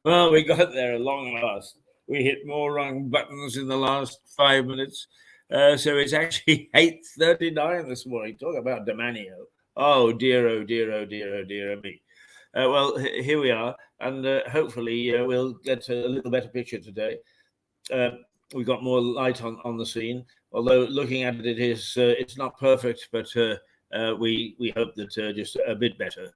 Well, we got there at long last. We hit more wrong buttons in the last 5 minutes. So it's actually 8:39 this morning. Talk about Demanio. Oh dear, oh dear, oh dear, oh dear me. Well, here we are, and hopefully we'll get a little better picture today. Uh, we've got more light on the scene, although looking at it is it's not perfect, but we hope that just a bit better.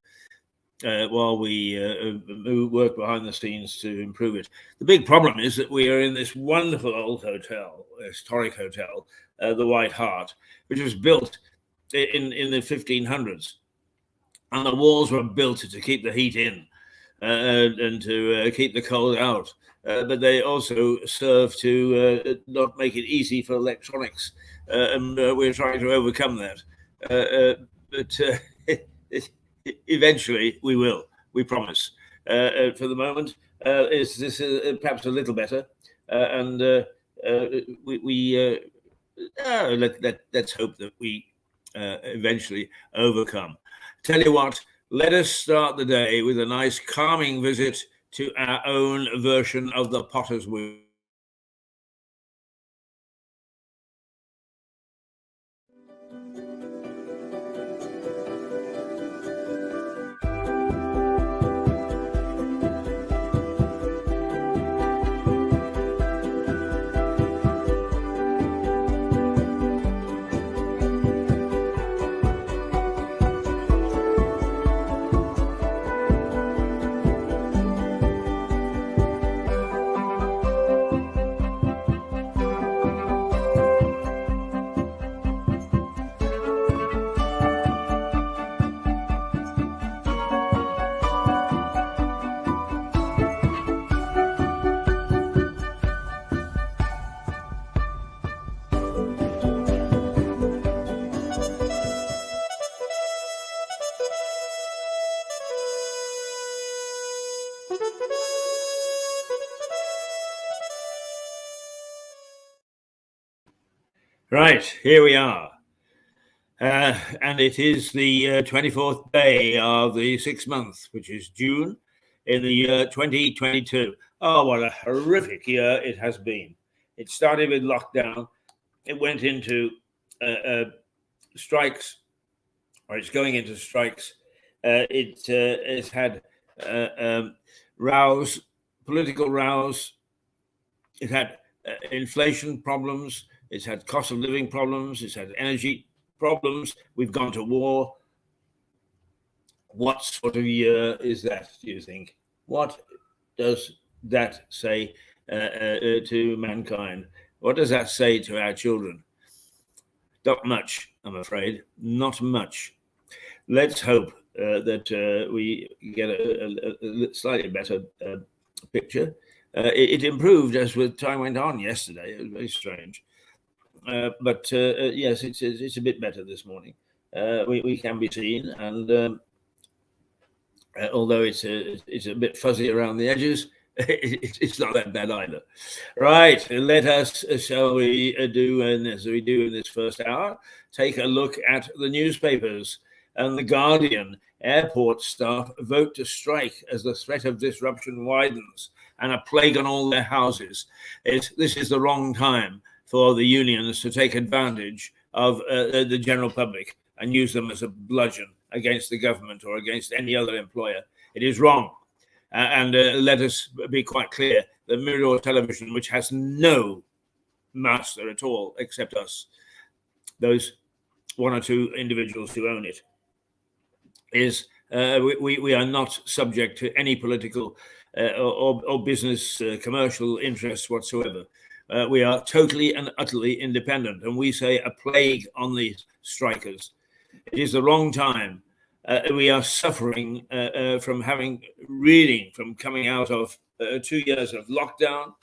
While we work behind the scenes to improve it. The big problem is that we are in this wonderful old hotel, historic hotel, the White Hart, which was built in the 1500s. And the walls were built to keep the heat in and to keep the cold out. But they also serve to not make it easy for electronics. And we're trying to overcome that. But eventually we will. We promise. For the moment, is this perhaps a little better? And let's hope that we eventually overcome. Tell you what, let us start the day with a nice calming visit to our own version of the Potter's Wheel. Right, here we are. And it is the 24th day of the 6th month, which is June, in the year 2022. Oh, what a horrific year it has been. It started with lockdown. It went into strikes, or it's going into strikes. It's had rows, political rows. It had inflation problems. It's had cost of living problems. It's had energy problems. We've gone to war. What sort of year is that, do you think? What does that say to mankind? What does that say to our children? Not much, I'm afraid. Not much. Let's hope that we get a slightly better picture. It improved as with time went on yesterday. It was very strange. But yes, it's a bit better this morning. We can be seen, and although it's a bit fuzzy around the edges, it's not that bad either. Right, let us, shall we do, and as we do in this first hour, take a look at the newspapers. And the Guardian: airport staff vote to strike as the threat of disruption widens, and a plague on all their houses. This is the wrong time for the unions to take advantage of the general public and use them as a bludgeon against the government or against any other employer. It is wrong. And let us be quite clear, the Mirador television, which has no master at all except us, those one or two individuals who own it, is we are not subject to any political or business commercial interests whatsoever. We are totally and utterly independent, and we say a plague on these strikers. It is the wrong time. We are suffering from coming out of 2 years of lockdown.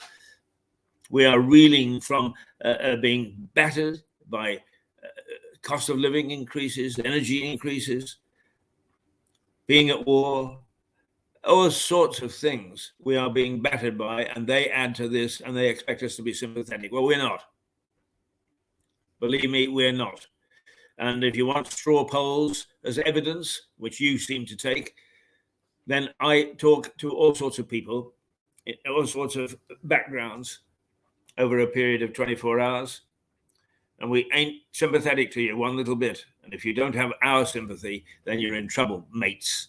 We are reeling from being battered by cost of living increases, energy increases, being at war, all sorts of things we are being battered by, and they add to this, and they expect us to be sympathetic. Well, we're not. Believe me, we're not. And if you want straw polls as evidence, which you seem to take, then I talk to all sorts of people in all sorts of backgrounds over a period of 24 hours. And we ain't sympathetic to you one little bit. And if you don't have our sympathy, then you're in trouble, mates.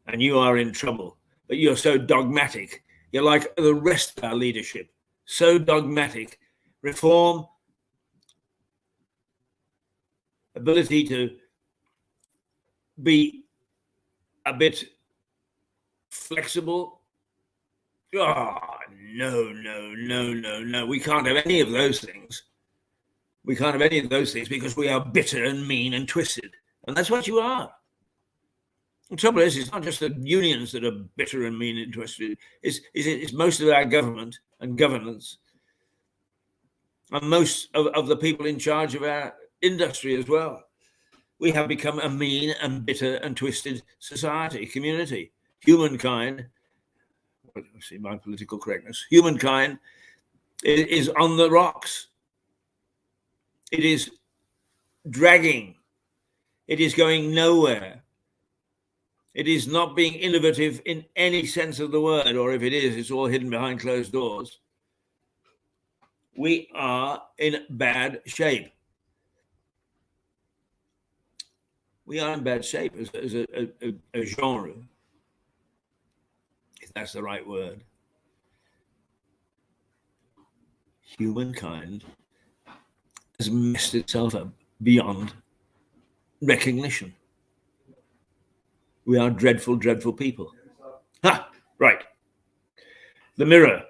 And you are in trouble. But you're so dogmatic. You're like the rest of our leadership. So dogmatic. Reform, ability to be a bit flexible. Oh, no. We can't have any of those things. We can't have any of those things because we are bitter and mean and twisted. And that's what you are. The trouble is, it's not just the unions that are bitter and mean and twisted. It's most of our government and governance and most of the people in charge of our industry as well. We have become a mean and bitter and twisted society, community. Humankind, see my political correctness, humankind is on the rocks. It is dragging. It is going nowhere. It is not being innovative in any sense of the word, or if it is, it's all hidden behind closed doors. We are in bad shape. We are in bad shape as a genre, if that's the right word. Humankind has messed itself up beyond recognition. We are dreadful, dreadful people. Right. The Mirror.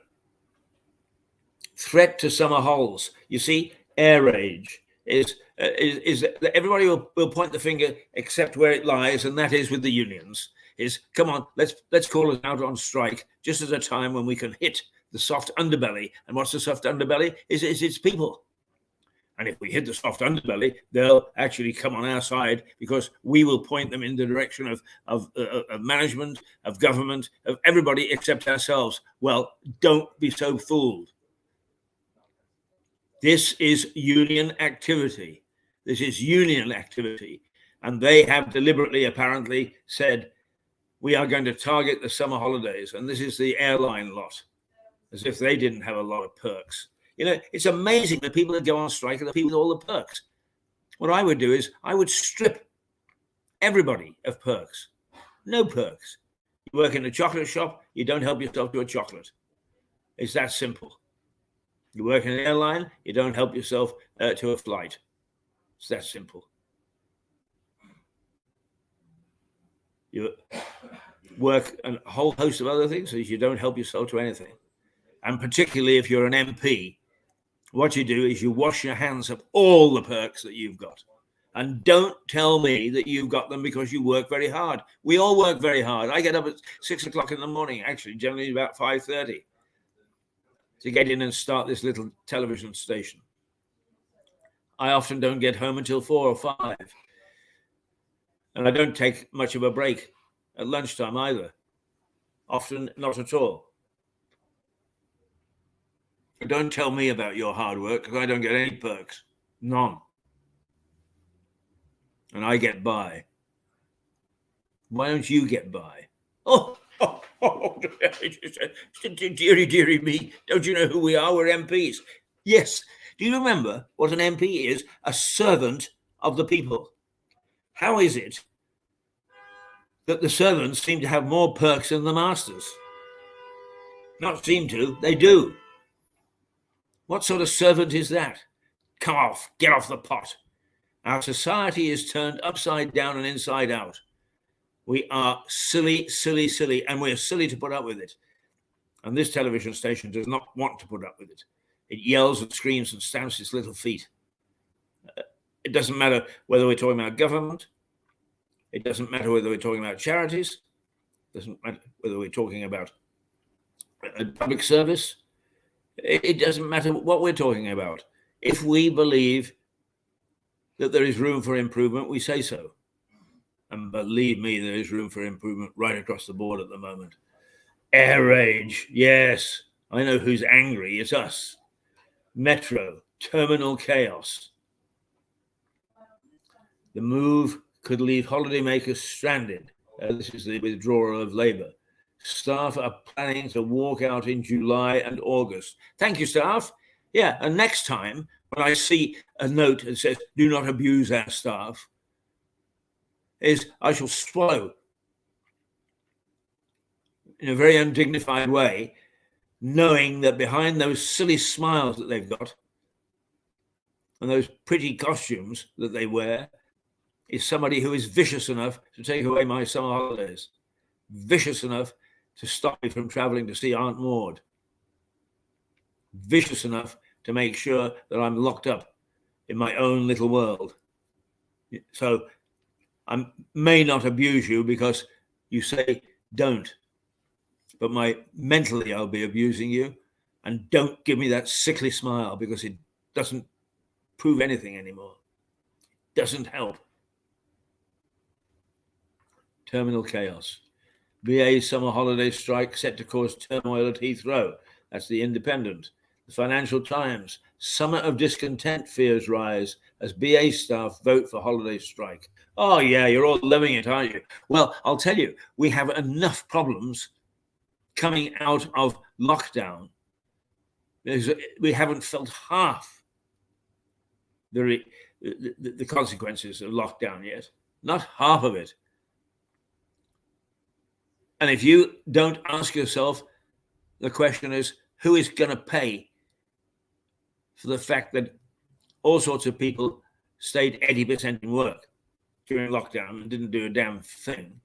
Threat to summer holes. You see, air rage is everybody will point the finger except where it lies, and that is with the unions. Is come on, let's call it out on strike just at a time when we can hit the soft underbelly. And what's the soft underbelly? Is its people. And if we hit the soft underbelly, they'll actually come on our side because we will point them in the direction of management, of government, of everybody except ourselves. Well, don't be so fooled. This is union activity. This is union activity. And they have deliberately, apparently, said, we are going to target the summer holidays. And this is the airline lot, as if they didn't have a lot of perks. You know, it's amazing the people that go on strike are the people with all the perks. What I would do is I would strip everybody of perks. No perks. You work in a chocolate shop, you don't help yourself to a chocolate. It's that simple. You work in an airline, you don't help yourself to a flight. It's that simple. You work a whole host of other things so you don't help yourself to anything. And particularly if you're an MP, what you do is you wash your hands of all the perks that you've got. And don't tell me that you've got them because you work very hard. We all work very hard. I get up at 6 o'clock in the morning, actually, generally about 5:30, to get in and start this little television station. I often don't get home until 4 or 5. And I don't take much of a break at lunchtime either. Often not at all. Don't tell me about your hard work because I don't get any perks. None. And I get by. Why don't you get by? Oh, dearie me. Don't you know who we are? We're MPs. Yes. Do you remember what an MP is? A servant of the people. How is it that the servants seem to have more perks than the masters? Not seem to, they do. What sort of servant is that? Come off, get off the pot. Our society is turned upside down and inside out. We are silly, and we're silly to put up with it. And this television station does not want to put up with it. It yells and screams and stamps its little feet. It doesn't matter whether we're talking about government. It doesn't matter whether we're talking about charities. It doesn't matter whether we're talking about public service. It doesn't matter what we're talking about. If we believe that there is room for improvement, we say so. And believe me, there is room for improvement right across the board at the moment. Air rage, yes. I know who's angry. It's us. Metro, terminal chaos. The move could leave holidaymakers stranded. This is the withdrawal of Labour. Staff are planning to walk out in July and August. Thank you, staff. Yeah, and next time when I see a note that says, do not abuse our staff, I shall swallow in a very undignified way, knowing that behind those silly smiles that they've got and those pretty costumes that they wear is somebody who is vicious enough to take away my summer holidays, vicious enough to stop me from traveling to see Aunt Maud, vicious enough to make sure that I'm locked up in my own little world. So I may not abuse you because you say don't, but mentally I'll be abusing you. And don't give me that sickly smile because it doesn't prove anything anymore. It doesn't help. Terminal chaos. BA's summer holiday strike set to cause turmoil at Heathrow. That's the Independent. The Financial Times. Summer of discontent fears rise as BA staff vote for holiday strike. Oh, yeah, you're all loving it, aren't you? Well, I'll tell you, we have enough problems coming out of lockdown. We haven't felt half the consequences of lockdown yet. Not half of it. And if you don't ask yourself, the question is, who is going to pay for the fact that all sorts of people stayed 80% in work during lockdown and didn't do a damn thing?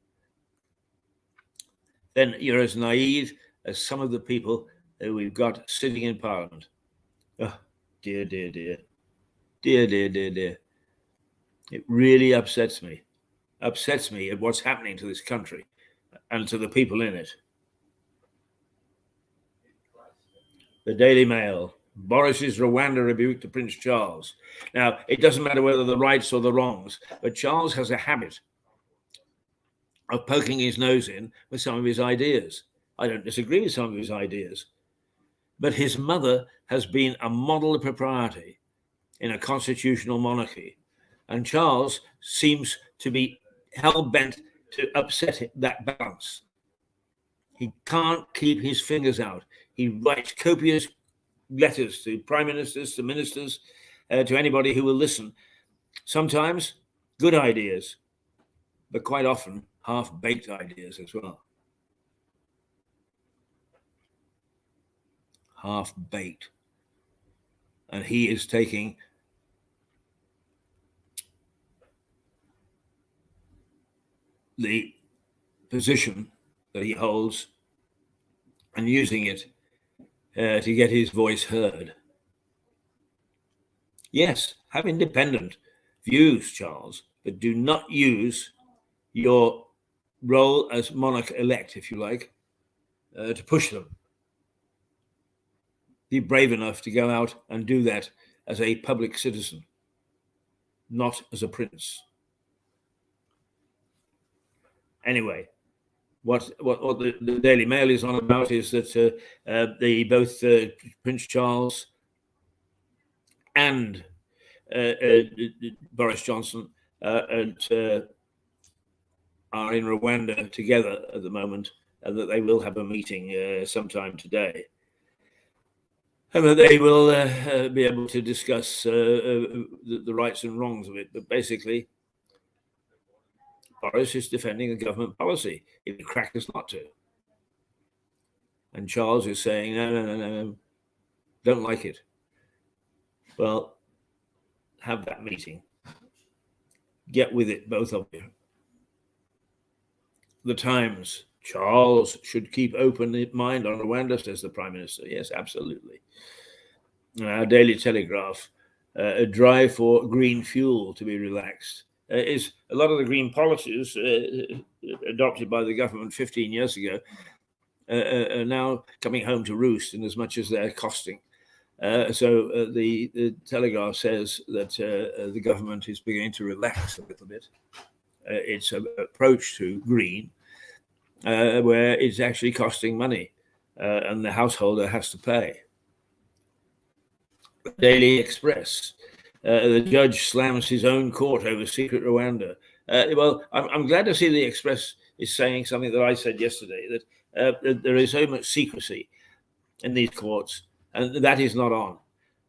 Then you're as naive as some of the people that we've got sitting in Parliament. Oh, dear, dear, dear. Dear, dear, dear, dear. It really upsets me at what's happening to this country and to the people in it. The Daily Mail. Boris's Rwanda rebuke to Prince Charles. Now, it doesn't matter whether the rights or the wrongs, but Charles has a habit of poking his nose in with some of his ideas. I don't disagree with some of his ideas, but his mother has been a model of propriety in a constitutional monarchy, and Charles seems to be hell-bent to upset that balance. He can't keep his fingers out. He writes copious letters to prime ministers, to ministers, to anybody who will listen. Sometimes good ideas, but quite often half-baked ideas as well. Half-baked. And he is taking the position that he holds and using it to get his voice heard. Yes, have independent views, Charles, but do not use your role as monarch-elect, if you like, to push them. Be brave enough to go out and do that as a public citizen, not as a prince. Anyway, what the Daily Mail is on about is that both Prince Charles and Boris Johnson are in Rwanda together at the moment, and that they will have a meeting sometime today, and that they will be able to discuss the rights and wrongs of it. But basically, Boris is defending a government policy. It would crack us not to. And Charles is saying, no, don't like it. Well, have that meeting. Get with it, both of you. The Times. Charles should keep open mind on Rwanda, says the Prime Minister. Yes, absolutely. Our Daily Telegraph. A drive for green fuel to be relaxed. Is a lot of the green policies adopted by the government 15 years ago are now coming home to roost in as much as they're costing. So the Telegraph says that the government is beginning to relax a little bit its approach to green, where it's actually costing money and the householder has to pay. Daily Express. The judge slams his own court over secret Rwanda. Well, I'm glad to see the Express is saying something that I said yesterday, that there is so much secrecy in these courts, and that is not on.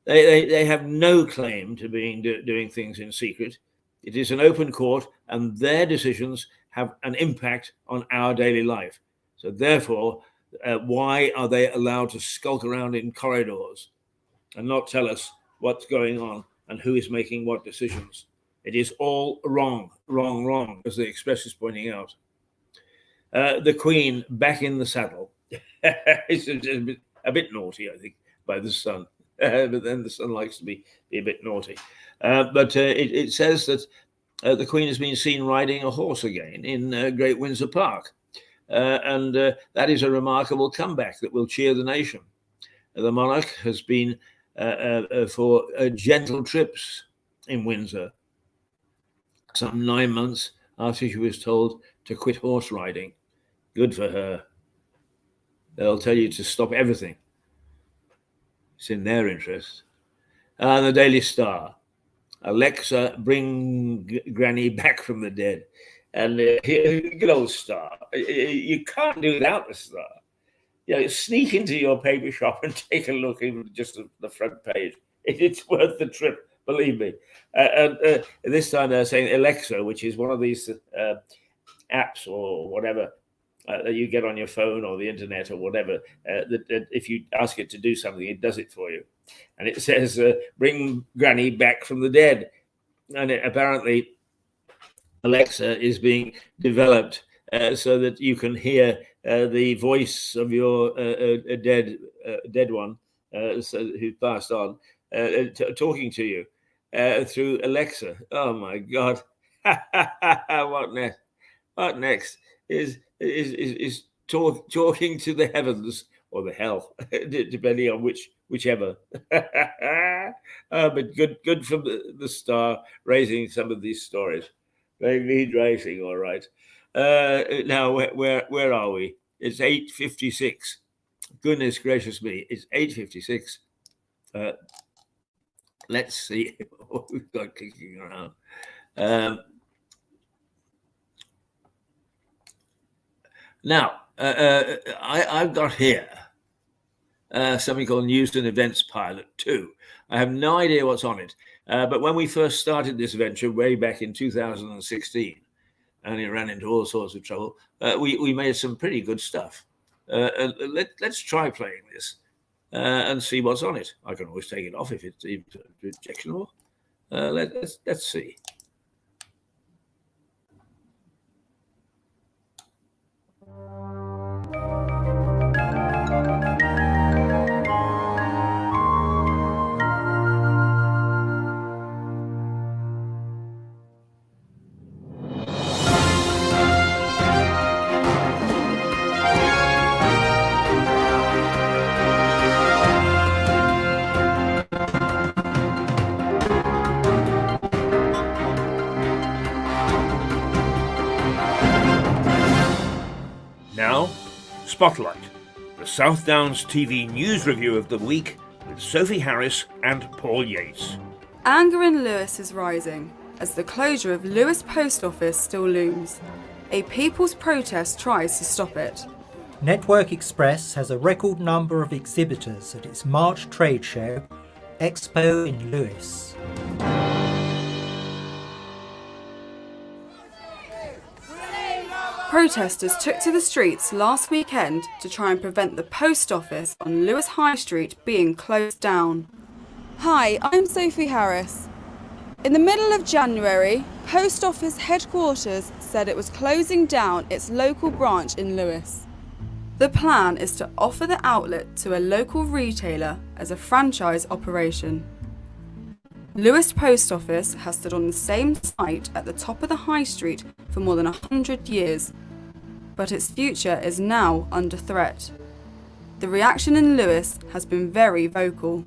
They have no claim to being doing things in secret. It is an open court, and their decisions have an impact on our daily life. So therefore, why are they allowed to skulk around in corridors and not tell us what's going on and who is making what decisions? It is all wrong, wrong, wrong, as the Express is pointing out. The Queen back in the saddle. It's a bit naughty, I think, by the Sun. But then the Sun likes to be a bit naughty. But it says that the Queen has been seen riding a horse again in Great Windsor Park. And that is a remarkable comeback that will cheer the nation. The monarch has been for gentle trips in Windsor, some 9 months after she was told to quit horse riding. Good for her. They'll tell you to stop everything. It's in their interest. And the Daily Star. Alexa, bring Granny back from the dead. And good old Star. You can't do without the Star. You know, sneak into your paper shop and take a look, even just the front page. It's worth the trip, believe me. And this time they're saying Alexa, which is one of these apps or whatever that you get on your phone or the internet or whatever, that if you ask it to do something, it does it for you. And it says, bring Granny back from the dead. And apparently Alexa is being developed so that you can hear the voice of your dead one who passed on talking to you through Alexa. Oh my God! What next? What next is talking to the heavens or the hell, depending on whichever. But good from the Star raising some of these stories. They need raising, all right. Now, where are we? It's 8:56. Goodness gracious me, it's 8:56. Let's see what we've got kicking around. Now, I've got here something called News and Events Pilot 2. I have no idea what's on it, but when we first started this venture way back in 2016, and it ran into all sorts of trouble, we made some pretty good stuff. Let's try playing this and see what's on it. I can always take it off if it's objectionable. Let's see. Now, Spotlight, the South Downs TV news review of the week with Sophie Harris and Paul Yates. Anger in Lewes is rising as the closure of Lewes Post Office still looms. A people's protest tries to stop it. Network Express has a record number of exhibitors at its March trade show, Expo in Lewes. Protesters took to the streets last weekend to try and prevent the post office on Lewes High Street being closed down. Hi, I'm Sophie Harris. In the middle of January, Post Office headquarters said it was closing down its local branch in Lewes. The plan is to offer the outlet to a local retailer as a franchise operation. Lewes Post Office has stood on the same site at the top of the high street for more than 100 years, but its future is now under threat. The reaction in Lewes has been very vocal.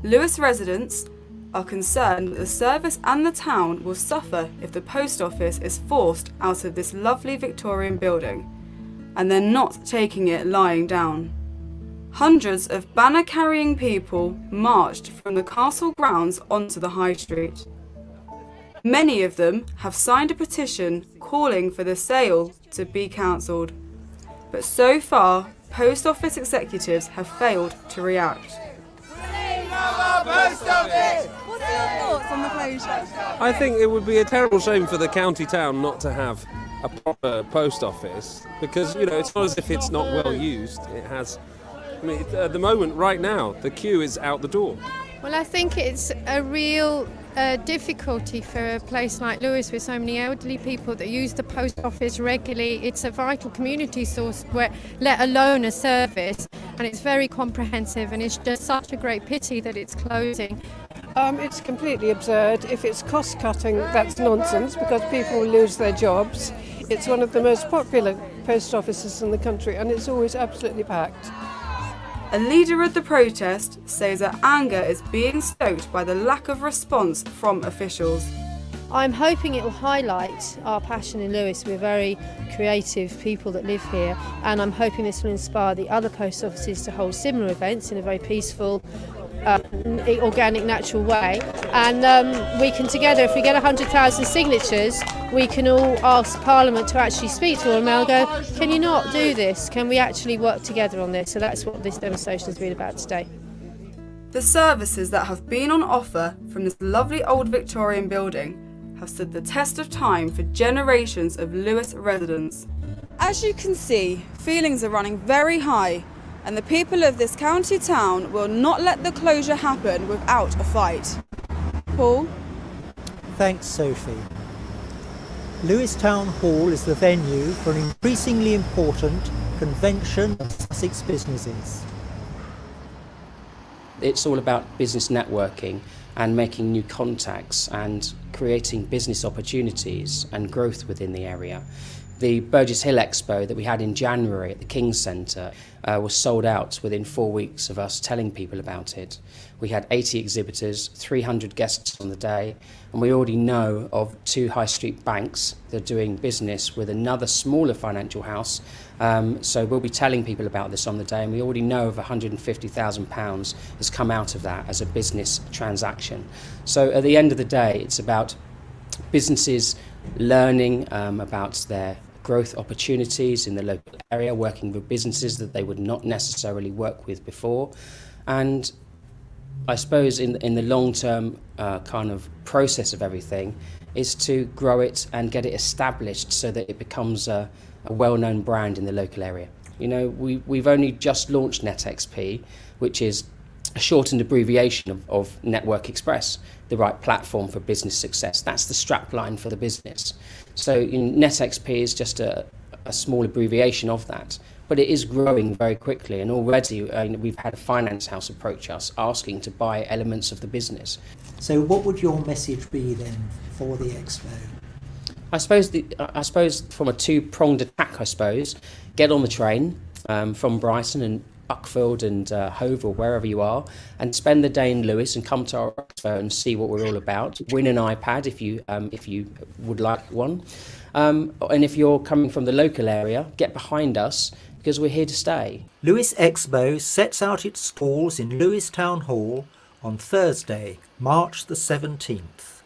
Lewes residents are concerned that the service and the town will suffer if the post office is forced out of this lovely Victorian building, and they're not taking it lying down. Hundreds of banner-carrying people marched from the castle grounds onto the high street. Many of them have signed a petition calling for the sale to be cancelled. But so far, post office executives have failed to react. What are your thoughts on the closure? I think it would be a terrible shame for the county town not to have a proper post office because, it's not as if it's not well used. It has, at the moment, right now, the queue is out the door. Well, I think it's a real difficulty for a place like Lewes with so many elderly people that use the post office regularly. It's a vital community source, let alone a service, and it's very comprehensive, and it's just such a great pity that it's closing. It's completely absurd. If it's cost cutting, that's nonsense because people will lose their jobs. It's one of the most popular post offices in the country and it's always absolutely packed. A leader of the protest says that anger is being stoked by the lack of response from officials. I'm hoping it will highlight our passion in Lewes. We're very creative people that live here, and I'm hoping this will inspire the other post offices to hold similar events in a very peaceful, organic, natural way. And we can together, if we get 100,000 signatures, we can all ask Parliament to actually speak to them and go, can you not do this? Can we actually work together on this? So that's what this demonstration has been about today. The services that have been on offer from this lovely old Victorian building have stood the test of time for generations of Lewes residents. As you can see, feelings are running very high, and the people of this county town will not let the closure happen without a fight. Paul? Thanks, Sophie. Lewes Town Hall is the venue for an increasingly important convention of Sussex businesses. It's all about business networking and making new contacts and creating business opportunities and growth within the area. The Burgess Hill Expo that we had in January at the King's Centre was sold out within 4 weeks of us telling people about it. We had 80 exhibitors, 300 guests on the day, and we already know of 2 high street banks that are doing business with another smaller financial house. So we'll be telling people about this on the day, and we already know of £150,000 has come out of that as a business transaction. So at the end of the day, it's about businesses learning about their growth opportunities in the local area, working with businesses that they would not necessarily work with before. And I suppose in the long-term kind of process of everything is to grow it and get it established so that it becomes a well-known brand in the local area. We've only just launched NetXP, which is a shortened abbreviation of Network Express, the right platform for business success. That's the strapline for the business. So NetXP is just a small abbreviation of that, but it is growing very quickly, and already we've had a finance house approach us asking to buy elements of the business. So what would your message be then for the expo? I suppose from a two-pronged attack, get on the train from Brighton and Buckfield and Hove or wherever you are, and spend the day in Lewes and come to our expo and see what we're all about. Win an iPad if you would like one, and if you're coming from the local area, get behind us because we're here to stay. Lewes Expo sets out its stalls in Lewes Town Hall on Thursday, March the 17th.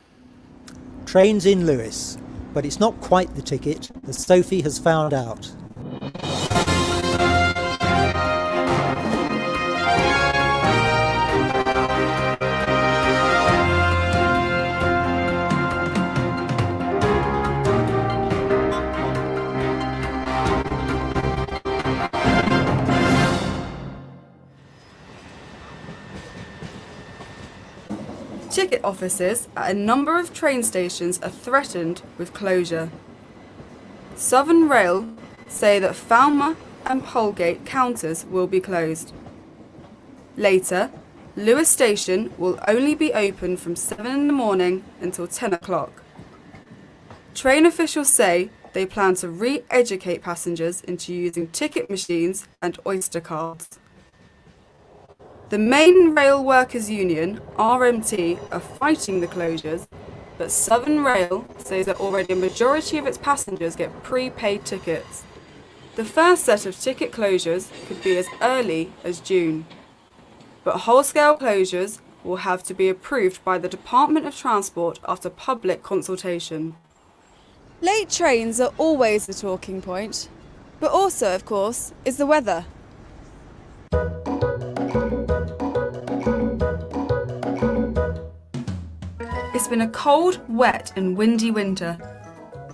Trains in Lewes, but it's not quite the ticket, as Sophie has found out. Ticket offices at a number of train stations are threatened with closure. Southern Rail say that Falmouth and Polegate counters will be closed. Later, Lewes Station will only be open from 7 in the morning until 10 o'clock. Train officials say they plan to re-educate passengers into using ticket machines and Oyster cards. The main Rail Workers Union, RMT, are fighting the closures, but Southern Rail says that already a majority of its passengers get prepaid tickets. The first set of ticket closures could be as early as June, but whole-scale closures will have to be approved by the Department of Transport after public consultation. Late trains are always the talking point, but also, of course, is the weather. It's been a cold, wet and windy winter,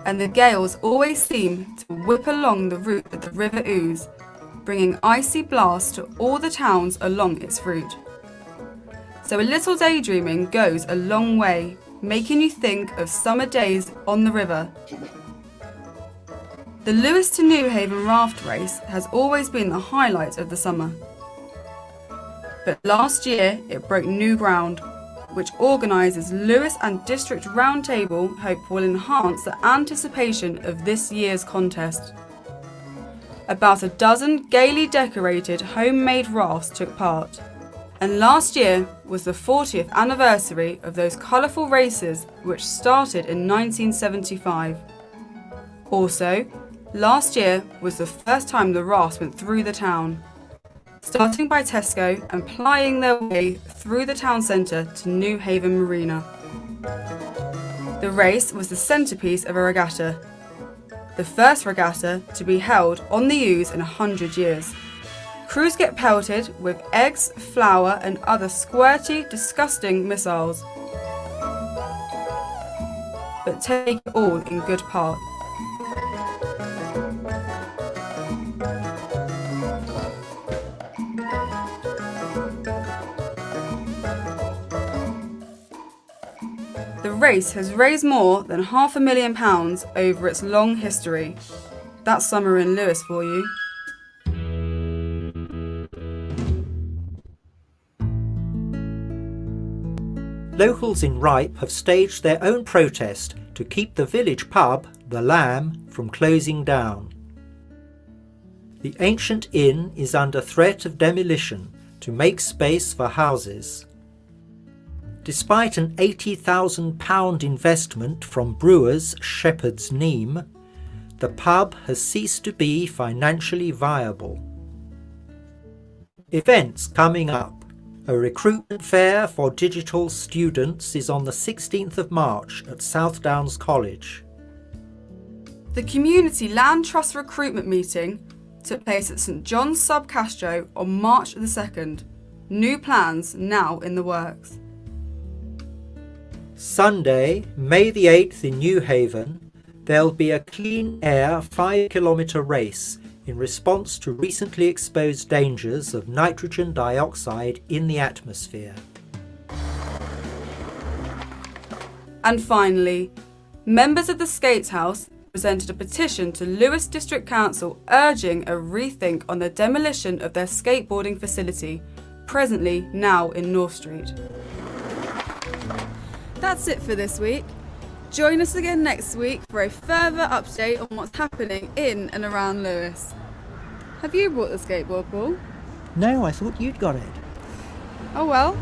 and the gales always seem to whip along the route of the River Ouse, bringing icy blasts to all the towns along its route. So a little daydreaming goes a long way, making you think of summer days on the river. The Lewes to Newhaven raft race has always been the highlight of the summer. But last year it broke new ground, which organisers Lewes and District Roundtable hope will enhance the anticipation of this year's contest. About a dozen gaily decorated homemade rafts took part, and last year was the 40th anniversary of those colourful races which started in 1975. Also, last year was the first time the rafts went through the town, starting by Tesco and plying their way through the town centre to Newhaven Marina. The race was the centrepiece of a regatta, the first regatta to be held on the Ouse in 100 years. Crews get pelted with eggs, flour and other squirty, disgusting missiles, but take it all in good part. The race has raised more than £500,000 over its long history. That's summer in Lewes for you. Locals in Ripe have staged their own protest to keep the village pub, the Lamb, from closing down. The ancient inn is under threat of demolition to make space for houses. Despite an £80,000 investment from brewers Shepherd's Neame, the pub has ceased to be financially viable. Events coming up. A recruitment fair for digital students is on the 16th of March at South Downs College. The Community Land Trust recruitment meeting took place at St John's Sub Castro on March the 2nd. New plans now in the works. Sunday, May the 8th in Newhaven, there'll be a clean air 5-kilometre race in response to recently exposed dangers of nitrogen dioxide in the atmosphere. And finally, members of the Skates House presented a petition to Lewes District Council urging a rethink on the demolition of their skateboarding facility, presently now in North Street. That's it for this week. Join us again next week for a further update on what's happening in and around Lewes. Have you brought the skateboard, Paul? No, I thought you'd got it. Oh well.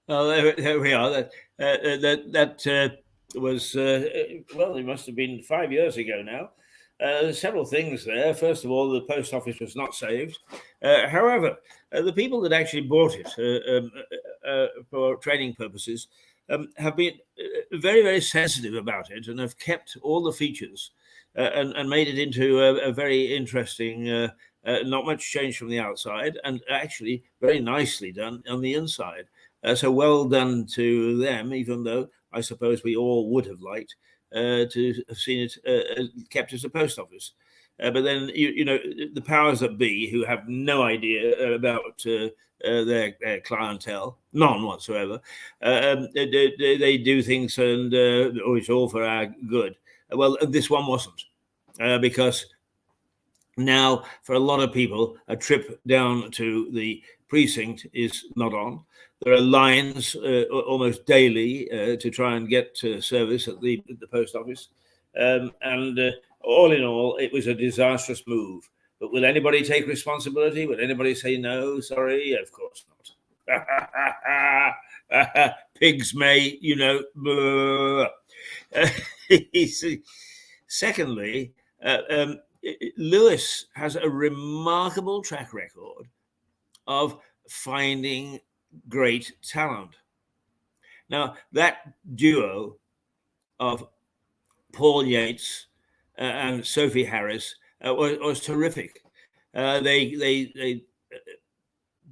Well, there we are. That was, well, it must have been 5 years ago now. Several things there. First of all, the post office was not saved. However, the people that actually bought it for training purposes have been very, very sensitive about it and have kept all the features and made it into a very interesting, not much change from the outside, and actually very nicely done on the inside. So well done to them, even though I suppose we all would have liked to have seen it kept as a post office. But then, you know, the powers that be, who have no idea about their clientele, none whatsoever, they do things and it's all for our good. Well, this one wasn't, because now for a lot of people, a trip down to the precinct is not on. There are lines almost daily to try and get service at the post office. And all in all, it was a disastrous move. But will anybody take responsibility? Will anybody say no? Sorry? Of course not. pigs may, blah. Secondly, Lewis has a remarkable track record of finding great talent. Now, that duo of Paul Yates and Sophie Harris was terrific. They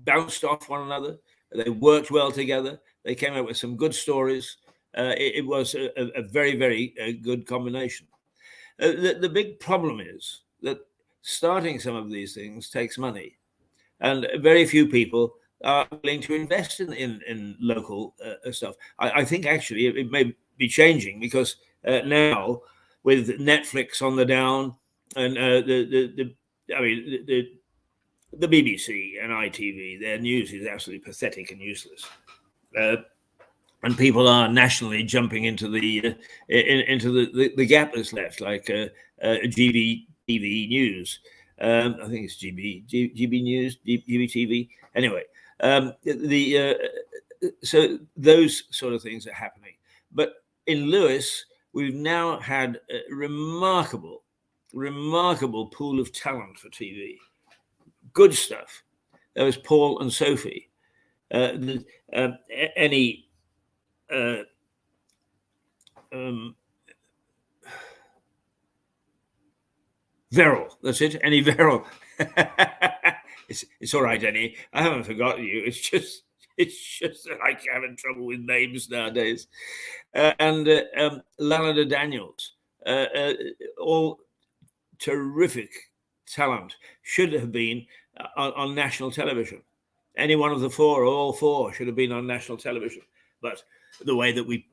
bounced off one another. They worked well together. They came up with some good stories. It was a very, very good combination. The big problem is that starting some of these things takes money, and very few people are willing to invest in local stuff. I think actually it may be changing, because now with Netflix on the down and the BBC and ITV, their news is absolutely pathetic and useless. And people are nationally jumping into the gap that's left, like GB TV News. I think it's GB News, GB TV. Anyway, so those sort of things are happening. But in Lewis, we've now had a remarkable pool of talent for TV. Good stuff. There was Paul and Sophie. Verrill, that's it. Any Verrill. It's all right, Annie. I haven't forgotten you. It's just that I'm having trouble with names nowadays. And Lana Daniels, all terrific talent, should have been on national television. Any one of the four, or all four, should have been on national television. But the way that we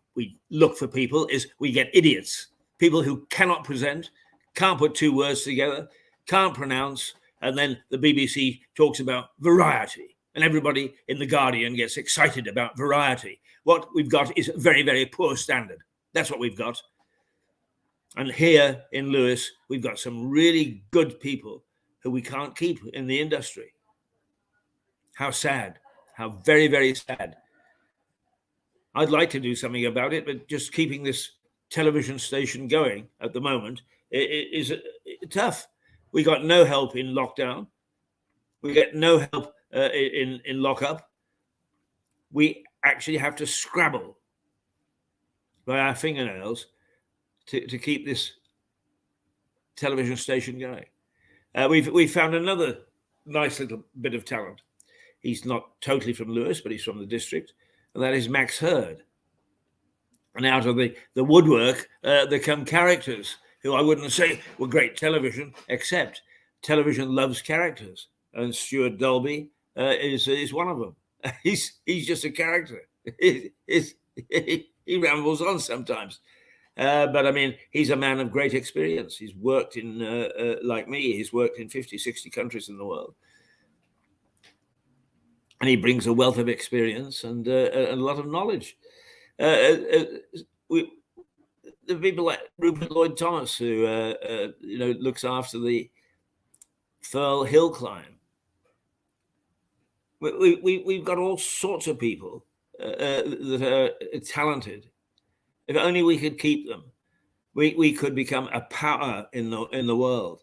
look for people is we get idiots, people who cannot present, can't put two words together, can't pronounce, and then the BBC talks about variety, and everybody in The Guardian gets excited about variety. What we've got is a very, very poor standard. That's what we've got. And here in Lewis, we've got some really good people who we can't keep in the industry. How sad. How very, very sad. I'd like to do something about it, but just keeping this television station going at the moment is tough. We got no help in lockdown. We get no help in lockup. We actually have to scrabble by our fingernails to keep this television station going. We've found another nice little bit of talent. He's not totally from Lewis, but he's from the district, and that is Max Hurd. And out of the woodwork, there come characters who I wouldn't say were great television, except television loves characters, and Stuart Dolby is one of them. He's just a character. He rambles on sometimes. But I mean, he's a man of great experience. He's worked in, like me, he's worked in 50, 60 countries in the world. And he brings a wealth of experience and a lot of knowledge. The people like Rupert Lloyd Thomas, who looks after the Firle Hill climb. We've got all sorts of people that are talented. If only we could keep them, we could become a power in the world.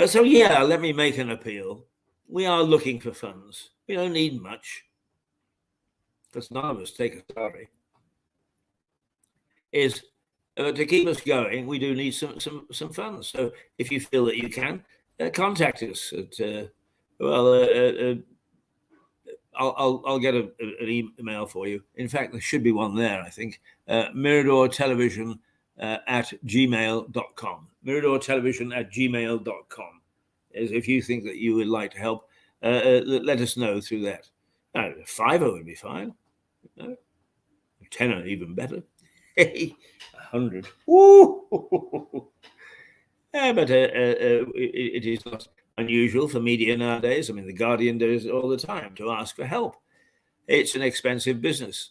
So yeah, let me make an appeal. We are looking for funds. We don't need much, because none of us take a salary. Is to keep us going, we do need some funds. So if you feel that you can, contact us at I'll get an email for you. In fact, there should be one there, I think. Mirador Television at gmail.com. Mirador Television at gmail.com. If you think that you would like to help, let us know through that. $5 would be fine. No? $10 even better. 100. Woo! But it is not unusual for media nowadays. I mean, The Guardian does it all the time to ask for help. It's an expensive business.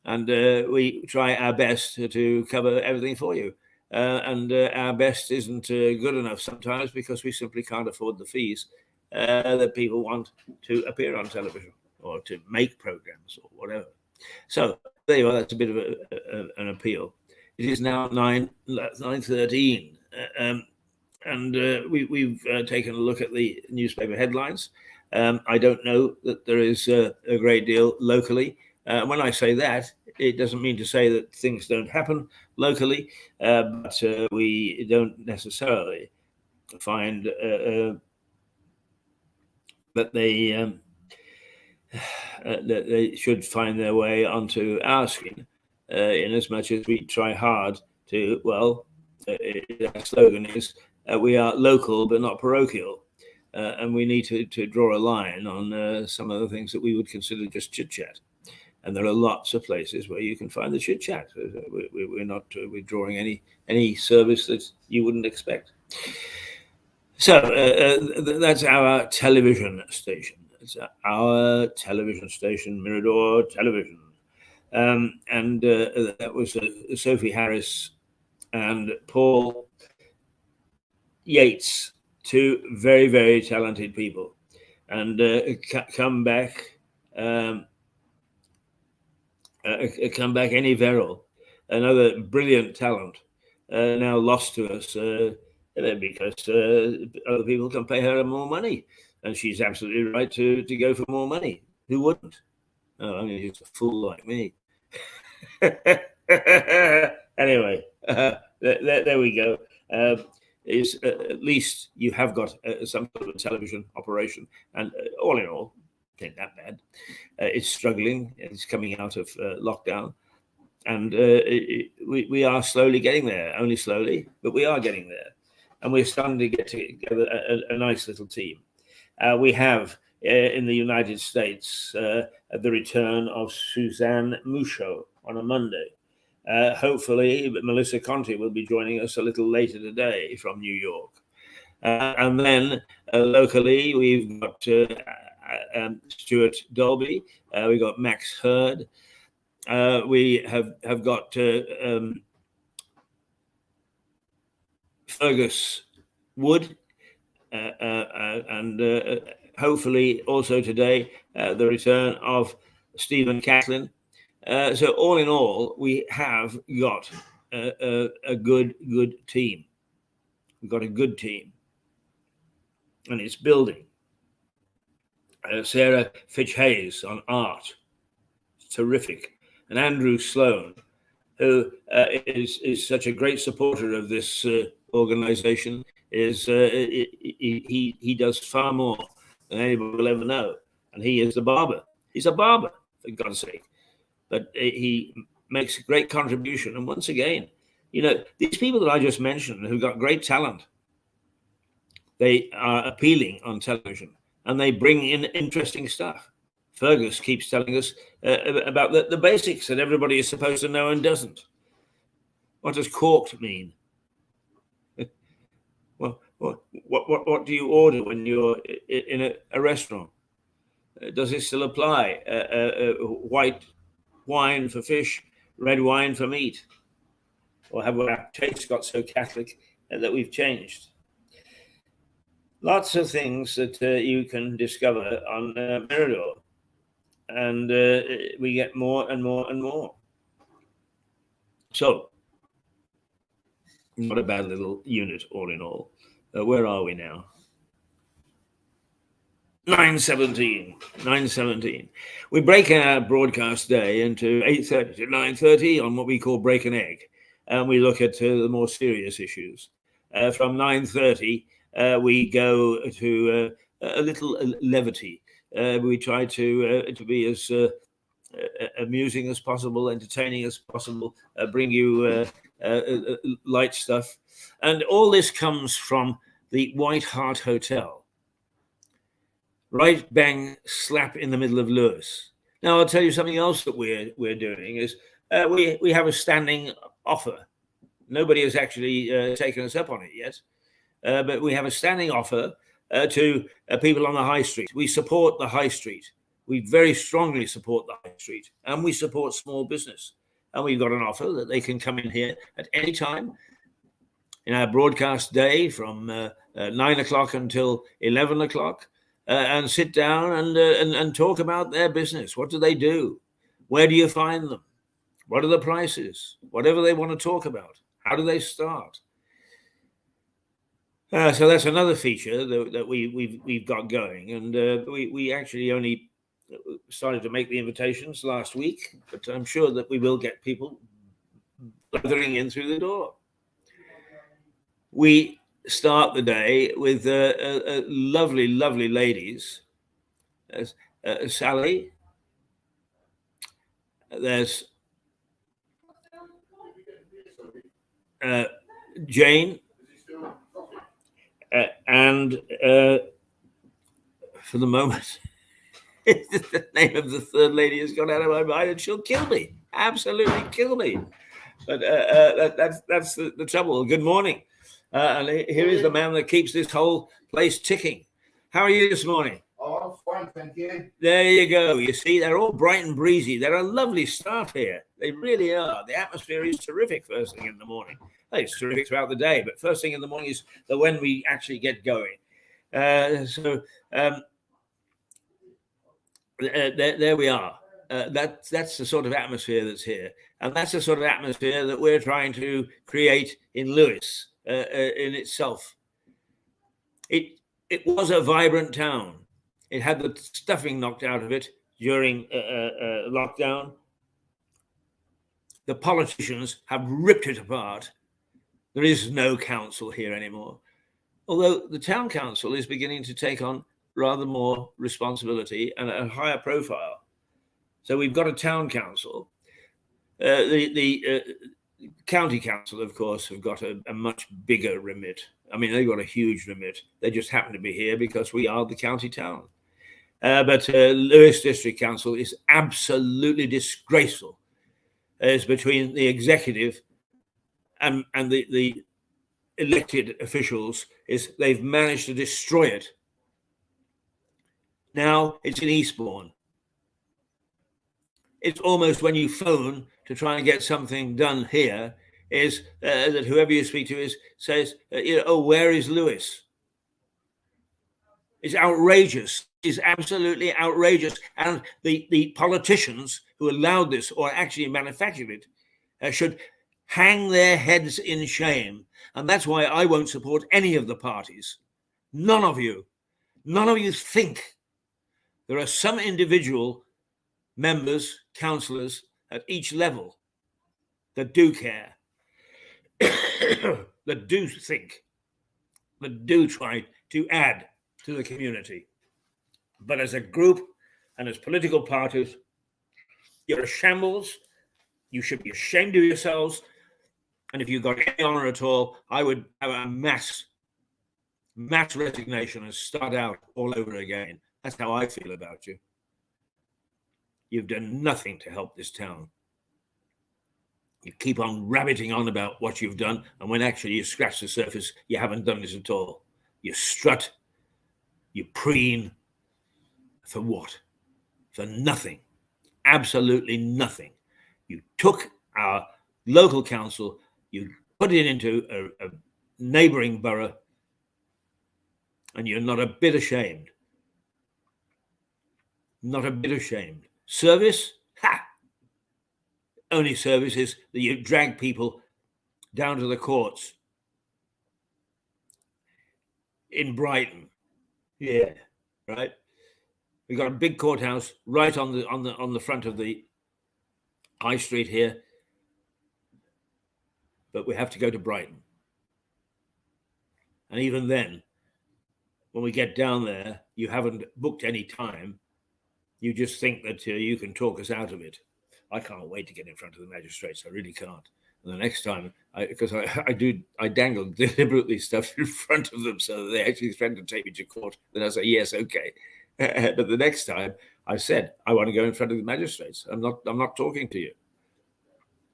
And we try our best to cover everything for you. And our best isn't good enough sometimes, because we simply can't afford the fees that people want to appear on television or to make programs or whatever. So there you are. That's a bit of an appeal. It is now 9:13, and we've taken a look at the newspaper headlines. I don't know that there is a great deal locally. When I say that, it doesn't mean to say that things don't happen locally, but we don't necessarily find that they should find their way onto our screen, in as much as we try hard to, well, our slogan is, we are local but not parochial. And we need to draw a line on some of the things that we would consider just chit-chat. And there are lots of places where you can find the chit-chat. We're not withdrawing any service that you wouldn't expect. So that's our television station. It's our television station, Mirador Television. And that was Sophie Harris and Paul Yates, two very, very talented people. And come back Annie Verrill, another brilliant talent, now lost to us because other people can pay her more money. And she's absolutely right to go for more money. Who wouldn't? Oh, I mean, he's a fool like me. Anyway, there we go. At least you have got some sort of television operation, and all in all, it ain't that bad. It's struggling. It's coming out of lockdown, and we are slowly getting there. Only slowly, but we are getting there, and we're starting to get together a nice little team. We have in the United States the return of Suzanne Mucho on a Monday. Hopefully, Melissa Conti will be joining us a little later today from New York. And then locally, we've got Stuart Dolby. We've got Max Hurd. We have got Fergus Wood. And hopefully also today, the return of Stephen Catlin. So all in all, we have got a good team. We've got a good team, and it's building. Sarah Fitch-Hayes on art, terrific, and Andrew Sloan, who is such a great supporter of this organization. He does far more than anybody will ever know, and he is the barber. He's a barber, for God's sake. But he makes a great contribution. And once again, these people that I just mentioned who've got great talent, they are appealing on television and they bring in interesting stuff. Fergus keeps telling us about the basics that everybody is supposed to know and doesn't. What does corked mean? Well, what do you order when you're in a restaurant? Does it still apply? White wine for fish, red wine for meat? Or have our tastes got so Catholic that we've changed? Lots of things that you can discover on Mirador, and we get more and more and more. So, not a bad little unit, all in all. Where are we now? 9:17. We break our broadcast day into 8:30 to 9:30 on what we call break an egg, and we look at the more serious issues. From 9:30, we go to a little levity. We try to be as amusing as possible, entertaining as possible, bring you light stuff, and all this comes from the White Hart Hotel. Right bang slap in the middle of Lewis. Now I'll tell you something else that we're doing is we have a standing offer. Nobody has actually taken us up on it yet, but we have a standing offer to people on the high street. We support the high street. We very strongly support the high street, and we support small business. And we've got an offer that they can come in here at any time in our broadcast day from 9 o'clock until 11 o'clock. and sit down and talk about their business. What do they do? Where do you find them? What are the prices? Whatever they want to talk about. How do they start? So that's another feature that we've got going, and we actually only started to make the invitations last week, but I'm sure that we will get people blathering in through the door. We start the day with lovely, lovely ladies. There's Sally. There's Jane. And for the moment, the name of the third lady has gone out of my mind, and she'll kill me. Absolutely kill me. But that's the trouble. Good morning. And here is the man that keeps this whole place ticking. How are you this morning? Oh, fine, thank you. There you go. You see, they're all bright and breezy. They're a lovely staff here. They really are. The atmosphere is terrific first thing in the morning. Well, it's terrific throughout the day, but first thing in the morning is when we actually get going. There we are. That's the sort of atmosphere that's here. And that's the sort of atmosphere that we're trying to create in Lewes in itself. It was a vibrant town. It had the stuffing knocked out of it during lockdown. The politicians have ripped it apart. There is no council here anymore. Although the town council is beginning to take on rather more responsibility and a higher profile. So we've got a town council. The county council, of course, have got a much bigger remit. I mean, they've got a huge remit. They just happen to be here because we are the county town. But Lewes District Council is absolutely disgraceful. It's between the executive and the elected officials. They've managed to destroy it. Now it's in Eastbourne. It's almost when you phone to try and get something done here, is that whoever you speak to says, oh, where is Lewes? It's outrageous. It's absolutely outrageous. And the politicians who allowed this or actually manufactured it should hang their heads in shame. And that's why I won't support any of the parties. None of you think there are some individual members, councillors at each level that do care, that do think, that do try to add to the community. But as a group and as political parties, you're a shambles. You should be ashamed of yourselves. And if you've got any honour at all, I would have a mass resignation and start out all over again. That's how I feel about you. You've done nothing to help this town. You keep on rabbiting on about what you've done, and when actually you scratch the surface, you haven't done it at all. You strut, you preen. For what? For nothing. Absolutely nothing. You took our local council, you put it into a neighbouring borough, and you're not a bit ashamed. Not a bit ashamed. Service? Ha! Only service is that you drag people down to the courts in Brighton. Yeah, right. We've got a big courthouse right on the front of the high street here, but we have to go to Brighton. And even then, when we get down there, you haven't booked any time. You just think that you can talk us out of it. I can't wait to get in front of the magistrates. I really can't. And the next time, because I dangle deliberately stuff in front of them so that they actually threaten to take me to court. Then I say, yes, okay. But the next time I said, I want to go in front of the magistrates. I'm not talking to you.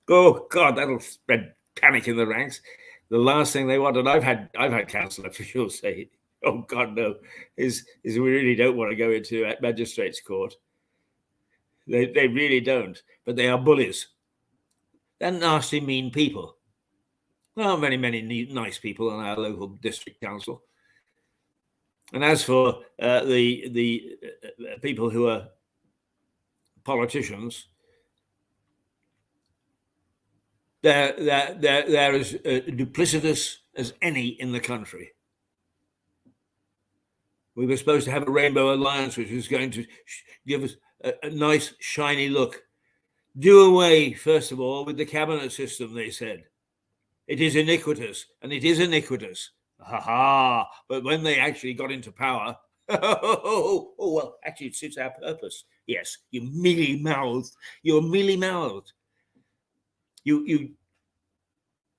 Oh God, that'll spread panic in the ranks. The last thing they want, and I've had council officials say, oh God, no, is we really don't want to go into a magistrates court. They really don't, but they are bullies. They're nasty, mean people. There aren't many nice people on our local district council. And as for the people who are politicians, they're as duplicitous as any in the country. We were supposed to have a Rainbow Alliance, which was going to give us a nice, shiny look. Do away, first of all, with the cabinet system, they said. It is iniquitous, and it is iniquitous. Ha ha! But when they actually got into power, well, actually, it suits our purpose. Yes, you're mealy-mouthed. You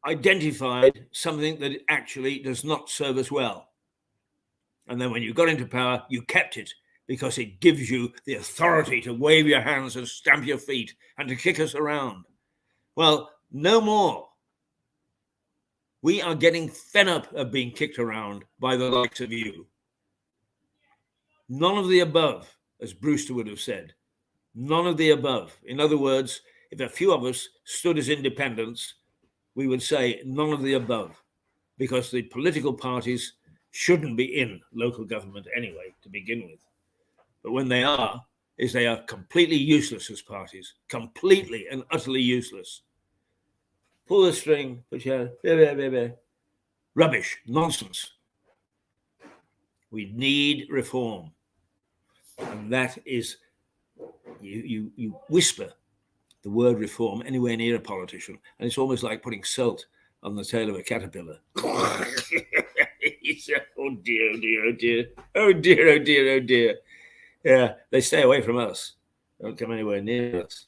identified something that actually does not serve us well. And then when you got into power, you kept it because it gives you the authority to wave your hands and stamp your feet and to kick us around. Well, no more. We are getting fed up of being kicked around by the likes of you. None of the above, as Brewster would have said. None of the above. In other words, if a few of us stood as independents, we would say none of the above, because the political parties shouldn't be in local government anyway, to begin with. But when they are completely useless as parties, completely and utterly useless. Pull the string, put your rubbish, nonsense. We need reform. And that is, you whisper the word reform anywhere near a politician, and it's almost like putting salt on the tail of a caterpillar. He said, oh dear, oh dear, oh dear, oh dear, oh dear, oh dear. Yeah, they stay away from us. Don't come anywhere near us.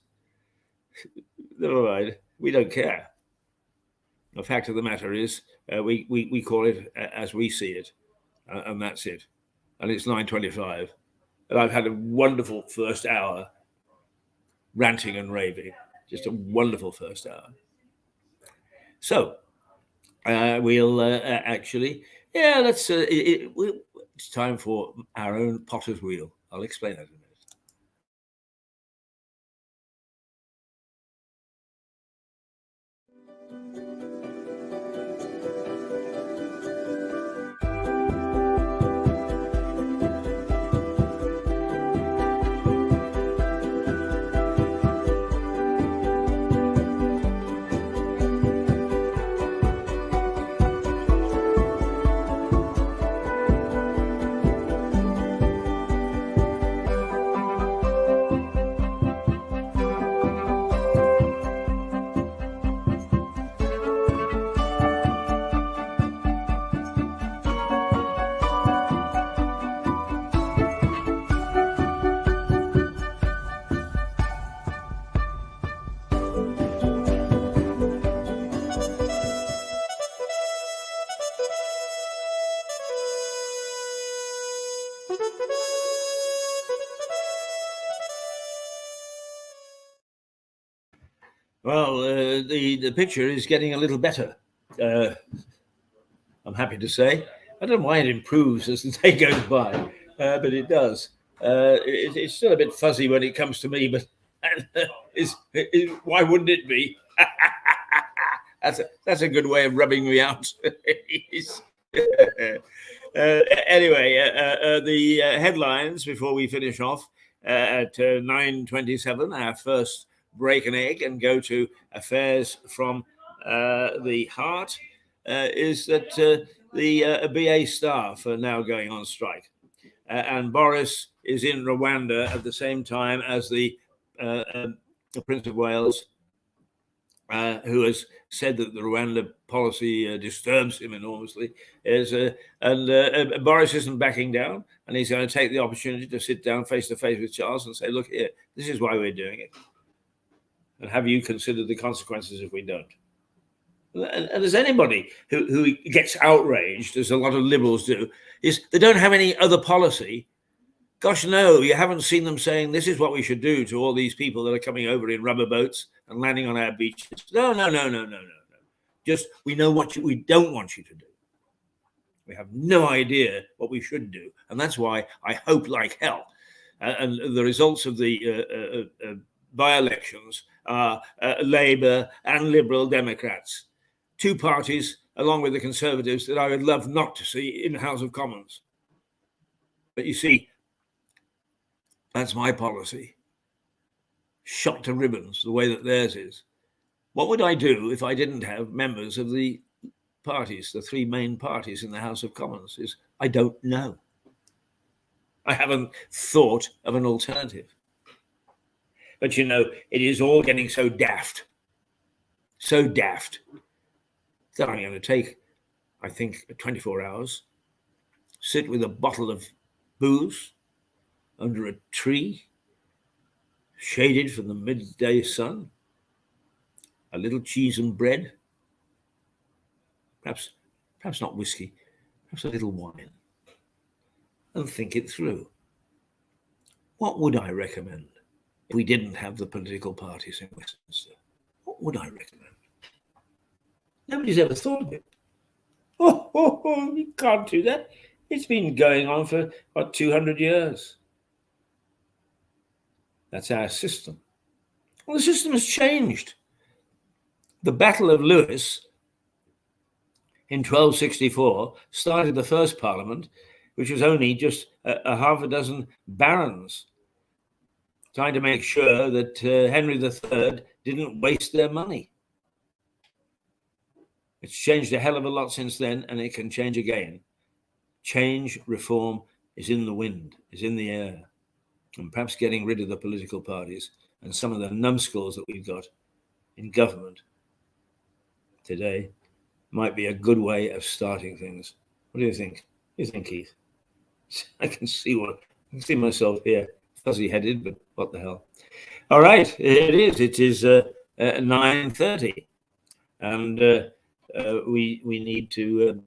Never mind, we don't care. The fact of the matter is, we call it as we see it, and that's it. And it's 9:25, and I've had a wonderful first hour ranting and raving, just a wonderful first hour. So we'll actually, let's. It's time for our own potter's wheel. I'll explain that in a minute. Well, the picture is getting a little better. I'm happy to say. I don't know why it improves as the day goes by, but it does. It's still a bit fuzzy when it comes to me, but why wouldn't it be? That's a good way of rubbing me out. Anyway, the headlines before we finish off at 9:27, our first break an egg and go to affairs from the heart, is that the BA staff are now going on strike. And Boris is in Rwanda at the same time as the Prince of Wales, who has said that the Rwanda policy disturbs him enormously. And Boris isn't backing down, and he's going to take the opportunity to sit down face to face with Charles and say, look here, this is why we're doing it. And have you considered the consequences if we don't? And as anybody who gets outraged, as a lot of liberals do, is they don't have any other policy. Gosh, no, you haven't seen them saying this is what we should do to all these people that are coming over in rubber boats and landing on our beaches. No. Just, we know what we don't want you to do. We have no idea what we should do. And that's why I hope like hell. And the results of the by-elections are Labour and Liberal Democrats. Two parties, along with the Conservatives, that I would love not to see in the House of Commons. But you see, that's my policy. Shot to ribbons, the way that theirs is. What would I do if I didn't have members of the parties, the three main parties in the House of Commons? I don't know. I haven't thought of an alternative. But you know, it is all getting so daft that I'm going to take, I think, 24 hours, sit with a bottle of booze under a tree, shaded from the midday sun, a little cheese and bread, perhaps not whiskey, perhaps a little wine, and think it through. What would I recommend if we didn't have the political parties in Westminster? What would I recommend? Nobody's ever thought of it. You can't do that. It's been going on for, 200 years. That's our system. Well, the system has changed. The Battle of Lewes in 1264 started the first parliament, which was only just a half a dozen barons trying to make sure that Henry III didn't waste their money. It's changed a hell of a lot since then, and it can change again. Change, reform is in the wind, is in the air. And perhaps getting rid of the political parties and some of the numbskulls that we've got in government today might be a good way of starting things. What do you think? What do you think, Keith? I can see myself here, fuzzy-headed, but what the hell? All right, it is 9:30, and we need to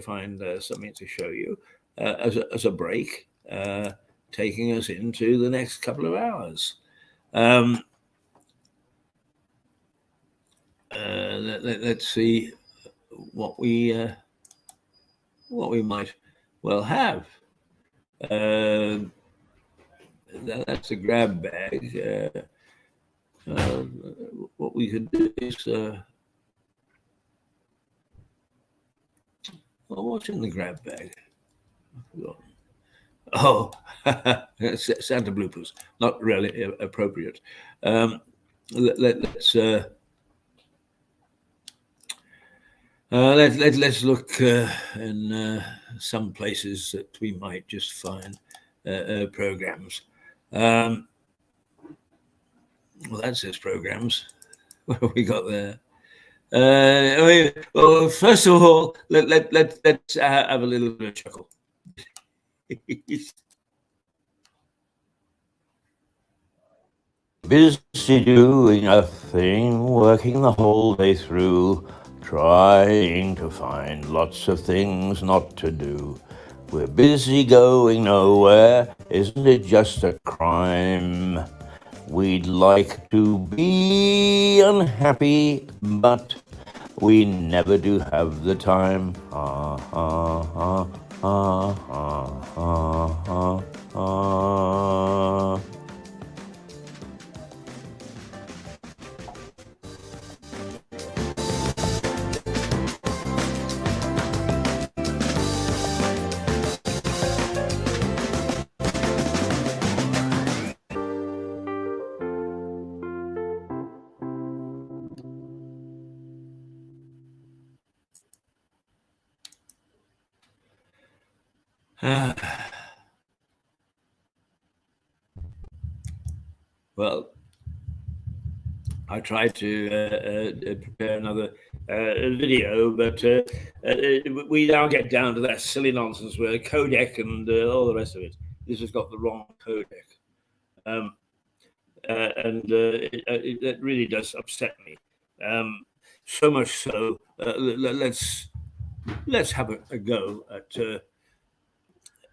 find something to show you as a break, taking us into the next couple of hours. Let's see what we might well have. That's a grab bag. What we could do is, what's in the grab bag? Oh, Santa bloopers, not really appropriate. Let's look in some places that we might just find programs. Well, that says programs. What have we got there? Well, first of all, let's have a little bit of chuckle. Busy doing nothing, working the whole day through, trying to find lots of things not to do. We're busy going nowhere, isn't it just a crime? We'd like to be unhappy, but we never do have the time. Well, I tried to prepare another video, but we now get down to that silly nonsense where codec and all the rest of it. This has got the wrong codec, and it really does upset me. So much so, let's have a go at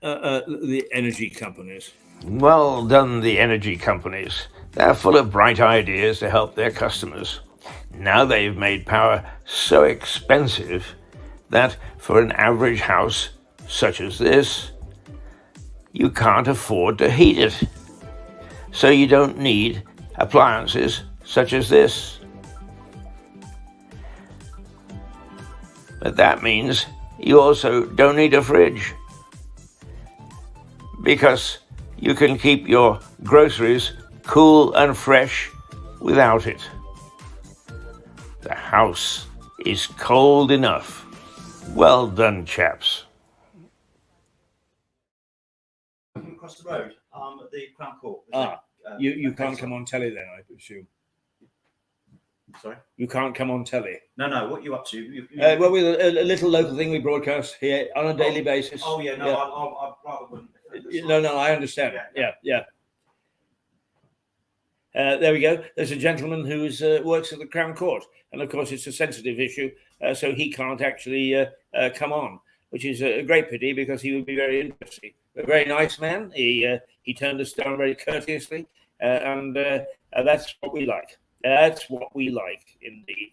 the energy companies. Well done, the energy companies. They're full of bright ideas to help their customers. Now they've made power so expensive that for an average house such as this, you can't afford to heat it. So you don't need appliances such as this. But that means you also don't need a fridge. because you can keep your groceries cool and fresh without it. The house is cold enough. Well done, chaps. Across the road, at the Crown Court. You can't come on telly then, I presume. Sorry? You can't come on telly. No, what are you up to? Well, with a little local thing we broadcast here on a daily basis. Oh, yeah, no, yeah. I rather wouldn't. No, I understand. Yeah. There we go. There's a gentleman who works at the Crown Court, and of course it's a sensitive issue, so he can't actually come on, which is a great pity because he would be very interesting. A very nice man. He turned us down very courteously, and that's what we like. That's what we like, indeed.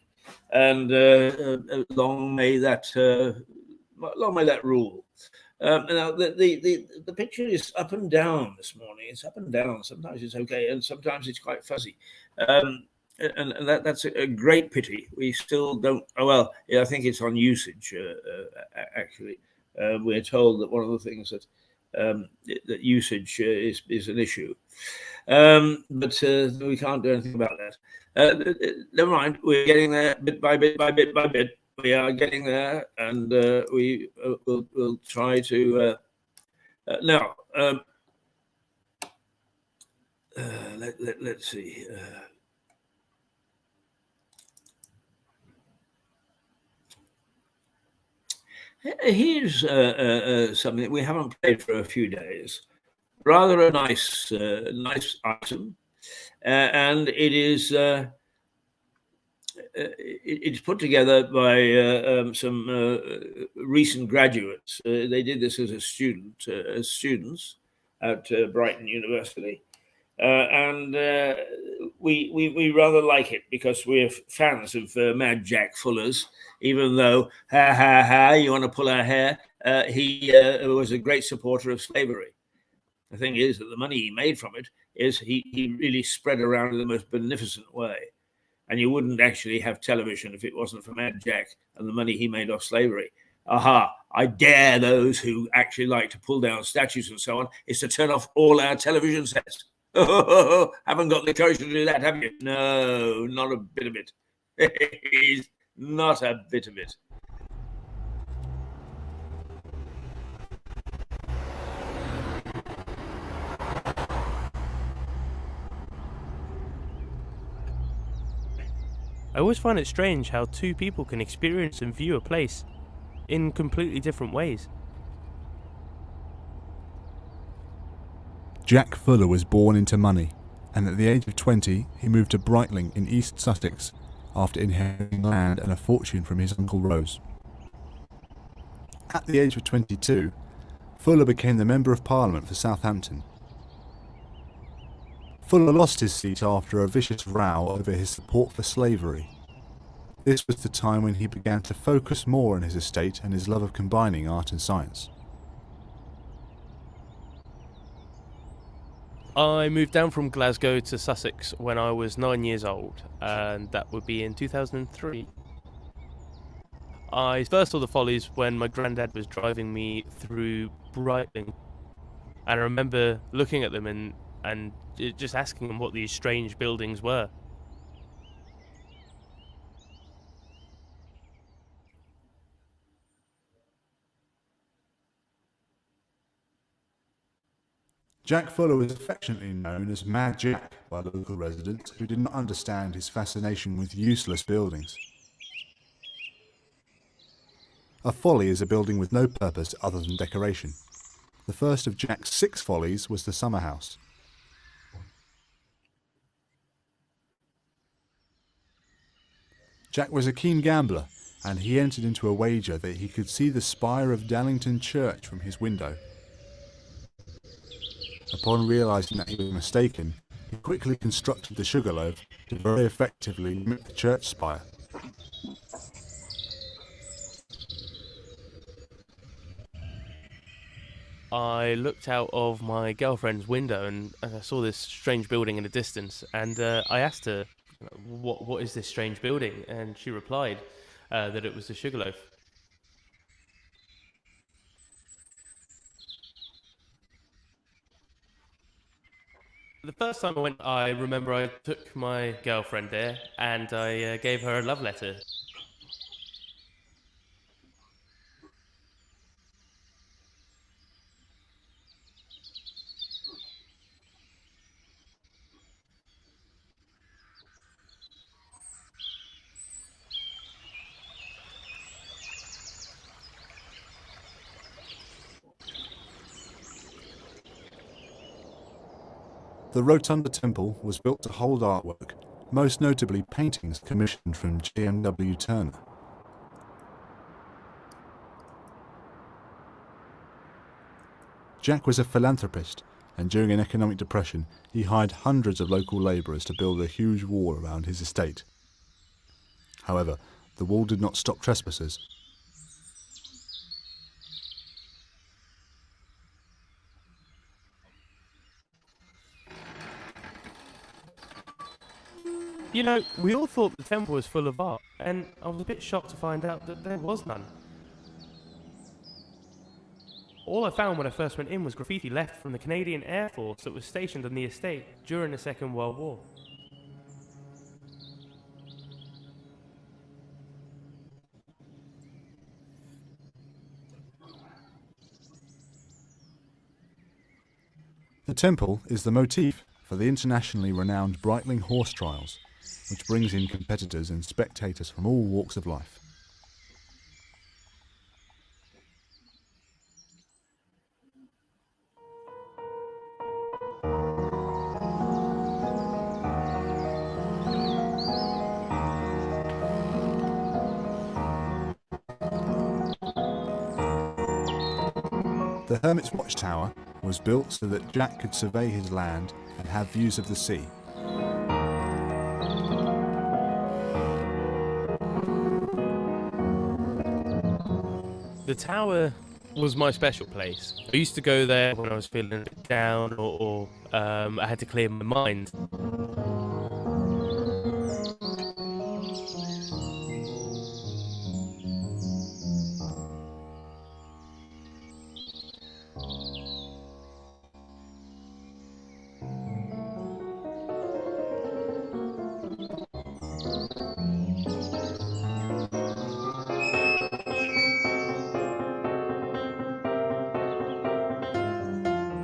And long may that rule. Now the picture is up and down this morning. It's up and down. Sometimes it's okay, and sometimes it's quite fuzzy. And that's a great pity. We still don't. Oh well, yeah, I think it's on usage. Actually, we're told that one of the things that usage is an issue, but we can't do anything about that. Never mind. We're getting there bit by bit by bit by bit. We are getting there, and we'll try to now. Let's see. Here's something that we haven't played for a few days. Rather a nice item, and it is. It's put together by some recent graduates. They did this as students at Brighton University, and we rather like it because we're fans of Mad Jack Fuller's. Even though you want to pull our hair, he was a great supporter of slavery. The thing is that the money he made from it is he really spread around in the most beneficent way. And you wouldn't actually have television if it wasn't for Mad Jack and the money he made off slavery. I dare those who actually like to pull down statues and so on is to turn off all our television sets. Haven't got the courage to do that, have you? No, not a bit of it. Not a bit of it. I always find it strange how two people can experience and view a place in completely different ways. Jack Fuller was born into money, and at the age of 20 he moved to Brightling in East Sussex after inheriting land and a fortune from his uncle Rose. At the age of 22, Fuller became the Member of Parliament for Southampton. Fuller lost his seat after a vicious row over his support for slavery. This was the time when he began to focus more on his estate and his love of combining art and science. I moved down from Glasgow to Sussex when I was 9 years old, and that would be in 2003. I first saw the Follies when my granddad was driving me through Brightling, and I remember looking at them and just asking them what these strange buildings were. Jack Fuller was affectionately known as Mad Jack by local residents who did not understand his fascination with useless buildings. A folly is a building with no purpose other than decoration. The first of Jack's 6 follies was the summer house. Jack was a keen gambler, and he entered into a wager that he could see the spire of Dallington Church from his window. Upon realising that he was mistaken, he quickly constructed the sugarloaf to very effectively mimic the church spire. I looked out of my girlfriend's window and I saw this strange building in the distance, and I asked her, what is this strange building? And she replied that it was the Sugarloaf. The first time I went, I remember I took my girlfriend there and I gave her a love letter. The Rotunda Temple was built to hold artwork, most notably paintings commissioned from J.M.W. Turner. Jack was a philanthropist, and during an economic depression, he hired hundreds of local labourers to build a huge wall around his estate. However, the wall did not stop trespassers. You know, we all thought the temple was full of art, and I was a bit shocked to find out that there was none. All I found when I first went in was graffiti left from the Canadian Air Force that was stationed on the estate during the Second World War. The temple is the motif for the internationally renowned Breitling horse trials, which brings in competitors and spectators from all walks of life. The Hermit's Watchtower was built so that Jack could survey his land and have views of the sea. The tower was my special place. I used to go there when I was feeling a bit down or I had to clear my mind.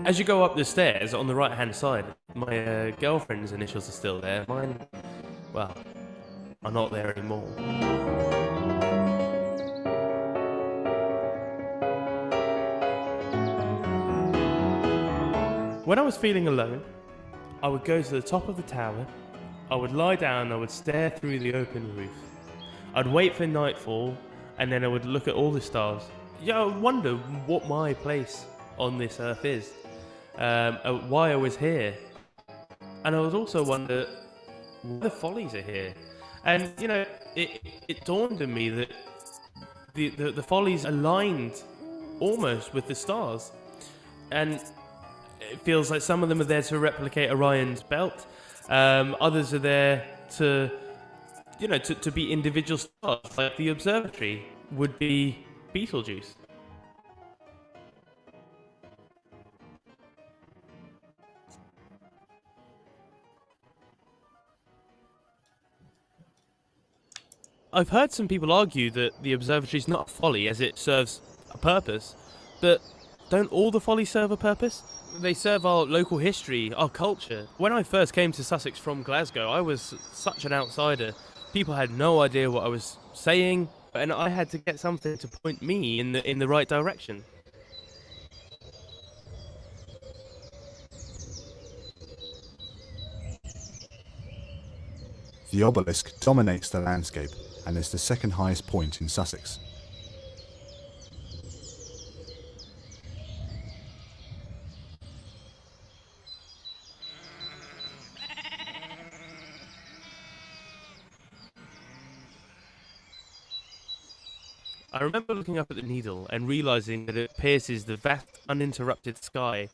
As you go up the stairs on the right hand side, my girlfriend's initials are still there. Mine, well, are not there anymore. When I was feeling alone, I would go to the top of the tower, I would lie down, I would stare through the open roof. I'd wait for nightfall, and then I would look at all the stars. Yeah, I would wonder what my place on this earth is. Why I was here, and I would also wonder why the Follies are here. And you know, it dawned on me that the Follies aligned almost with the stars, and it feels like some of them are there to replicate Orion's belt, others are there to, you know, to be individual stars, like the observatory would be Betelgeuse. I've heard some people argue that the observatory is not a folly as it serves a purpose, but don't all the follies serve a purpose? They serve our local history, our culture. When I first came to Sussex from Glasgow, I was such an outsider. People had no idea what I was saying, and I had to get something to point me in the right direction. The obelisk dominates the landscape and is the second highest point in Sussex. I remember looking up at the needle and realising that it pierces the vast, uninterrupted sky.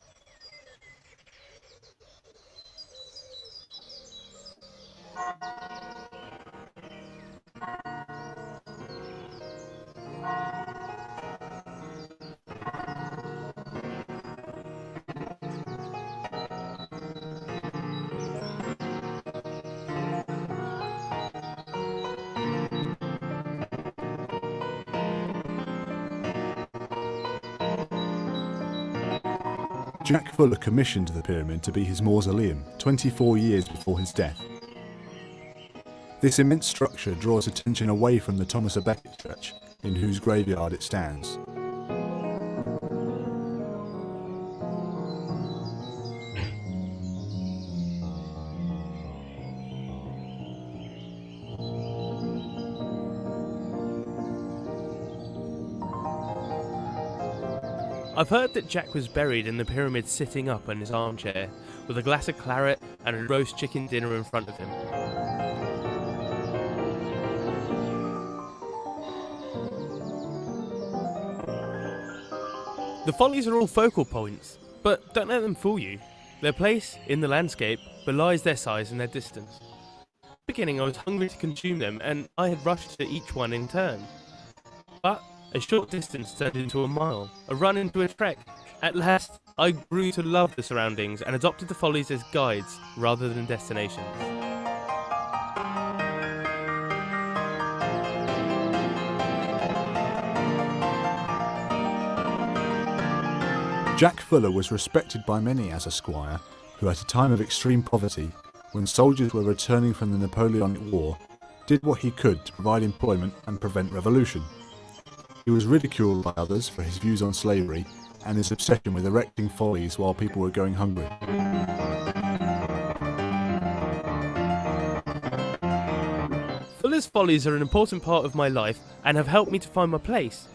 Jack Fuller commissioned the pyramid to be his mausoleum 24 years before his death. This immense structure draws attention away from the Thomas à Becket church, in whose graveyard it stands. I've heard that Jack was buried in the pyramid sitting up in his armchair, with a glass of claret and a roast chicken dinner in front of him. The follies are all focal points, but don't let them fool you. Their place in the landscape belies their size and their distance. At the beginning I was hungry to consume them, and I had rushed to each one in turn. But a short distance turned into a mile, a run into a trek. At last, I grew to love the surroundings and adopted the follies as guides rather than destinations. Jack Fuller was respected by many as a squire who, at a time of extreme poverty, when soldiers were returning from the Napoleonic War, did what he could to provide employment and prevent revolution. He was ridiculed by others for his views on slavery and his obsession with erecting follies while people were going hungry. Fuller's follies are an important part of my life and have helped me to find my place.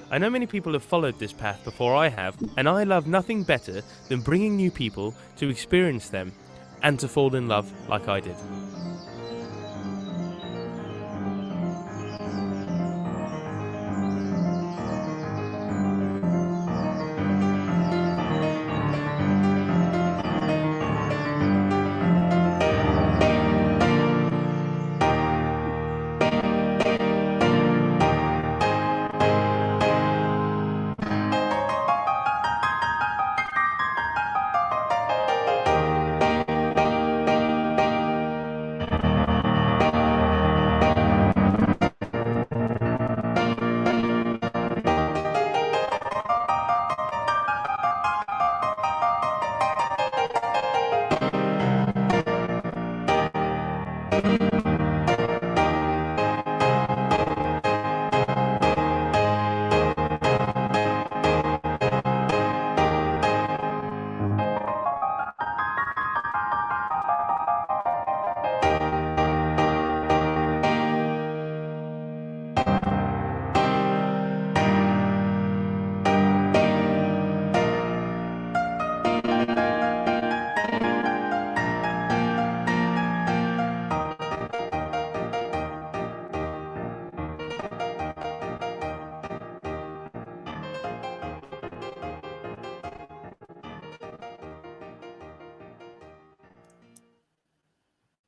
I know many people have followed this path before I have, and I love nothing better than bringing new people to experience them and to fall in love like I did.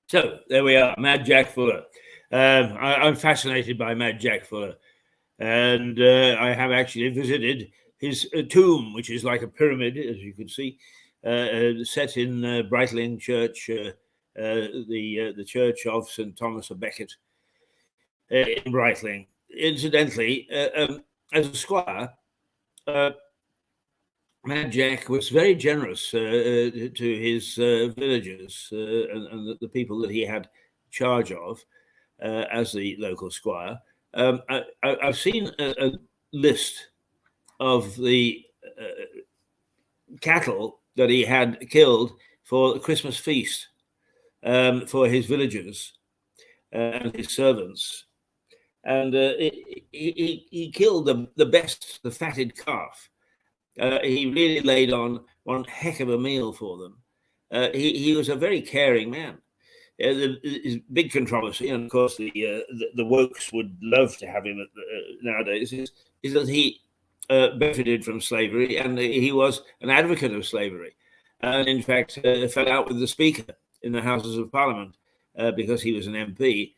So there we are, Mad Jack Fuller. I'm fascinated by Mad Jack Fuller, and I have actually visited his tomb, which is like a pyramid, as you can see, set in Breitling Church, the Church of St. Thomas à Becket in Breitling. Incidentally, as a squire, Mad Jack was very generous to his villagers and the people that he had charge of as the local squire. I've seen a list of the cattle that he had killed for the Christmas feast for his villagers and his servants. And he killed the best, the fatted calf. He really laid on one heck of a meal for them. He was a very caring man. His big controversy, and of course the wokes would love to have him nowadays, is that he benefited from slavery, and he was an advocate of slavery, and in fact fell out with the Speaker in the Houses of Parliament because he was an MP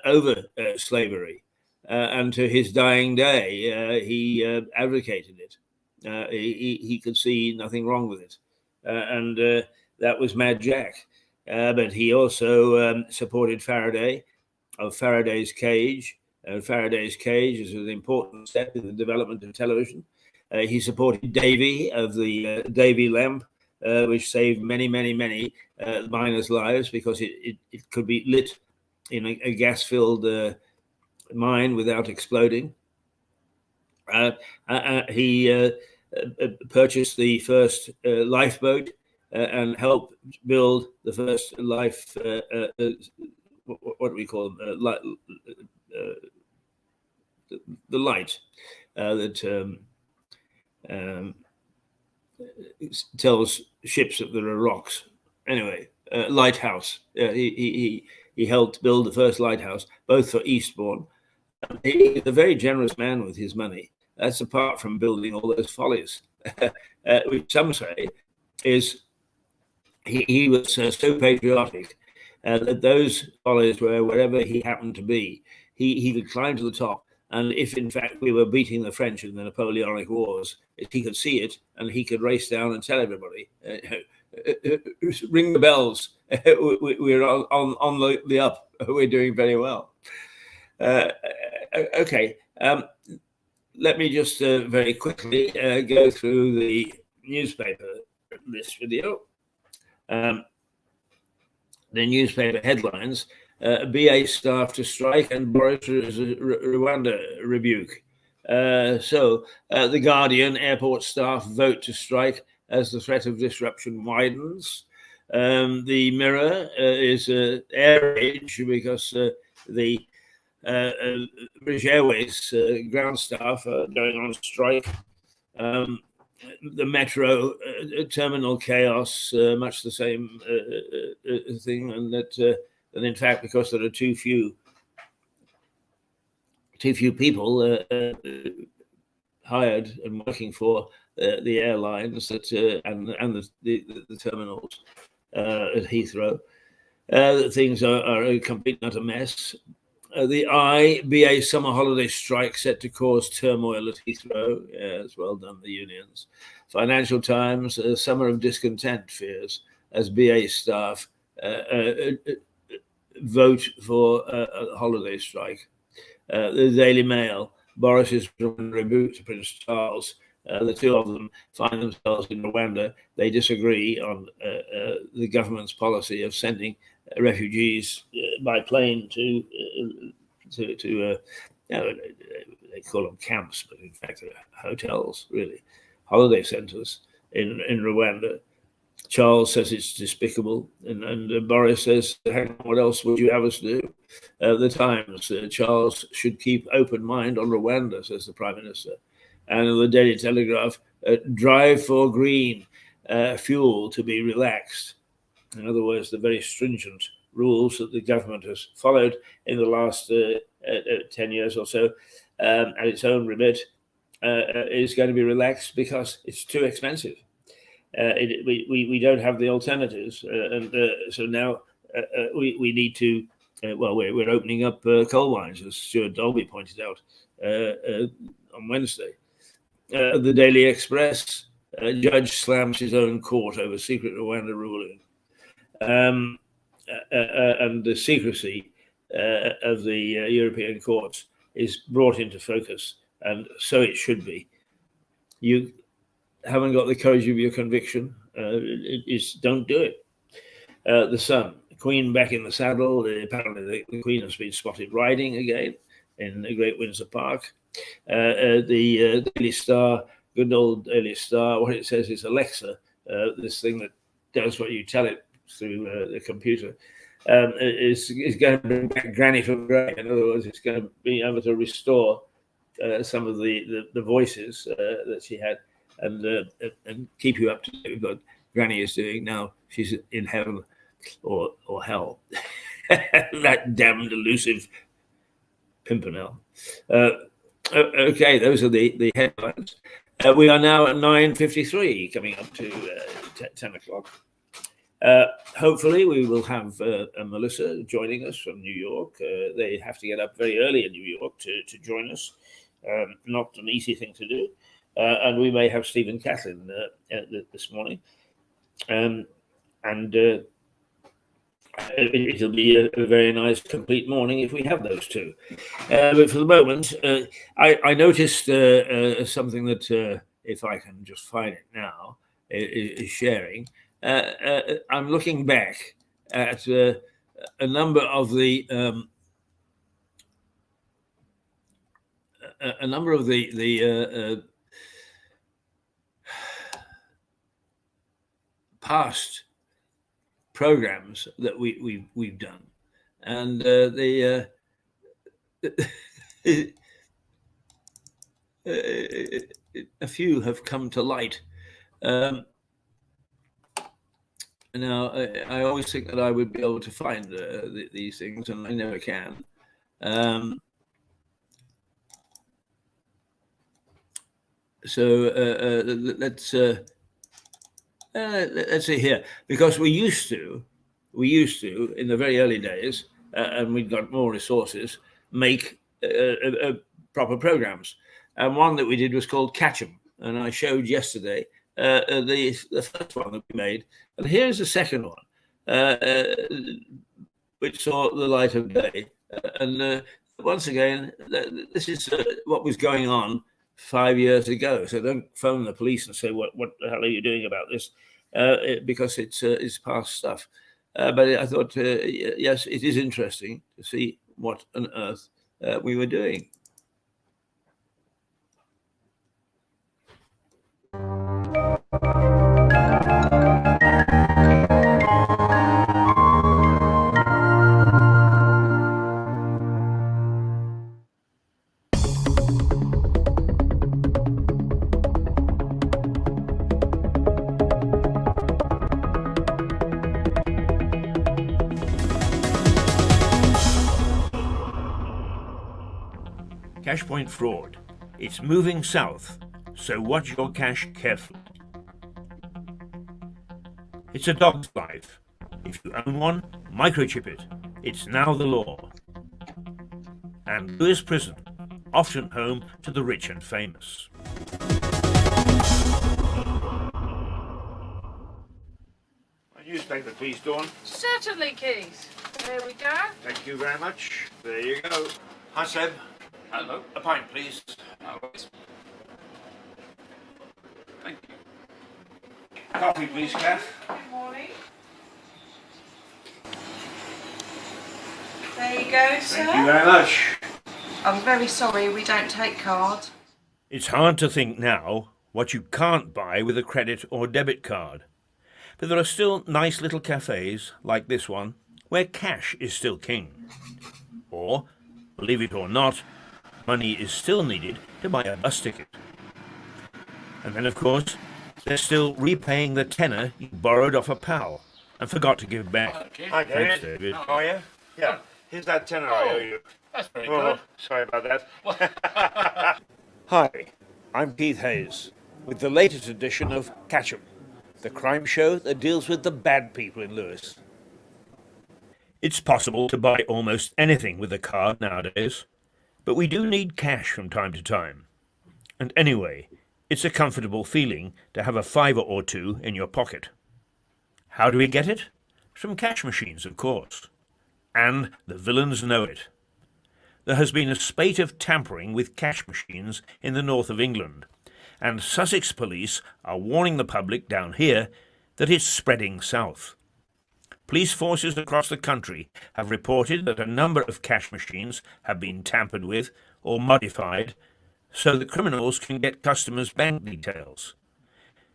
over slavery, and to his dying day he advocated it. He could see nothing wrong with it, and that was Mad Jack. But he also supported Faraday of Faraday's Cage. Faraday's Cage is an important step in the development of television. He supported Davy of the Davy lamp, which saved many miners' lives because it could be lit in a gas-filled mine without exploding. He purchased the first lifeboat and helped build the first what do we call them? The light that tells ships that there are rocks. Anyway, lighthouse. He helped build the first lighthouse, both for Eastbourne. He's a very generous man with his money. That's apart from building all those follies, which some say is he was so patriotic that those follies were wherever he happened to be, he could climb to the top. And if in fact we were beating the French in the Napoleonic Wars, he could see it and he could race down and tell everybody, ring the bells, we're on the up, we're doing very well. Okay, let me just very quickly go through the newspaper this video. The newspaper headlines: BA staff to strike and Boris Rwanda rebuke. The Guardian: airport staff vote to strike as the threat of disruption widens. The Mirror is air rage because the British Airways ground staff are going on strike. The Metro terminal chaos, much the same thing, and that in fact, because there are too few people hired and working for the airlines that and the terminals at Heathrow, that things are a complete and utter mess. The BA summer holiday strike set to cause turmoil at Heathrow. Yes, well done, the unions. Financial Times: summer of discontent fears as BA staff vote for a holiday strike. The Daily Mail: Boris's rebuke to Prince Charles. The two of them find themselves in Rwanda. They disagree on the government's policy of sending refugees by plane to they call them camps, but in fact they're hotels, really, holiday centers in Rwanda. Charles says it's despicable, and Boris says, hang on, what else would you have us do? The Times: Charles should keep open mind on Rwanda, says the Prime Minister. And the Daily Telegraph: drive for green, fuel to be relaxed. In other words, the very stringent rules that the government has followed in the last 10 years or so at its own remit is going to be relaxed because it's too expensive. We don't have the alternatives, and so now we need to. We're opening up coal mines, as Stuart Dolby pointed out on Wednesday. The Daily Express: judge slams his own court over secret Rwanda ruling, and the secrecy of the European courts is brought into focus, and so it should be. You haven't got the courage of your conviction, don't do it. The Sun: Queen back in the saddle. Apparently the Queen has been spotted riding again in the Great Windsor Park. The Daily Star, good old Daily Star, what it says is Alexa, this thing that does what you tell it through the computer, is going to bring back Granny from Grey. In other words, it's going to be able to restore some of the voices that she had, and keep you up to date with what Granny is doing now. She's in heaven or hell. That damned elusive Pimpernel. Okay, those are the headlines. We are now at 9:53, coming up to 10 o'clock. Hopefully we will have Melissa joining us from New York. They have to get up very early in New York to join us. Not an easy thing to do. And we may have Stephen Catlin this morning. It'll be a very nice, complete morning if we have those two. But for the moment, I noticed something that if I can just find it now, is sharing. I'm looking back at a number of the past programs that we've done, and a few have come to light. Now, I always think that I would be able to find these things, and I never can. So let's see here, because we used to in the very early days, and we'd got more resources, make proper programs. And one that we did was called Catch 'em, and I showed yesterday the first one that we made, and here's the second one, which saw the light of day. And once again, this is what was going on 5 years ago. So don't phone the police and say, what the hell are you doing about this? Because it's past stuff. But I thought, yes, it is interesting to see what on earth we were doing. Cash point fraud. It's moving south, so watch your cash carefully. It's a dog's life. If you own one, microchip it. It's now the law. And Lewes Prison, often home to the rich and famous. A newspaper, please, Dawn. Certainly, Keith. There we go. Thank you very much. There you go. Hi, Seb. Hello. A pint, please. Always. Thank you. Coffee, please, Kath. Good morning. There you go, sir. Thank you very much. I'm very sorry we don't take card. It's hard to think now what you can't buy with a credit or debit card. But there are still nice little cafes, like this one, where cash is still king. Or, believe it or not, money is still needed to buy a bus ticket. And then, of course, they're still repaying the tenner you borrowed off a pal and forgot to give back. Hi, David. Thanks, David. How are you? Yeah, here's that tenner I owe you. That's very Oh, good. sorry about that. Hi, I'm Keith Hayes, with the latest edition of Catch 'em, the crime show that deals with the bad people in Lewes. It's possible to buy almost anything with a card nowadays, but we do need cash from time to time. And anyway, it's a comfortable feeling to have a fiver or two in your pocket. How do we get it? From cash machines, of course. And the villains know it. There has been a spate of tampering with cash machines in the north of England, and Sussex police are warning the public down here that it's spreading south. Police forces across the country have reported that a number of cash machines have been tampered with or modified so that criminals can get customers' bank details.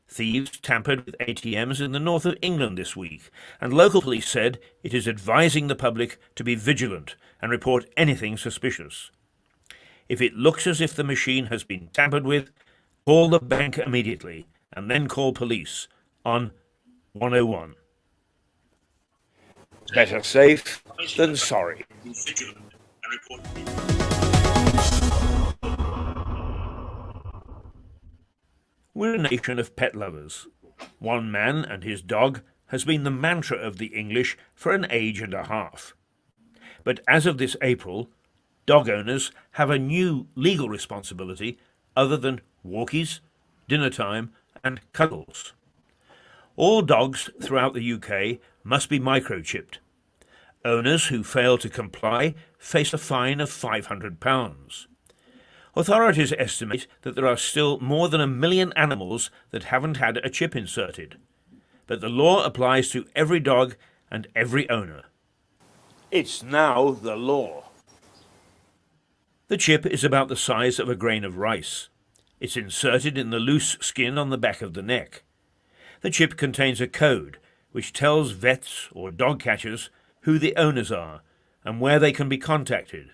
Thieves tampered with ATMs in the north of England this week, and local police said it is advising the public to be vigilant and report anything suspicious. If it looks as if the machine has been tampered with, call the bank immediately and then call police on 101. Better safe than sorry. We're a nation of pet lovers. One man and his dog has been the mantra of the English for an age and a half. But as of this April, dog owners have a new legal responsibility other than walkies, dinner time, and cuddles. All dogs throughout the UK must be microchipped. Owners who fail to comply face a fine of £500. Authorities estimate that there are still more than 1 million animals that haven't had a chip inserted, but the law applies to every dog and every owner. It's now the law. The chip is about the size of a grain of rice. It's inserted in the loose skin on the back of the neck. The chip contains a code which tells vets or dog catchers who the owners are and where they can be contacted.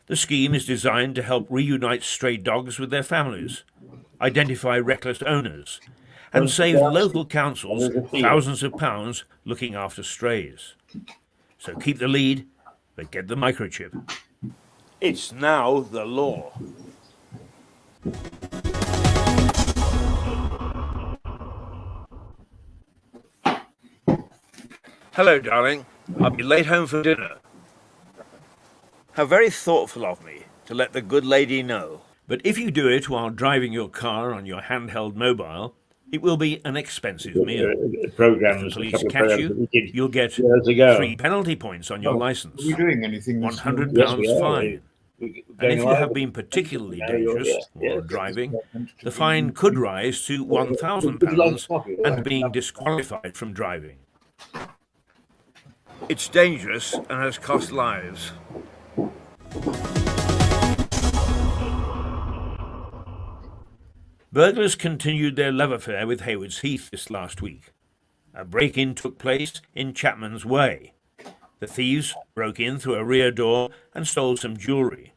The scheme is designed to help reunite stray dogs with their families, identify reckless owners, and save local councils thousands of pounds looking after strays. So keep the lead, but get the microchip. It's now the law. Hello, darling. I'll be late home for dinner. How very thoughtful of me to let the good lady know. But if you do it while driving your car on your handheld mobile, it will be an expensive meal. If the police catch you, you'll get 3 penalty points on your licence, Are we doing anything this morning? £100 fine. And if you have been particularly dangerous while driving, the fine could rise to £1,000 and being disqualified from driving. It's dangerous and has cost lives. Burglars continued their love affair with Haywards Heath this last week. A break-in took place in Chapman's Way. The thieves broke in through a rear door and stole some jewellery.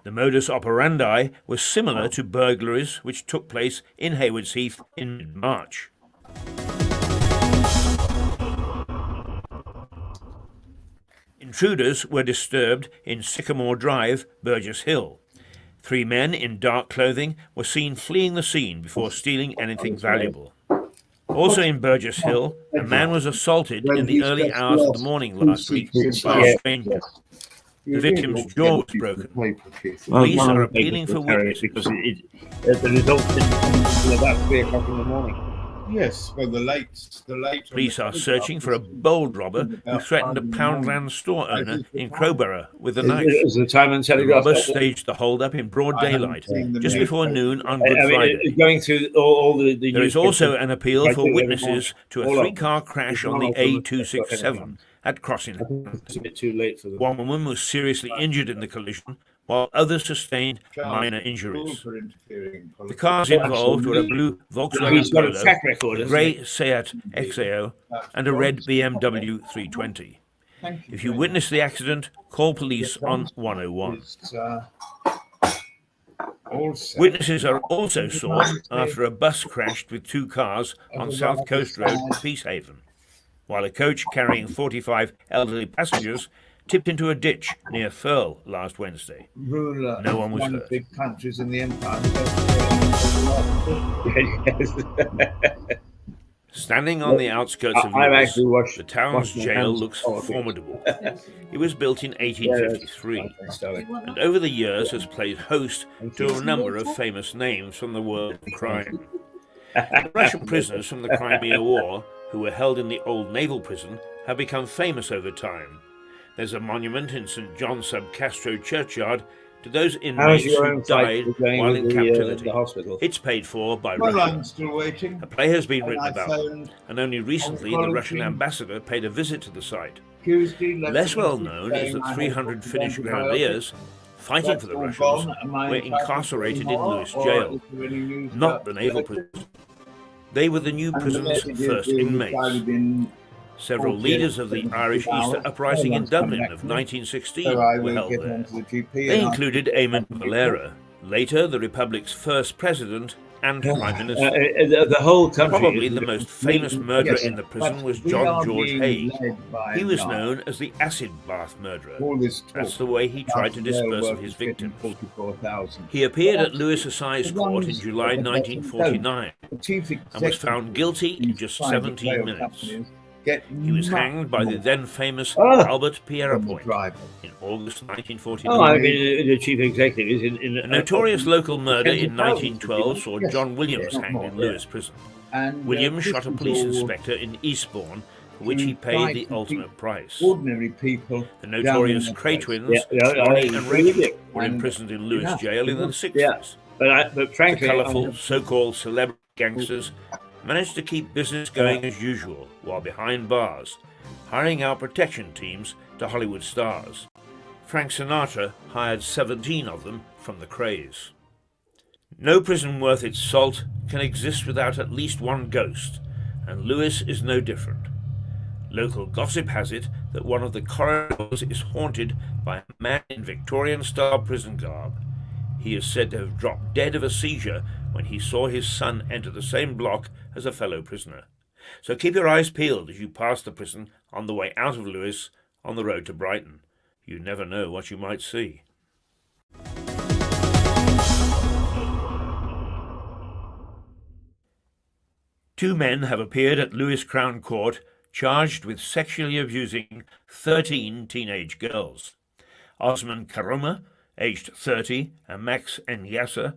The modus operandi was similar to burglaries which took place in Haywards Heath in mid-March. Intruders were disturbed in Sycamore Drive, Burgess Hill. 3 men in dark clothing were seen fleeing the scene before stealing anything valuable. Also in Burgess Hill, a man was assaulted in the early hours of the morning last week by a stranger. The victim's jaw was broken. Police are appealing for witnesses. Because the results didn't come until about 3 o'clock in the morning. Yes, well, the late. Police are searching for a bold robber who threatened a Poundland store owner in Crowborough with a knife. The robber staged the hold-up in broad daylight, just before noon on Good Friday. Going through all the there is also an appeal for witnesses to a 3-car crash on the A267 at Crossing. It's a bit too late for them. 1 woman was seriously injured in the collision, while others sustained minor injuries. The cars involved were a blue Volkswagen Polo, a grey Seat XAO, and a red BMW 320. If you witness the accident, call police on 101. Witnesses are also sought after a bus crashed with 2 cars on South Coast Road, Peacehaven, while a coach carrying 45 elderly passengers tipped into a ditch near Firle last Wednesday. No one was hurt. Big countries in the empire. Standing on the outskirts of Lewes, the town's jail looks formidable. It was built in 1853, and over the years has played host to a number of famous names from the world of crime. The Russian prisoners from the Crimea War, who were held in the old naval prison, have become famous over time. There's a monument in St. John sub Castro churchyard to those inmates who died while in captivity. It's paid for by Russia. I'm still waiting. A play has been written about it, and only recently the Russian ambassador paid a visit to the site. Less well known is that 300 Finnish grenadiers fighting for the Russians were incarcerated in Lewes jail, not the naval prison. They were the new prison's first inmates. Several leaders of the Irish Easter Uprising in Dublin of 1916 were held there. They included Eamon Valera, later the Republic's first president and Prime Minister. The whole country. Probably the most famous murderer in the prison was John George Hayes. He was known as the acid bath murderer. That's the way he tried to disperse of his victims. He appeared at Lewes Assize Court in July 1949 and was found guilty in just 17 minutes. He was hanged by the then famous Albert Pierrepoint in August 1949. The chief executive is in a notorious local murder in 1912 saw John Williams hanged in Lewes prison. Williams shot a police inspector in Eastbourne for which he to paid try the to keep ultimate price. ordinary people The down in notorious their Cray place. twins, I Ronnie and agree with Reggie, you. were And imprisoned in Lewes yeah, jail in the 60s. Yeah, but The frankly, colourful so-called celebrity gangsters managed to keep business going as usual while behind bars, hiring out protection teams to Hollywood stars. Frank Sinatra hired 17 of them from the Crays. No prison worth its salt can exist without at least one ghost, and Lewes is no different. Local gossip has it that one of the corridors is haunted by a man in Victorian-style prison garb. He is said to have dropped dead of a seizure when he saw his son enter the same block as a fellow prisoner. So keep your eyes peeled as you pass the prison on the way out of Lewes on the road to Brighton. You never know what you might see. Two men have appeared at Lewes Crown Court charged with sexually abusing 13 teenage girls. Osman Karuma, aged 30, and Max Nyasa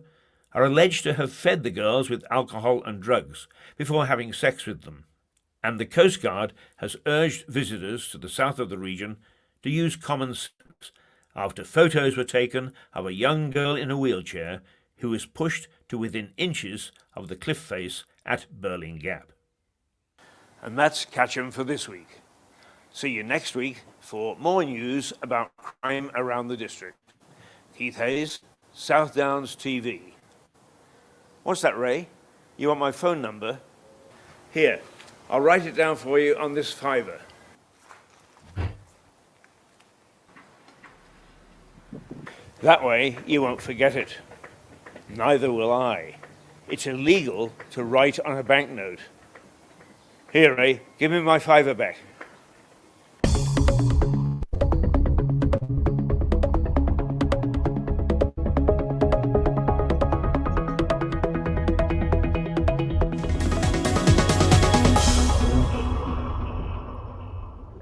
are alleged to have fed the girls with alcohol and drugs before having sex with them, and the Coast Guard has urged visitors to the south of the region to use common sense after photos were taken of a young girl in a wheelchair who was pushed to within inches of the cliff face at Burling Gap. And that's Catch 'em for this week. See you next week for more news about crime around the district. Keith Hayes, South Downs TV. What's that, Ray? You want my phone number? Here, I'll write it down for you on this fiver. That way you won't forget it. Neither will I. It's illegal to write on a banknote. Here, Ray, give me my fiver back.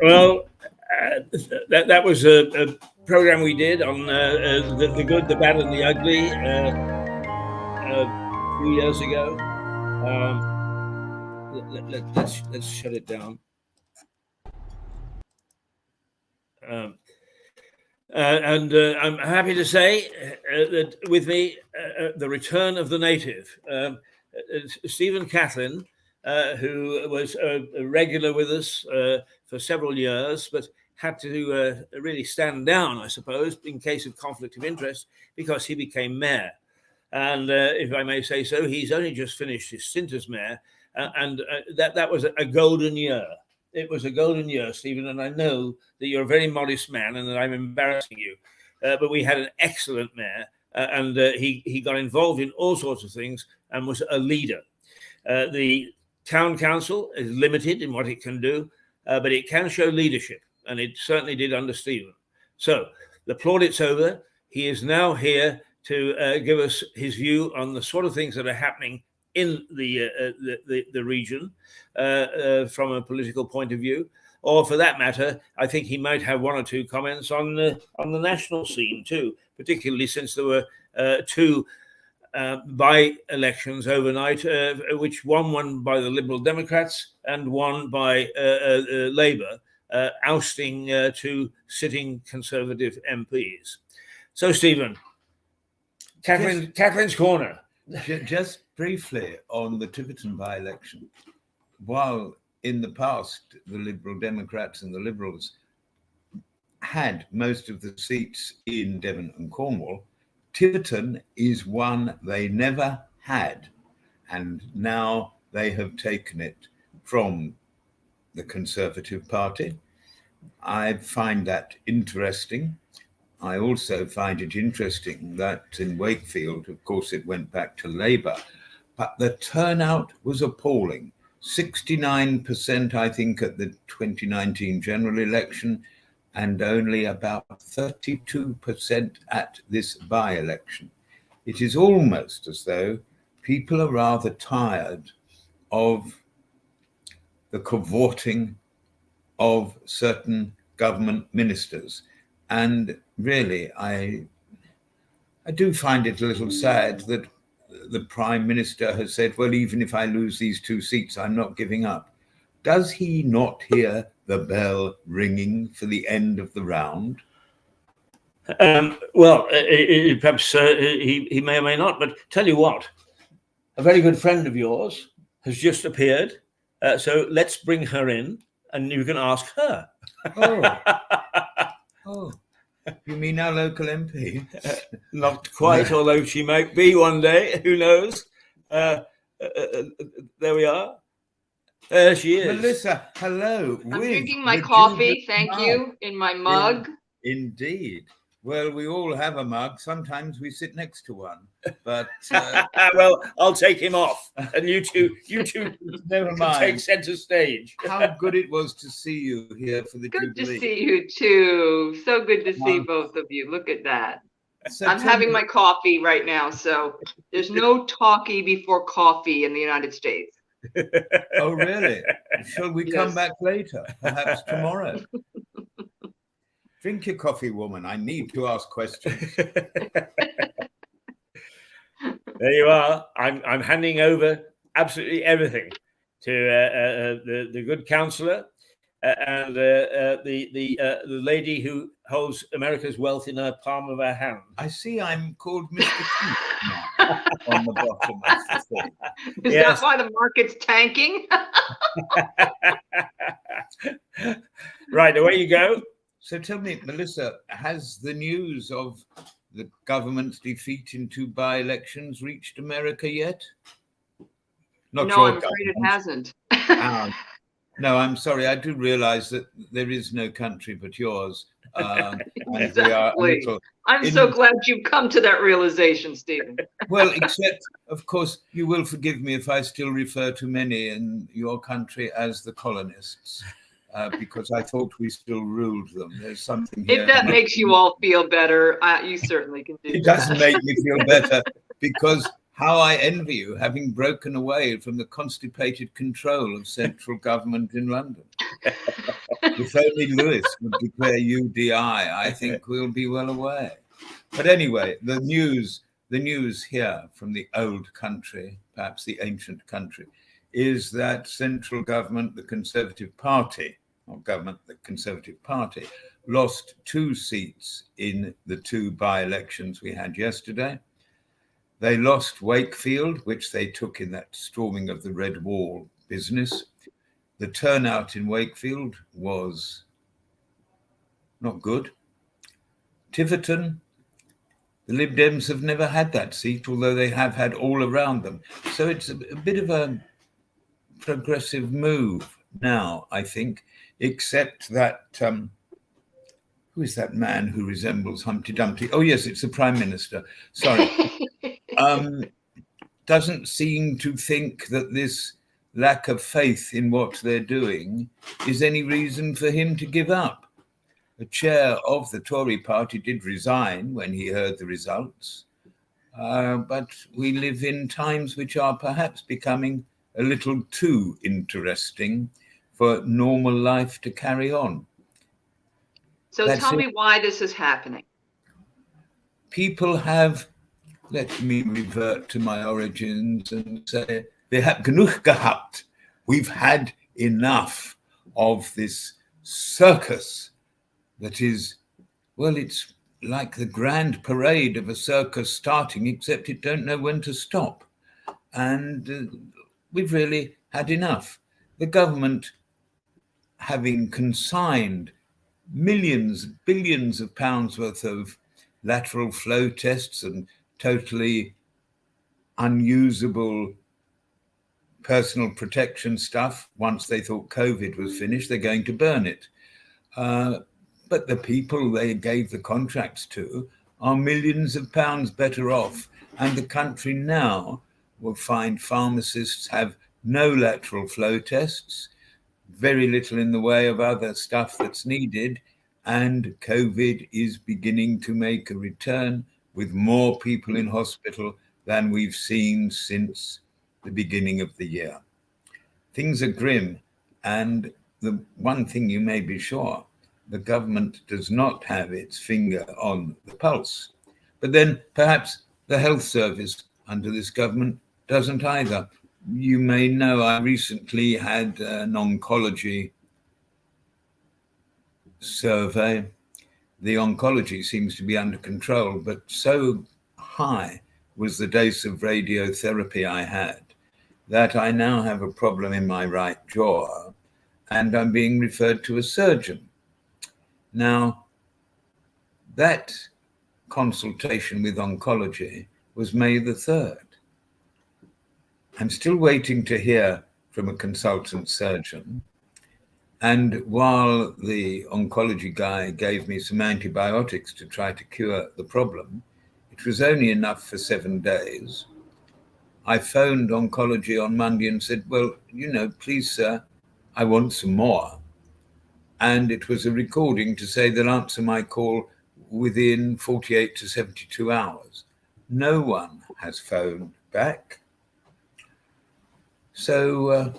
Well, that was a program we did on the good, the bad, and the ugly a few years ago. Let's shut it down. And I'm happy to say that with me, the return of the native, Stephen Catlin, who was a regular with us for several years, but had to really stand down, I suppose, in case of conflict of interest, because he became mayor. And if I may say so, he's only just finished his stint as mayor, and that was a golden year. It was a golden year, Stephen, and I know that you're a very modest man and that I'm embarrassing you. But we had an excellent mayor, and he got involved in all sorts of things and was a leader. The town council is limited in what it can do, but it can show leadership, and it certainly did under Stephen. So the plaudits over. He is now here to give us his view on the sort of things that are happening in the region from a political point of view, or for that matter, I think he might have one or two comments on the national scene too, particularly since there were two by-elections overnight, which one won by the Liberal Democrats and one by Labour, ousting two sitting Conservative MPs. So, Stephen, Catherine's Corner. Just briefly on the Tiverton by-election. While in the past, the Liberal Democrats and the Liberals had most of the seats in Devon and Cornwall, Tiverton is one they never had. And now they have taken it from the Conservative Party. I find that interesting. I also find it interesting that in Wakefield, of course, it went back to Labour, but the turnout was appalling. 69%, I think, at the 2019 general election, and only about 32% at this by-election. It is almost as though people are rather tired of the cavorting of certain government ministers. And really, I do find it a little sad that the Prime Minister has said, well, even if I lose these two seats, I'm not giving up. Does he not hear the bell ringing for the end of the round? Well, perhaps he may or may not, but tell you what, a very good friend of yours has just appeared. So let's bring her in and you can ask her. Oh, you mean our local MP? Not quite, although she might be one day. Who knows? There we are. There she is. Melissa, hello. I'm drinking my coffee, thank you, in my mug. Indeed. Well, we all have a mug. Sometimes we sit next to one. But well, I'll take him off, and you two never can mind. take centre stage. How good it was to see you here for the Good Jubilee. to see you too. So good to see both of you. Look at that. So I'm tell having me- my coffee right now, so there's no talkie before coffee in the United States. Oh, really? Shall we come Yes. back later? Perhaps tomorrow? Drink your coffee, woman. I need to ask questions. There you are. I'm handing over absolutely everything to the good councillor and the lady who holds America's wealth in her palm of her hand. I see I'm called Mr. Keith now on the bottom of the thing. Is that why the market's tanking? Right, away you go. So tell me, Melissa, has the news of the government's defeat in 2 by-elections reached America yet? Not No, your I'm afraid it government. hasn't. No, I'm sorry. I do realize that there is no country but yours. And we are a Exactly. little I'm so glad you've come to that realization, Stephen. well, except, of course, you will forgive me if I still refer to many in your country as the colonists, because I thought we still ruled them. There's something here. If that makes you all feel better, you certainly can do It that. doesn't make me feel better, because how I envy you, having broken away from the constipated control of central government in London. If only Lewis would declare you DI, I think we'll be well away. But anyway, the news here from the old country, perhaps the ancient country, is that central government, the Conservative Party, the Conservative Party, lost 2 seats in the 2 by-elections we had yesterday. They lost Wakefield, which they took in that storming of the Red Wall business. The turnout in Wakefield was not good. Tiverton, the Lib Dems have never had that seat, although they have had all around them. So it's a bit of a progressive move now, I think, except that, who is that man who resembles Humpty Dumpty? Oh, yes, it's the Prime Minister. Sorry. Doesn't seem to think that this lack of faith in what they're doing is any reason for him to give up. The chair of the Tory party did resign when he heard the results, but we live in times which are perhaps becoming a little too interesting for normal life to carry on. So tell me why this is happening. People have, let me revert to my origins and say, they have genug gehabt. We've had enough of this circus that is, well, it's like the grand parade of a circus starting, except it don't know when to stop. And we've really had enough. The government, having consigned millions, billions of pounds worth of lateral flow tests and totally unusable personal protection stuff. Once they thought COVID was finished, they're going to burn it. But the people they gave the contracts to are millions of pounds better off. And the country now will find pharmacists have no lateral flow tests, very little in the way of other stuff that's needed. And COVID is beginning to make a return with more people in hospital than we've seen since the beginning of the year. Things are grim, and the one thing you may be sure, the government does not have its finger on the pulse. But then perhaps the health service under this government doesn't either. You may know I recently had an oncology survey. The oncology seems to be under control, but so high was the dose of radiotherapy I had that I now have a problem in my right jaw, and I'm being referred to a surgeon. Now, that consultation with oncology was May the 3rd. I'm still waiting to hear from a consultant surgeon. And while the oncology guy gave me some antibiotics to try to cure the problem, it was only enough for 7 days. I phoned oncology on Monday and said, well, please, sir, I want some more. And it was a recording to say they'll answer my call within 48 to 72 hours. No one has phoned back. So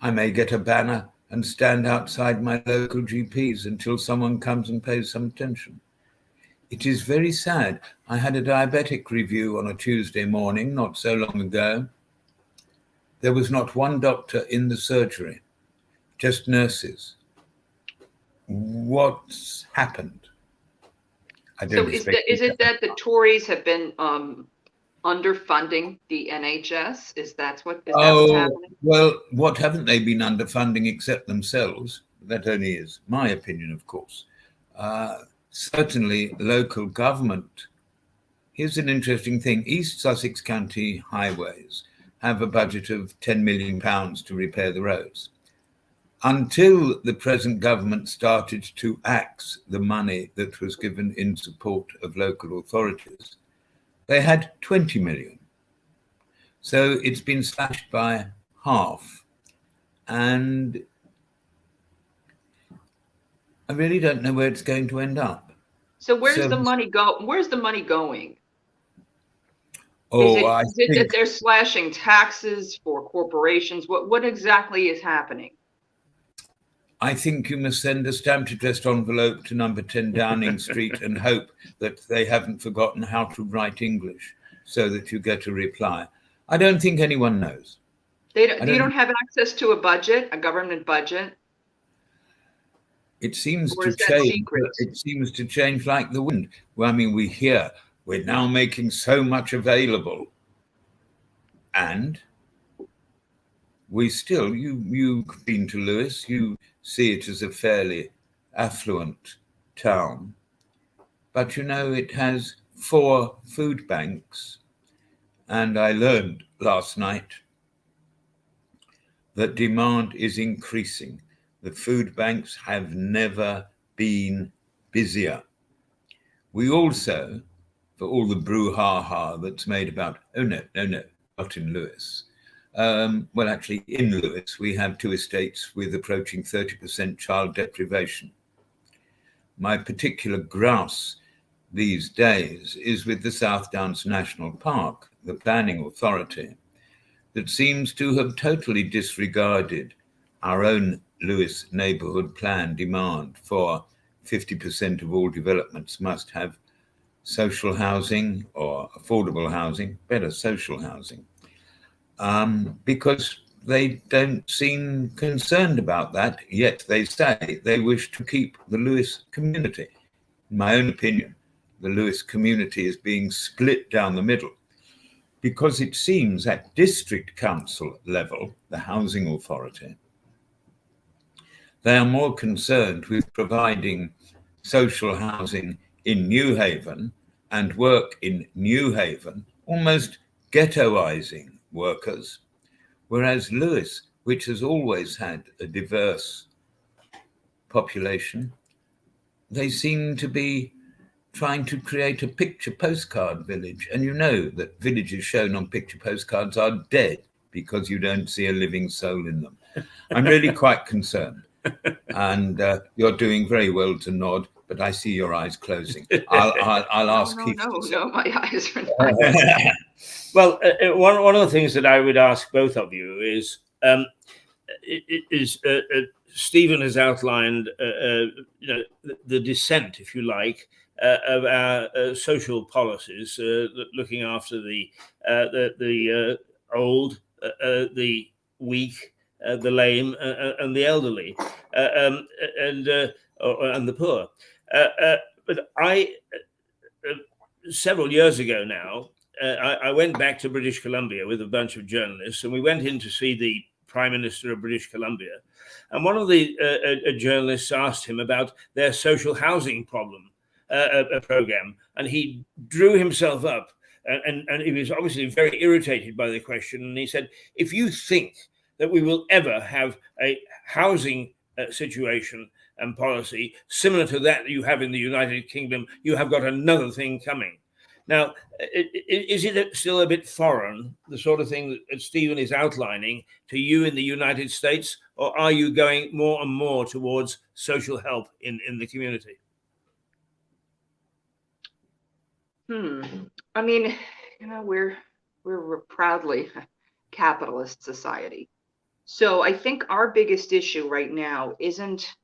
I may get a banner and stand outside my local GPs until someone comes and pays some attention. It is very sad. I had a diabetic review on a Tuesday morning not so long ago. There was not one doctor in the surgery, just nurses. What's happened? So is it that the Tories have been underfunding the NHS? Is that what's happening? Well, what haven't they been underfunding except themselves? That only is my opinion, of course. Certainly, local government. Here's an interesting thing. East Sussex County Highways have a budget of £10 million to repair the roads. Until the present government started to axe the money that was given in support of local authorities, they had 20 million. So it's been slashed by half. And I really don't know where it's going to end up. So where's the money go? Where's the money going? Oh, is it that they're slashing taxes for corporations? What exactly is happening? I think you must send a stamped addressed envelope to number 10 Downing Street and hope that they haven't forgotten how to write English so that you get a reply. I don't think anyone knows. You don't have access to a budget, a government budget? It seems to change. It seems to change like the wind. Well, I mean, we hear we're now making so much available. And we still, you've been to Lewes, you see it as a fairly affluent town. But, it has 4 food banks. And I learned last night that demand is increasing. The food banks have never been busier. We also, for all the brouhaha that's made about, oh no, not in Lewes. Well, actually, in Lewes, we have 2 estates with approaching 30% child deprivation. My particular grouse these days is with the South Downs National Park, the planning authority, that seems to have totally disregarded our own Lewes neighbourhood plan demand for 50% of all developments must have social housing or affordable housing, better social housing, because they don't seem concerned about that, yet they say they wish to keep the Lewes community. In my own opinion, the Lewes community is being split down the middle because it seems at district council level, the housing authority, they are more concerned with providing social housing in New Haven and work in New Haven, almost ghettoizing workers, whereas Lewes, which has always had a diverse population, they seem to be trying to create a picture postcard village. And you know that villages shown on picture postcards are dead because you don't see a living soul in them. I'm really quite concerned. And you're doing very well to nod, but I see your eyes closing. I'll ask Keith. No, my eyes are not. Well, one of the things that I would ask both of you is Stephen has outlined the descent, if you like, of our social policies, looking after the old, the weak, the lame, and the elderly, and the poor. But several years ago now, I went back to British Columbia with a bunch of journalists, and we went in to see the Prime Minister of British Columbia. And one of the journalists asked him about their social housing program, and he drew himself up, and he was obviously very irritated by the question. And he said, if you think that we will ever have a housing situation and policy similar to that you have in the United Kingdom, you have got another thing coming. Now, is it still a bit foreign, the sort of thing that Stephen is outlining to you in the United States, or are you going more and more towards social help in the community? I mean, we're proudly a capitalist society. So I think our biggest issue right now isn't,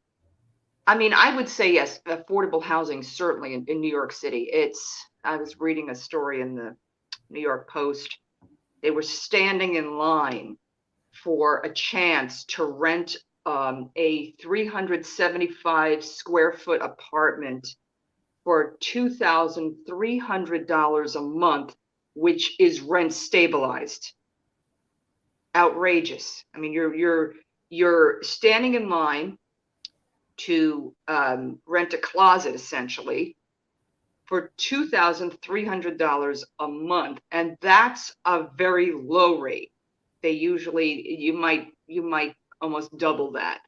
I would say, yes, affordable housing, certainly in New York City. I was reading a story in the New York Post. They were standing in line for a chance to rent a 375 square foot apartment for $2,300 a month, which is rent stabilized. Outrageous. I mean, you're standing in line to rent a closet essentially for $2,300 a month, and that's a very low rate. They usually, you might almost double that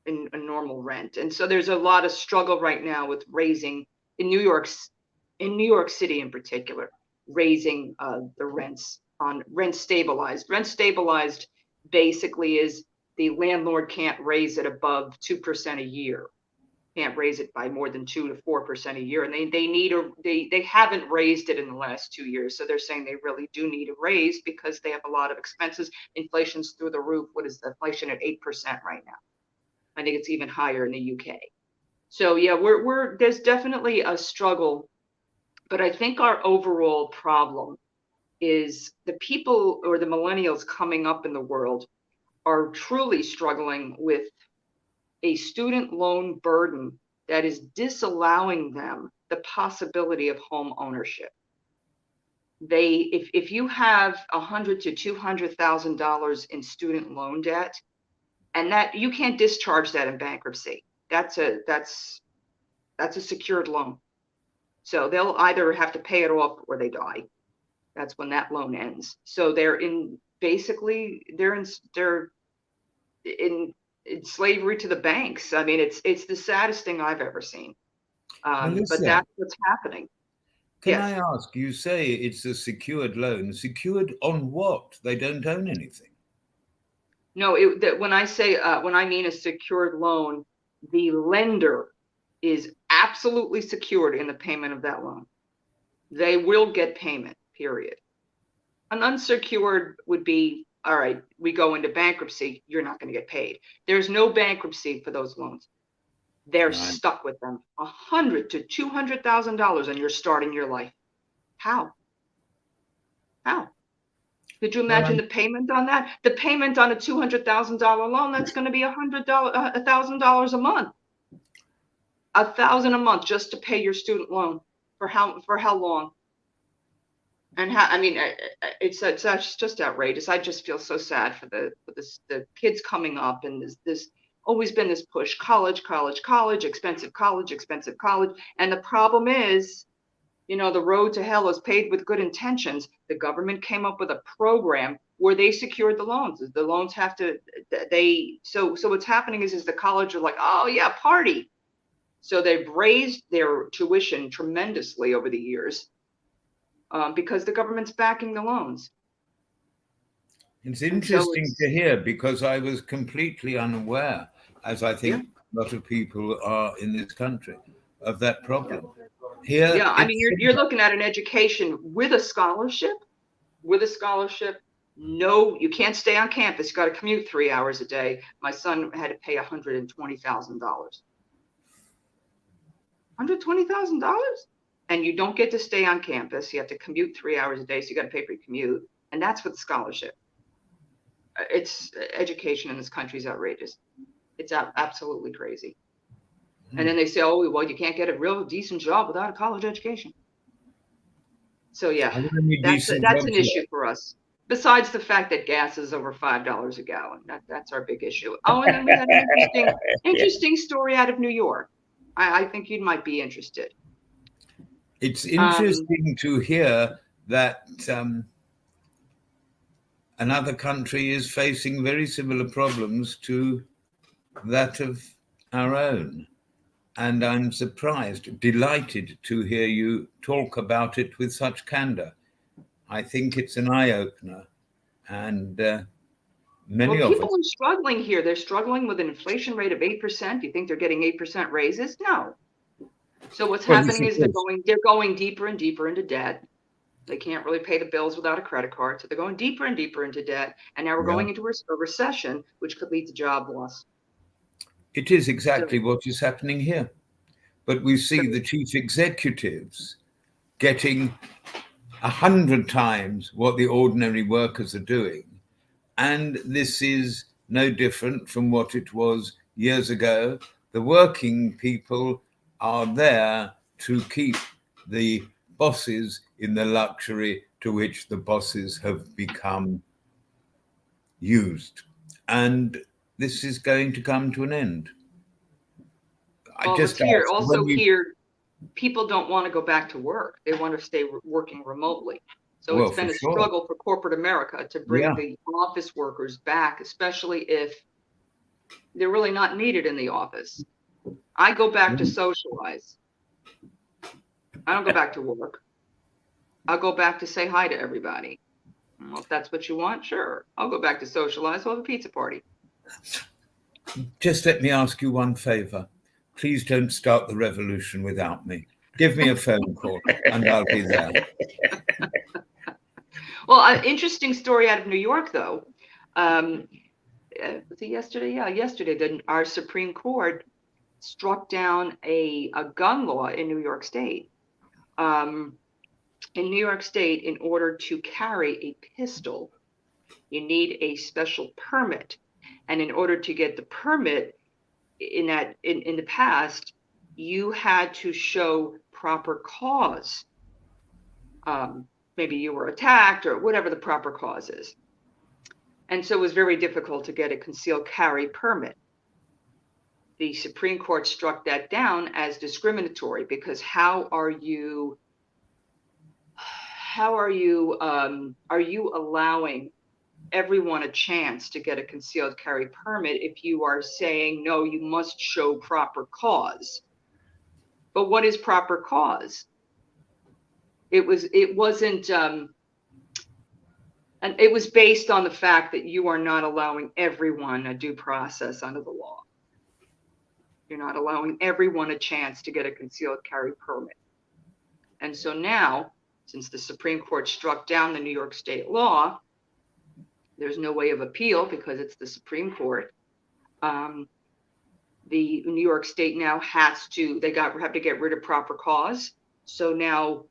in a normal rent. And so there's a lot of struggle right now with raising in New York City in particular, raising the rents on rent stabilized. Rent stabilized basically is the landlord can't raise it above 2% a year. Can't raise it by more than 2 to 4% a year, and they haven't raised it in the last 2 years. So they're saying they really do need a raise because they have a lot of expenses. Inflation's through the roof. What is the inflation at 8% right now? I think it's even higher in the UK. So yeah, there's definitely a struggle, but I think our overall problem is the people or the millennials coming up in the world are truly struggling with a student loan burden that is disallowing them the possibility of home ownership. If you have $100,000 to $200,000 in student loan debt, and that you can't discharge that in bankruptcy, that's a secured loan. So they'll either have to pay it off or they die. That's when that loan ends. So they're in slavery to the banks. I mean, it's the saddest thing I've ever seen. But that's what's happening. Can I ask, you say it's a secured loan. Secured on what? They don't own anything. No, when I mean a secured loan, the lender is absolutely secured in the payment of that loan. They will get payment, period. An unsecured would be, all right, we go into bankruptcy, you're not going to get paid. There's no bankruptcy for those loans. They're stuck with them. $100,000 to $200,000, and you're starting your life. How? Could you imagine the payment on that? The payment on a $200,000 loan, that's going to be $1,000 a month. $1,000 a month just to pay your student loan for how long? And it's just outrageous. I just feel so sad for the kids coming up, and this always been this push: college, expensive college. And the problem is, the road to hell is paved with good intentions. The government came up with a program where they secured the loans. The loans have to, so what's happening is the college are like, oh yeah, party. So they've raised their tuition tremendously over the years because the government's backing the loans. It's interesting to hear, because I was completely unaware, as I think a lot of people are in this country, of that problem. Here, yeah, I mean, you're looking at an education with a scholarship. No, you can't stay on campus. You got to commute 3 hours a day. My son had to pay $120,000. $120,000, and you don't get to stay on campus. You have to commute 3 hours a day, so you got to pay for your commute, and that's with scholarship. it's education in this country is outrageous. It's absolutely crazy. And then they say, oh, well, you can't get a real decent job without a college education. So yeah, that's an issue for us. Besides the fact that gas is over $5 a gallon, that's our big issue. Oh, and then we had an interesting story out of New York. I think you might be interested. It's interesting to hear that another country is facing very similar problems to that of our own. And I'm surprised, delighted to hear you talk about it with such candor. I think it's an eye-opener. And many of us... People are struggling here. They're struggling with an inflation rate of 8%. Do you think they're getting 8% raises? No. So what's happening is they're going deeper and deeper into debt. They can't really pay the bills without a credit card. So they're going deeper and deeper into debt. And now we're going into a recession, which could lead to job loss. It is exactly what is happening here. But we see the chief executives getting 100 times what the ordinary workers are doing. And this is no different from what it was years ago. The working people are there to keep the bosses in the luxury to which the bosses have become used. And this is going to come to an end. Here, people don't want to go back to work. They want to stay working remotely. So it's been a struggle for corporate America to bring the office workers back, especially if they're really not needed in the office. I go back to socialize. I don't go back to work. I'll go back to say hi to everybody. Well, if that's what you want, sure. I'll go back to socialize. We'll have a pizza party. Just let me ask you one favor. Please don't start the revolution without me. Give me a phone call and I'll be there. Well, an interesting story out of New York, though. Was it yesterday? Yeah, yesterday, our Supreme Court struck down a gun law in New York State. In New York State, in order to carry a pistol, you need a special permit. And in order to get the permit, in the past, you had to show proper cause. Maybe you were attacked or whatever the proper cause is. And so it was very difficult to get a concealed carry permit. The Supreme Court struck that down as discriminatory because are you allowing everyone a chance to get a concealed carry permit if you are saying, no, you must show proper cause? But what is proper cause? It was based on the fact that you are not allowing everyone a due process under the law. You're not allowing everyone a chance to get a concealed carry permit. And so now, since the Supreme Court struck down the New York State law, there's no way of appeal because it's the Supreme Court. The New York State now have to get rid of proper cause. So now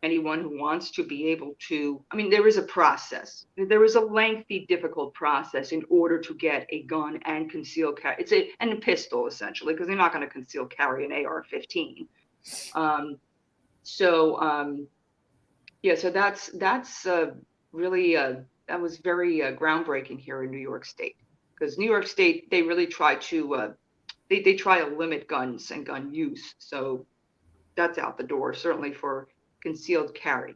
anyone who wants to be able to, there is a process. There is a lengthy, difficult process in order to get a gun and concealed carry. And a pistol, essentially, because they're not going to conceal carry an AR-15. So that's really, that was very groundbreaking here in New York State. Because New York State, they really try to, they try to limit guns and gun use. So that's out the door, certainly for concealed carry.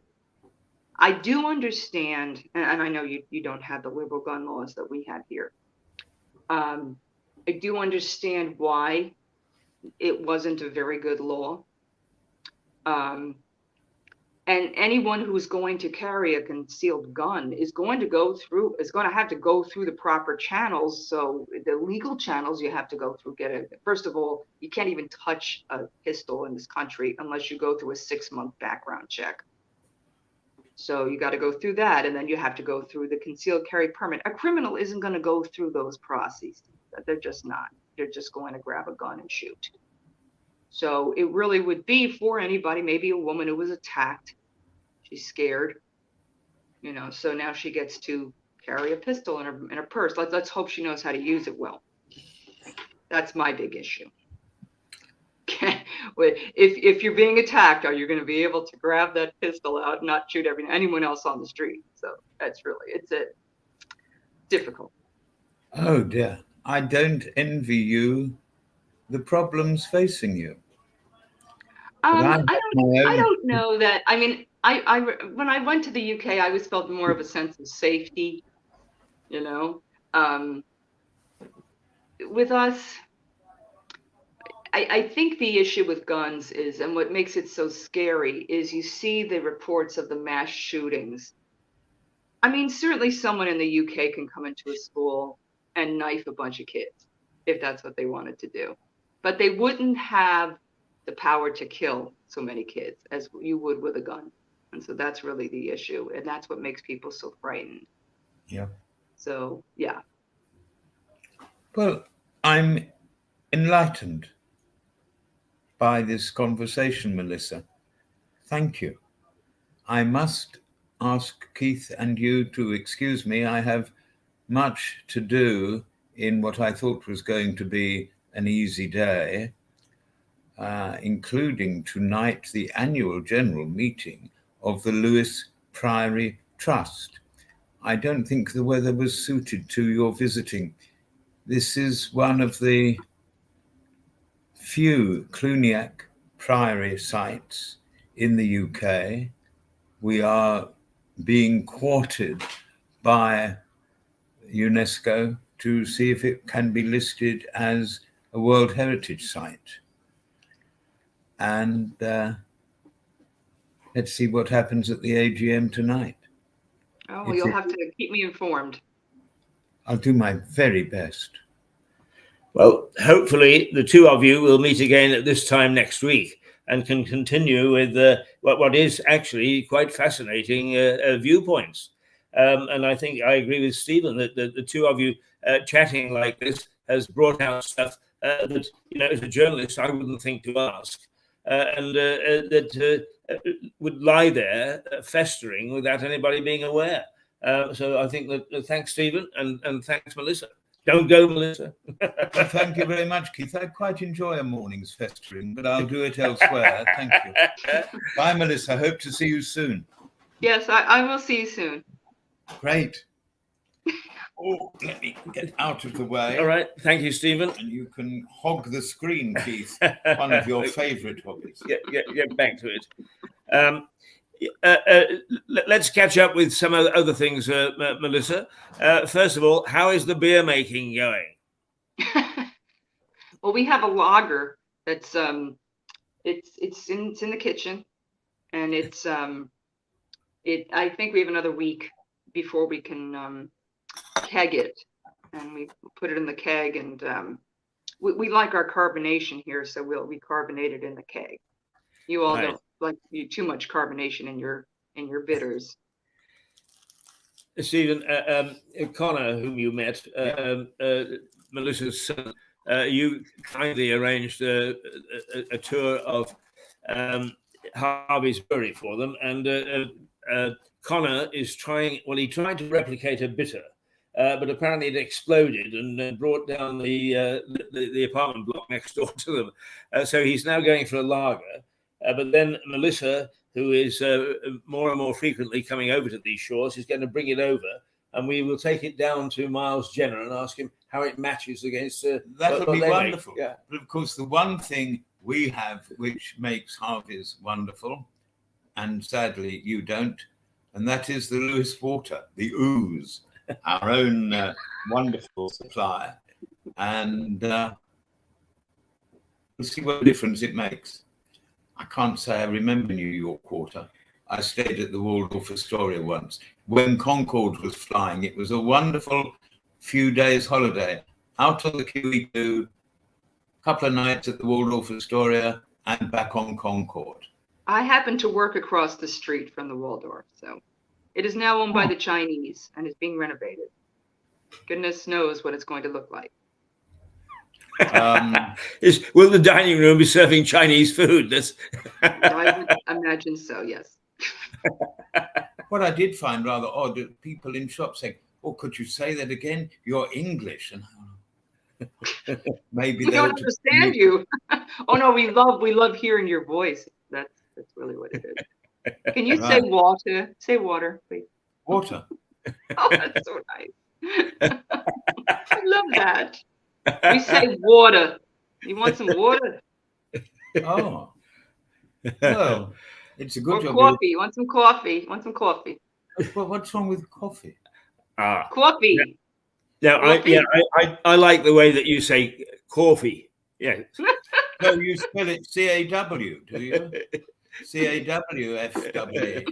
I do understand, and I know you don't have the liberal gun laws that we have here. I do understand why it wasn't a very good law. And anyone who's going to carry a concealed gun is going to have to go through the proper channels. So the legal channels you have to go through, first of all, you can't even touch a pistol in this country unless you go through a 6-month background check. So you got to go through that, and then you have to go through the concealed carry permit. A criminal isn't going to go through those processes. They're just not. They're just going to grab a gun and shoot. So it really would be for anybody, maybe a woman who was attacked. She's scared, so now she gets to carry a pistol in her purse. Let's hope she knows how to use it well. That's my big issue. If you're being attacked, are you going to be able to grab that pistol out and not shoot anyone else on the street? So it's difficult. Oh dear, I don't envy you the problems facing you. I don't know that. I mean, I when I went to the UK, I always felt more of a sense of safety, you know. With us, I think the issue with guns is, and what makes it so scary is you see the reports of the mass shootings. I mean, certainly someone in the UK can come into a school and knife a bunch of kids if that's what they wanted to do. But they wouldn't have the power to kill so many kids as you would with a gun. And so that's really the issue. And that's what makes people so frightened. Yeah. So, yeah. Well, I'm enlightened by this conversation, Melissa. Thank you. I must ask Keith and you to excuse me. I have much to do in what I thought was going to be an easy day, including tonight the annual general meeting of the Lewis Priory Trust. I don't think the weather was suited to your visiting. This is one of the few Cluniac Priory sites in the UK. We are being courted by UNESCO to see if it can be listed as a World Heritage Site. And let's see what happens at the AGM tonight. Oh, well, you'll have to keep me informed. I'll do my very best. Well, hopefully the two of you will meet again at this time next week and can continue with what is actually quite fascinating viewpoints. And I think I agree with Stephen that the two of you chatting like this has brought out stuff that, you know, as a journalist, I wouldn't think to ask. And that would lie there festering without anybody being aware. So I think that thanks, Stephen, and thanks, Melissa. Don't go, Melissa. Well, thank you very much, Keith. I quite enjoy a morning's festering, but I'll do it elsewhere. Thank you. Bye, Melissa. Hope to see you soon. Yes, I will see you soon. Great. Oh, let me get out of the way. All right. Thank you, Stephen. And you can hog the screen, Keith. One of your favourite hobbies. Get back to it. Let's catch up with some other things, Melissa. First of all, how is the beer making going? Well, we have a lager that's it's in the kitchen, and I think we have another week before we can keg it, and we put it in the keg, and we like our carbonation here, so we'll recarbonate it in the keg. You all don't like too much carbonation in your bitters. Stephen, Connor, whom you met, Melissa's son, you kindly arranged a tour of Harvey's Brewery for them, and Connor is trying. Well, he tried to replicate a bitter, but apparently it exploded and brought down the apartment block next door to them. So he's now going for a lager. But then Melissa, who is more and more frequently coming over to these shores, is going to bring it over, and we will take it down to Miles Jenner and ask him how it matches against. That'll be wonderful. Yeah. But of course, the one thing we have which makes Harvey's wonderful, and sadly you don't, and that is the Lewis water, the ooze, our own wonderful supply, and we'll see what difference it makes. I can't say I remember New York Quarter. I stayed at the Waldorf Astoria once. When Concorde was flying, it was a wonderful few days holiday. Out on the QE2, a couple of nights at the Waldorf Astoria, and back on Concorde. I happen to work across the street from the Waldorf, so it is now owned by the Chinese and is being renovated. Goodness knows what it's going to look like. Will the dining room be serving Chinese food? I would imagine so, yes. What I did find rather odd, people in shops saying, "Oh, could you say that again? You're English." And maybe We they don't ought to understand you. Oh no, we love hearing your voice. That's really what it is. Can you say Right. water? Say water, please. Water. Oh, that's so nice. I love that. We say water. You want some water? Oh, well, it's a good Or job. coffee. You want some coffee? You want some coffee? Well, what's wrong with coffee? Ah, Coffee. now Coffee? I like the way that you say coffee. Yeah. No, you spell it CAW, do you? CAWFAA.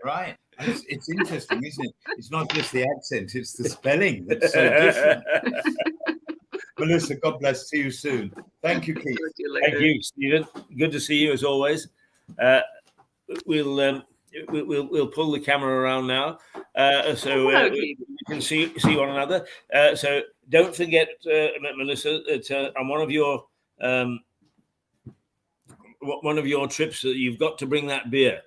Right. It's interesting, isn't it? It's not just the accent, it's the spelling that's so different. Melissa, God bless. See you soon. Thank you, Keith. Thank you, Stephen. Good to see you as always. We'll pull the camera around now, so we can see one another. So don't forget, Melissa, that on one of your trips that you've got to bring that beer.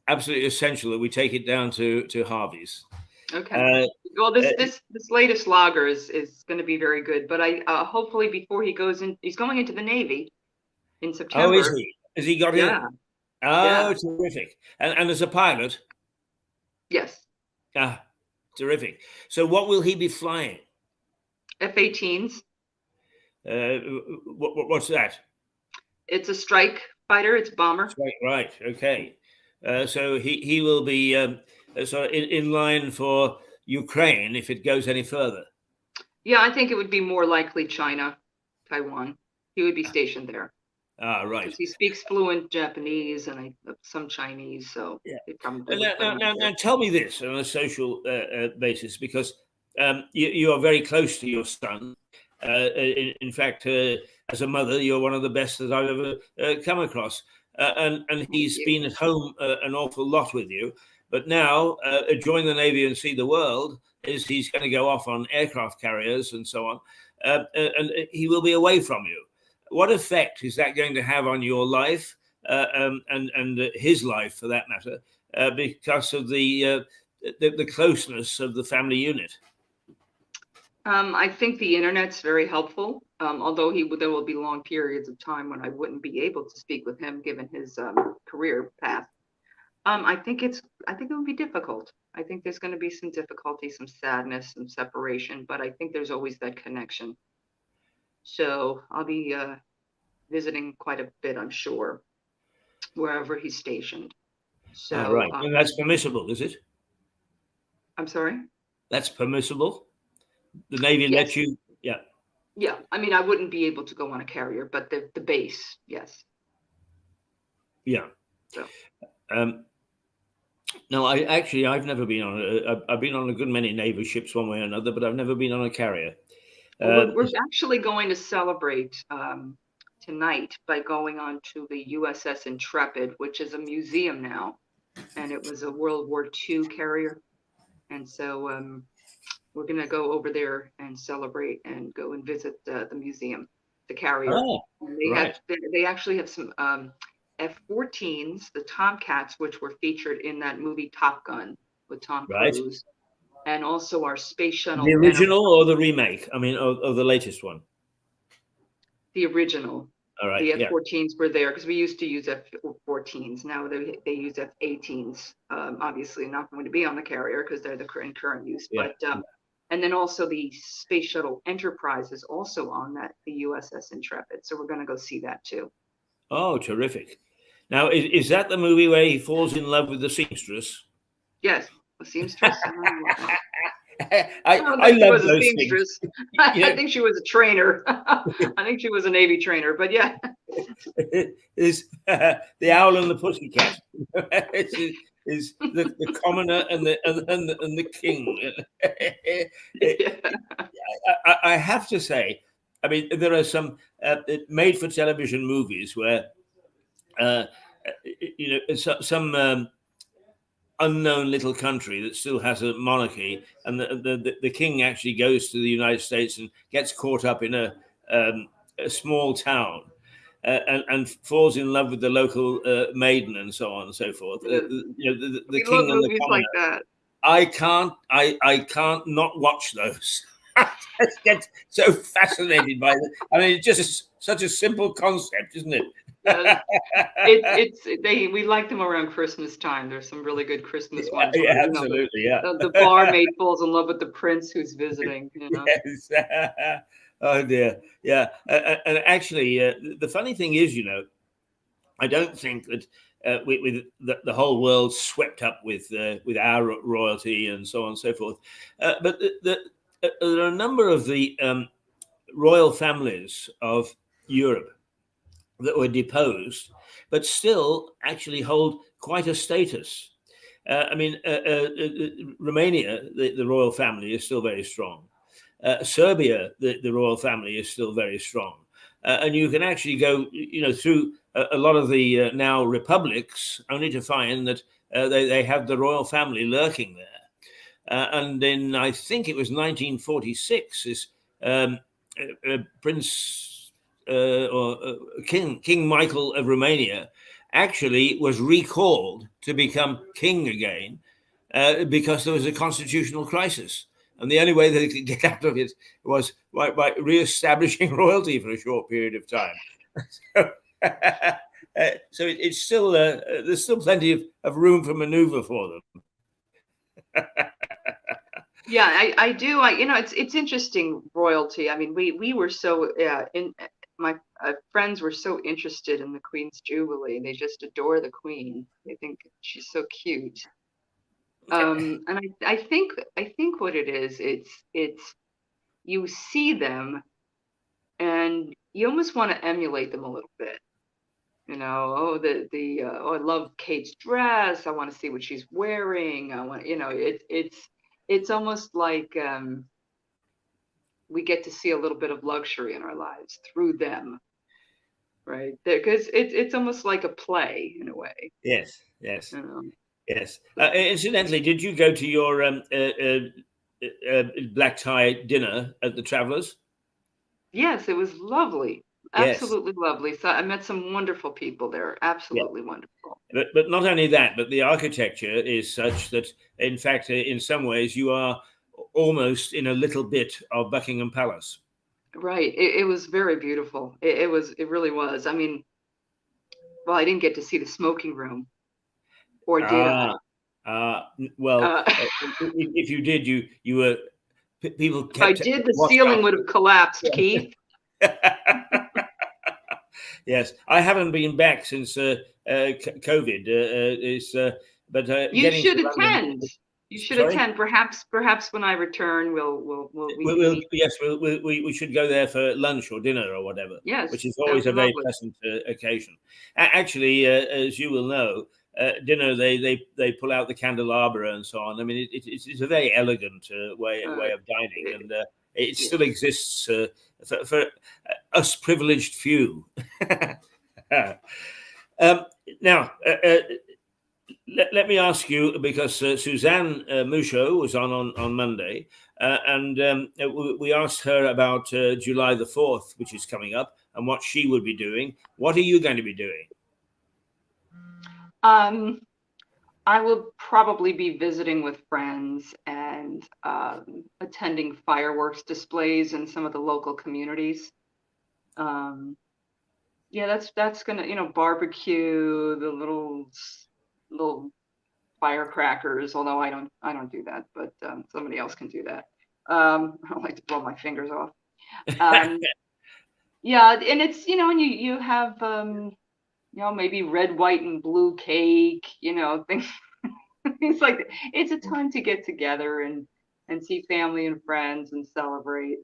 Absolutely essential that we take it down to Harvey's. Okay. Well, this latest lager is going to be very good, but I hopefully before he goes in, he's going into the Navy in September. Oh, is he? Has he got in? Yeah. Oh, Yeah. terrific! And as a pilot. Yes. Ah, terrific. So, what will he be flying? F-18s. What's that? It's a strike fighter. It's a bomber. Right. Okay. So he will be in line for Ukraine if it goes any further. Yeah, I think it would be more likely China, Taiwan. He would be stationed there. Ah, right. Because he speaks fluent Japanese and some Chinese, so they probably. Now, tell me this on a social basis, because you are very close to your son. In fact, as a mother, you're one of the best that I've ever come across. And he's been at home an awful lot with you. But now, join the Navy and see the world, he's going to go off on aircraft carriers and so on. And he will be away from you. What effect is that going to have on your life and his life, for that matter, because of the closeness of the family unit? I think the internet's very helpful, although there will be long periods of time when I wouldn't be able to speak with him given his career path. I think it would be difficult. I think there's going to be some difficulty, some sadness, some separation, but I think there's always that connection. So I'll be visiting quite a bit, I'm sure, wherever he's stationed. So right, and that's permissible, is it? I'm sorry? That's permissible? The Navy lets you? Yeah. Yeah, I mean, I wouldn't be able to go on a carrier, but the base, yes. Yeah. So. No, I've never been on I've been on a good many naval ships one way or another, but I've never been on a carrier. Well, we're actually going to celebrate tonight by going on to the USS Intrepid, which is a museum now, and it was a World War II carrier. And so we're going to go over there and celebrate and go and visit the museum, the carrier. Oh, they actually have some F-14s, the Tomcats, which were featured in that movie Top Gun with Tom Cruise, and also our space shuttle. The original or the remake? I mean, or the latest one? The original. All right. The F-14s were there because we used to use F-14s. Now they use F-18s. Obviously, not going to be on the carrier because they're in current use. Yeah. But and then also the space shuttle Enterprise is also on the USS Intrepid. So we're going to go see that too. Oh, terrific! Now, is that the movie where he falls in love with the seamstress? Yes, the seamstress. I love those seamstress. I think she was a trainer. I think she was a Navy trainer, but yeah. Is the Owl and the Pussycat is the commoner and the king. I have to say, I mean, there are some made-for-television movies where some unknown little country that still has a monarchy, and the king actually goes to the United States and gets caught up in a small town and falls in love with the local maiden and so on and so forth. The king and the commoner. Like that. I can't not watch those. I just get so fascinated by it. I mean, it's just such a simple concept, isn't it? We like them around Christmas time. There's some really good Christmas ones. Yeah, Where, absolutely, yeah. The barmaid falls in love with the prince who's visiting. Yes. Oh dear. Yeah. And actually, the funny thing is, I don't think that with the whole world swept up with our royalty and so on and so forth. But there are a number of the royal families of Europe that were deposed, but still actually hold quite a status. Romania, the royal family is still very strong. Serbia, the royal family is still very strong. And you can actually go, through a lot of the now republics, only to find that they have the royal family lurking there. And in, I think it was 1946, is Prince or King Michael of Romania actually was recalled to become king again because there was a constitutional crisis. And the only way they could get out of it was by re-establishing royalty for a short period of time. So it's still there's still plenty of room for maneuver for them. Yeah, I do. It's interesting, royalty. I mean, we were so my friends were so interested in the Queen's Jubilee. They just adore the Queen. They think she's so cute. And I think what it is, it's you see them and you almost want to emulate them a little bit. Oh, I love Kate's dress. I want to see what she's wearing. I want, it's almost like we get to see a little bit of luxury in our lives through them, right? Because it's almost like a play in a way. Yes. Yes. Incidentally, did you go to your black tie dinner at the Travelers? Yes, it was lovely. Absolutely lovely. So I met some wonderful people there. Absolutely wonderful. But not only that, but the architecture is such that, in fact, in some ways, you are almost in a little bit of Buckingham Palace. Right. It was very beautiful. It really was. I mean, well, I didn't get to see the smoking room, or did I? Well, if you did, you were people kept. If I did, the ceiling would have collapsed, Keith. Yes, I haven't been back since COVID. But you should attend. You should attend. Perhaps when I return, we should go there for lunch or dinner or whatever. Yes, which is always a very pleasant occasion. Actually, as you will know, dinner they pull out the candelabra and so on. I mean, it's a very elegant way of dining, and it still exists for us privileged few. Now, let me ask you, because Suzanne Mouchot was on Monday, and we asked her about July the 4th, which is coming up, and what she would be doing. What are you going to be doing? I will probably be visiting with friends and attending fireworks displays in some of the local communities. Yeah, that's gonna, barbecue the little firecrackers. Although I don't do that, but somebody else can do that. I don't like to blow my fingers off. Yeah, and it's and you have maybe red, white, and blue cake. Things things like that. It's a time to get together and see family and friends and celebrate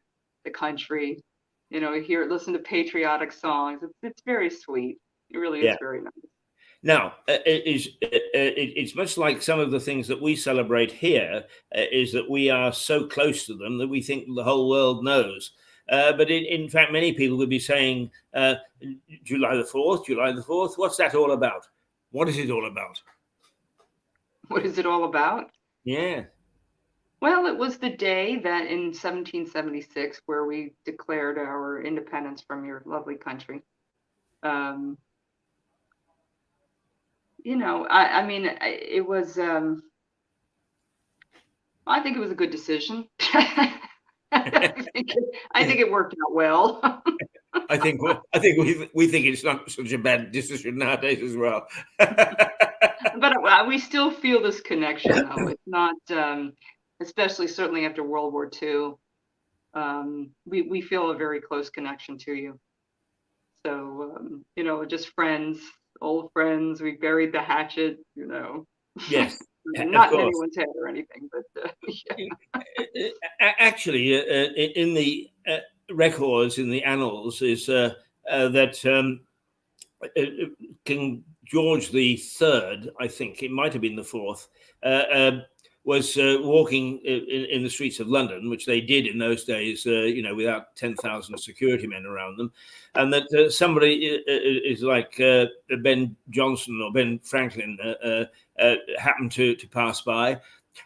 the country. Listen to patriotic songs. It's very sweet. It really is very nice. Now, it's much like some of the things that we celebrate here, is that we are so close to them that we think the whole world knows. But in fact, many people would be saying, July the 4th, what's that all about? What is it all about? What is it all about? Yeah. Well, it was the day that in 1776 where we declared our independence from your lovely country. I mean, it was I think it was a good decision. I think it worked out well. I think we think it's not such a bad decision nowadays as well. But we still feel this connection, though. It's not, especially certainly after World War II. We feel a very close connection to you. So you know, just friends, old friends. We buried the hatchet. You know. Yes, Not in anyone's head or anything, but yeah. Actually, in the records, in the annals, is that King George the Third, I think it might have been the fourth, was walking in the streets of London, which they did in those days, you know, without 10,000 security men around them, and that somebody is like Ben Jonson or Ben Franklin happened to pass by.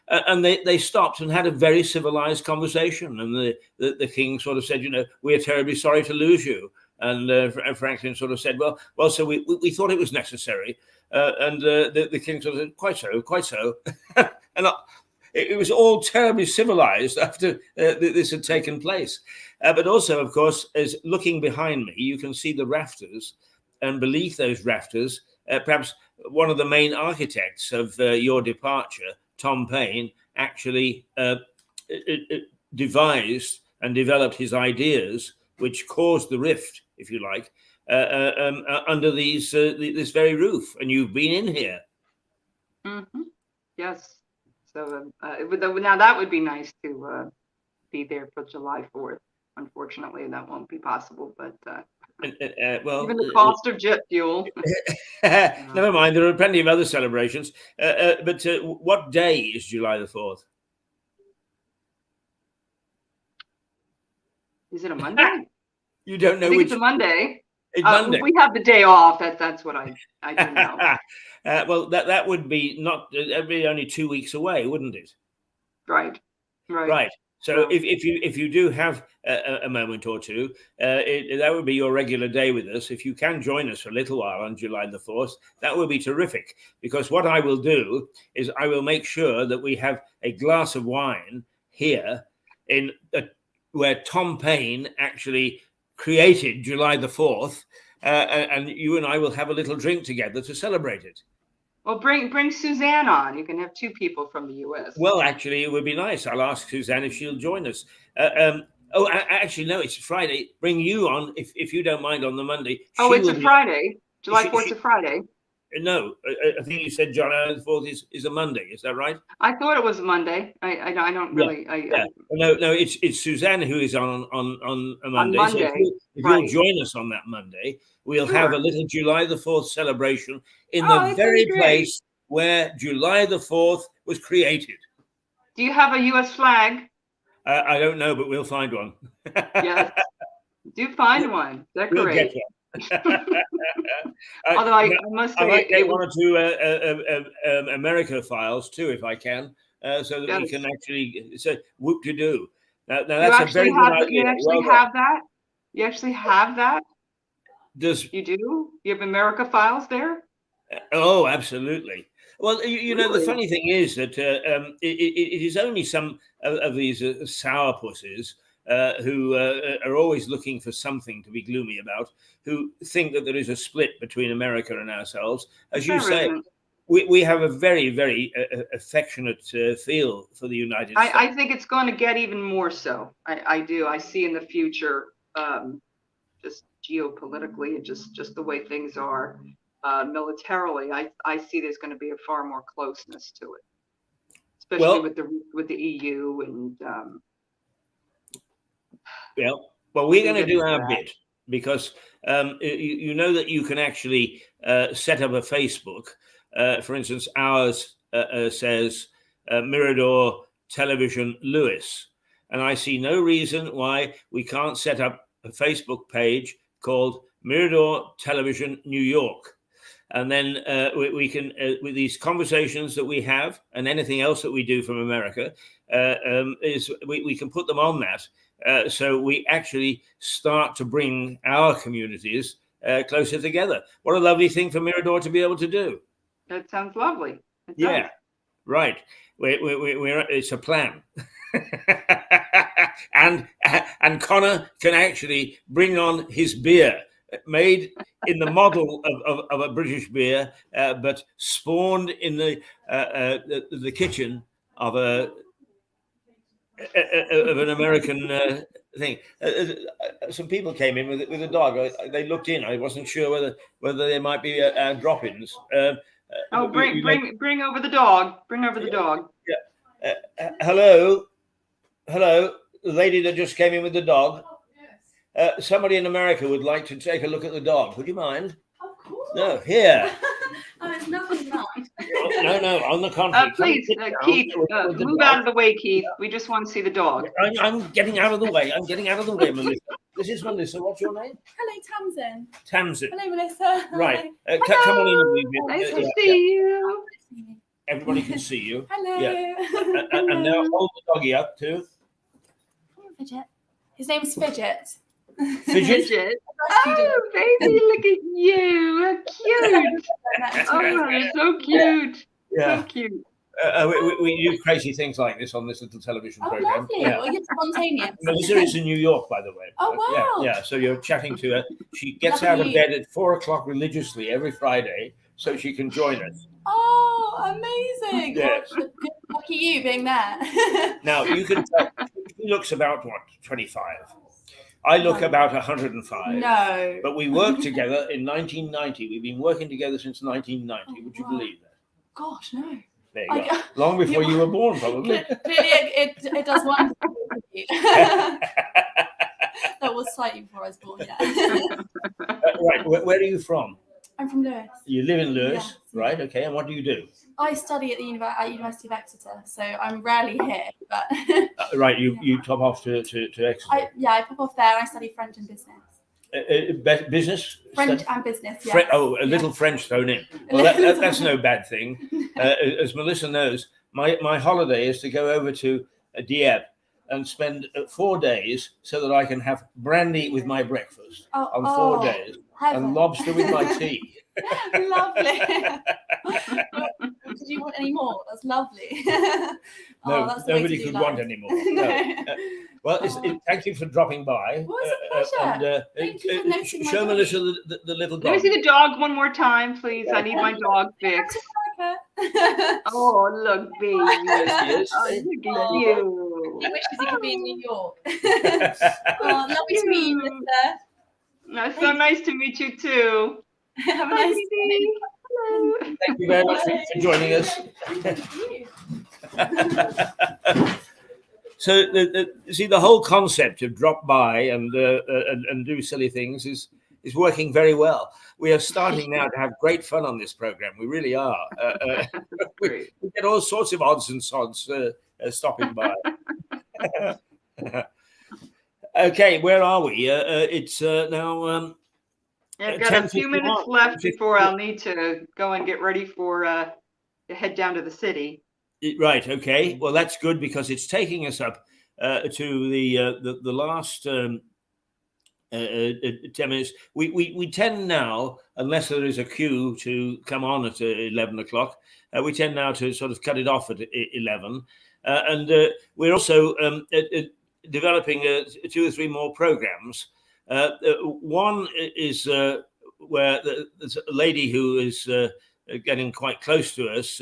And they stopped and had a very civilized conversation. And the king sort of said, you know, we are terribly sorry to lose you. And Franklin sort of said, well, so we thought it was necessary. And the king sort of said, quite so. And it was all terribly civilized after this had taken place. But also, of course, as looking behind me, you can see the rafters. And beneath those rafters, perhaps one of the main architects of your departure, Tom Paine, actually devised and developed his ideas, which caused the rift, if you like, under this very roof. And you've been in here. Mm-hmm. Yes. So now that would be nice to be there for July 4th. Unfortunately, that won't be possible, but well, even the cost of jet fuel. Never mind, there are plenty of other celebrations. But what day is July the 4th? Is it a Monday? You don't know I think which. it's a Monday. It's Monday. We have the day off. That's what I do know. Well, that would be that'd be only 2 weeks away, wouldn't it? Right. So if you do have a moment or two, that would be your regular day with us. If you can join us for a little while on July the 4th, that would be terrific. Because what I will do is I will make sure that we have a glass of wine here where Tom Paine actually created July the 4th, and you and I will have a little drink together to celebrate it. Well, bring Suzanne on. You can have two people from the U.S. Well, actually, it would be nice. I'll ask Suzanne if she'll join us. Actually, no, it's Friday. Bring you on if you don't mind on the Monday. It's a Friday. July 4th is a Friday. No, I think you said July the 4th is a Monday. Is that right? I thought it was a Monday. I don't really. No, it's Suzanne who is on a Monday. On Monday. So if you'll join us on that Monday, we'll have a little July the 4th celebration in the very place where July the 4th was created. Do you have a U.S. flag? I don't know, but we'll find one. Yes, do find one. Decorate. We'll get one. Although I must say, I might get one or two America files too, if I can, so that we can actually say whoop de doo. Now that's a very good idea. You actually have that? You actually have that? You do? You have America files there? Oh, absolutely. Well, you know, the funny thing is that it is only some of these sourpusses who are always looking for something to be gloomy about, who think that there is a split between America and ourselves. As you say, we have a very, very affectionate feel for the United States. I think it's going to get even more so. I do. I see in the future, just geopolitically, and just the way things are, militarily, I see there's going to be a far more closeness to it, especially with the EU and. Well, we're going to do our bit because you know that you can actually set up a Facebook. For instance, ours says Mirador Television Lewis. And I see no reason why we can't set up a Facebook page called Mirador Television New York. And then we can, with these conversations that we have and anything else that we do from America, we can put them on that. So we actually start to bring our communities closer together. What a lovely thing for Mirador to be able to do. That sounds lovely. Yeah. Right. It's a plan. and Connor can actually bring on his beer, made in the model of a British beer, but spawned in the kitchen of an American thing. Some people came in with a dog. They looked in. I wasn't sure whether there might be drop-ins. Oh, bring over the dog. Bring over the dog. Yeah. Hello. The lady that just came in with the dog. Somebody in America would like to take a look at the dog. Would you mind? Of course. No, here. Oh, it's nothing much. No, on the contrary. Please, Keith, move out of the way, Keith. We just want to see the dog. I'm getting out of the way. Melissa. This is Melissa. What's your name? Hello, Tamsin. Tamsin. Hello, Melissa. Right. Hi. Come on in a wee bit. Nice to see you. Everybody can see you. Hello. Yeah. And now hold the doggy up too. Fidget. His name's Fidget. Fidget? Oh, baby, look at you. How cute. Oh, they're so cute. Yeah. So cute. We do crazy things like this on this little television program. Lovely. Yeah. Well, you're spontaneous. Melissa is in New York, by the way. Oh, wow. Yeah. So you're chatting to her. She gets out of bed at 4:00 religiously every Friday, so she can join us. Oh, amazing. Yes. Well, good luck at you being there. Now you can tell. She looks about 25. I look about 105. No. But we worked together in 1990. We've been working together since 1990. Would you believe that? Gosh, no. There you go. Long before you were born, probably. Clearly, it does one. That was slightly before I was born, yeah. Right. Where are you from? I'm from Lewis. You live in Lewis, Yes. right? Okay. And what do you do? I study at the University of Exeter, so I'm rarely here. But Right. You top off to Exeter. I pop off there. I study French and business. Business? French and business, yes. A little French thrown in. Well, that's no bad thing. As Melissa knows, my holiday is to go over to Dieppe and spend 4 days so that I can have brandy with my breakfast on 4 days and lobster with my tea. Lovely. Did you want any more? That's lovely. No, that's the way nobody to do could life. want any more. No. Well, thank you for dropping by. Well, it's a pleasure. Thank you for noticing my show dog. Melissa the little dog. Let me see the dog one more time, please. I need my dog fixed. Oh, look, baby. Yes, Oh, look at you. He wishes he could be in New York. Oh, lovely to meet you, Melissa. That's so nice to meet you too. Have a nice day. Hello. Thank you very much for joining us. So, see, the whole concept of drop by and do silly things is working very well. We are starting now to have great fun on this program. We really are. We get all sorts of odds and sods stopping by. Okay, where are we? It's now. I've got a few minutes left before I'll need to go and get ready for to head down to the city. Right. Okay. Well, that's good because it's taking us up to the last 10 minutes. We tend now, unless there is a queue to come on at 11 o'clock, we tend now to sort of cut it off at 11. And we're also developing 2 or 3 more programs. One is where there's a lady who is getting quite close to us,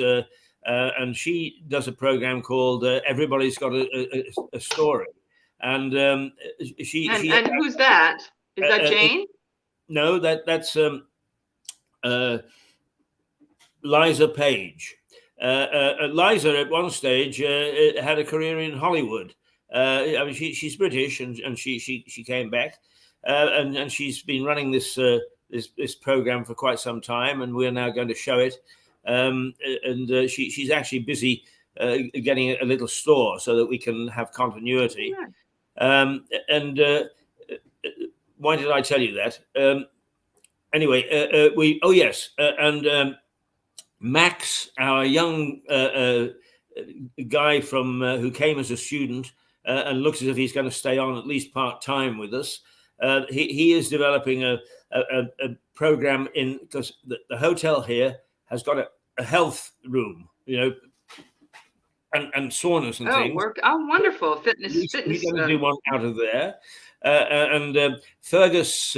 and she does a program called Everybody's Got a Story. And she who's that? Is that Jane? No, that's Liza Page. Liza at one stage had a career in Hollywood. I mean, she's British, and she came back, and she's been running this program for quite some time, and we're now going to show it. She's actually busy getting a little store so that we can have continuity. Why did I tell you that? Anyway, Max, our young guy from who came as a student and looks as if he's going to stay on at least part-time with us. He is developing a program because the hotel here has got a health room, and saunas and Oh, things. work. Oh, wonderful. Fitness. We're going to do one out of there. And Fergus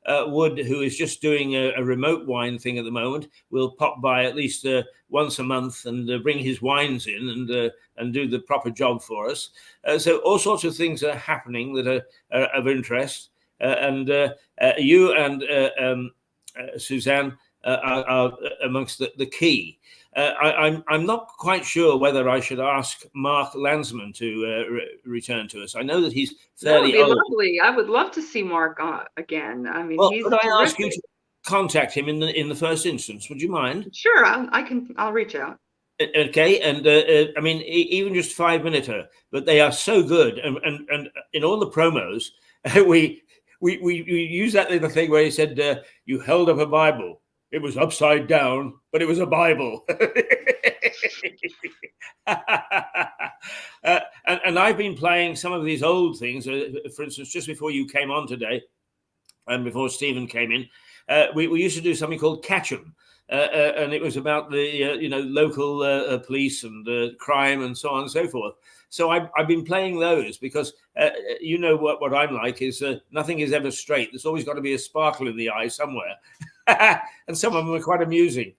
Wood, who is just doing a remote wine thing at the moment, will pop by at least once a month and bring his wines in and do the proper job for us. So all sorts of things are happening that are of interest. And you and Suzanne are amongst the key. I'm not quite sure whether I should ask Mark Landsman to return to us. I know that he's That would fairly be old. lovely. I would love to see Mark again. I mean, Well, he's could I terrific. ask you to contact him in the first instance? Would you mind? Sure, I'll reach out. Okay, and I mean, even just 5 minutes, but they are so good, and in all the promos, we use that little thing where he said, "You held up a Bible. It was upside down, but it was a Bible." And I've been playing some of these old things. For instance, just before you came on today, and before Stephen came in, we used to do something called Catch 'em. And it was about the local police and crime and so on and so forth. So I've been playing those because you know what I'm like is nothing is ever straight. There's always got to be a sparkle in the eye somewhere, and some of them are quite amusing.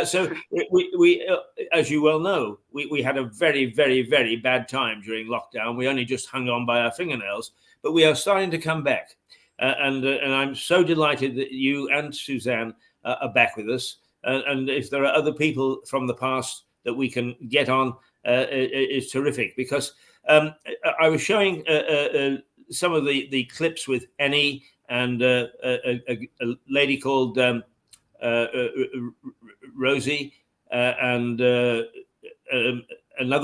So we as you well know, we had a very, very, very bad time during lockdown. We only just hung on by our fingernails, but we are starting to come back, and I'm so delighted that you and Suzanne are back with us. And if there are other people from the past that we can get on, it's terrific, because I was showing some of the clips with Annie and a lady called Rosie and another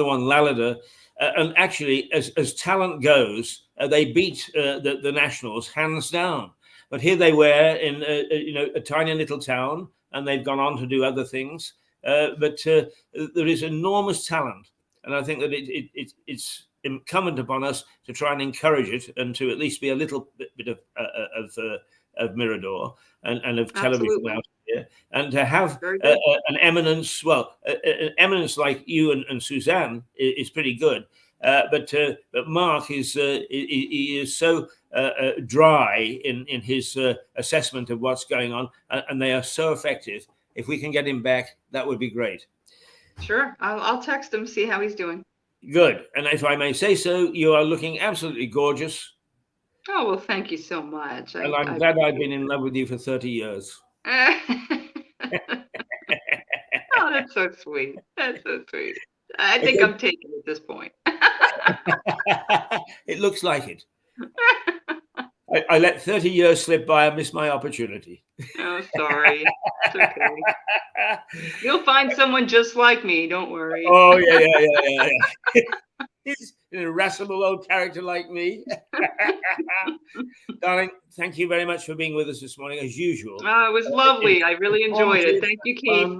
one, Lalada. And actually, as talent goes, they beat the Nationals hands down. But here they were in a tiny little town, and they've gone on to do other things. But there is enormous talent, and I think that it's incumbent upon us to try and encourage it, and to at least be a little bit of Mirador and of television Absolutely. out here, and to have an eminence. Well, an eminence like you and Suzanne is pretty good. But Mark is he is so dry in his assessment of what's going on, and they are so effective. If we can get him back, that would be great. Sure, I'll text him, see how he's doing. Good. And if I may say so, you are looking absolutely gorgeous. Oh, well, thank you so much. And I'm glad I've been in love with you for 30 years. Oh, that's so sweet. That's so sweet. I think I'm taken at this point. It looks like it. I let 30 years slip by and miss my opportunity. Oh, sorry. It's okay. You'll find someone just like me. Don't worry. Oh, yeah. He's an irascible old character like me. Darling, thank you very much for being with us this morning, as usual. Oh, it was lovely. I really enjoyed it. Thank you, Keith.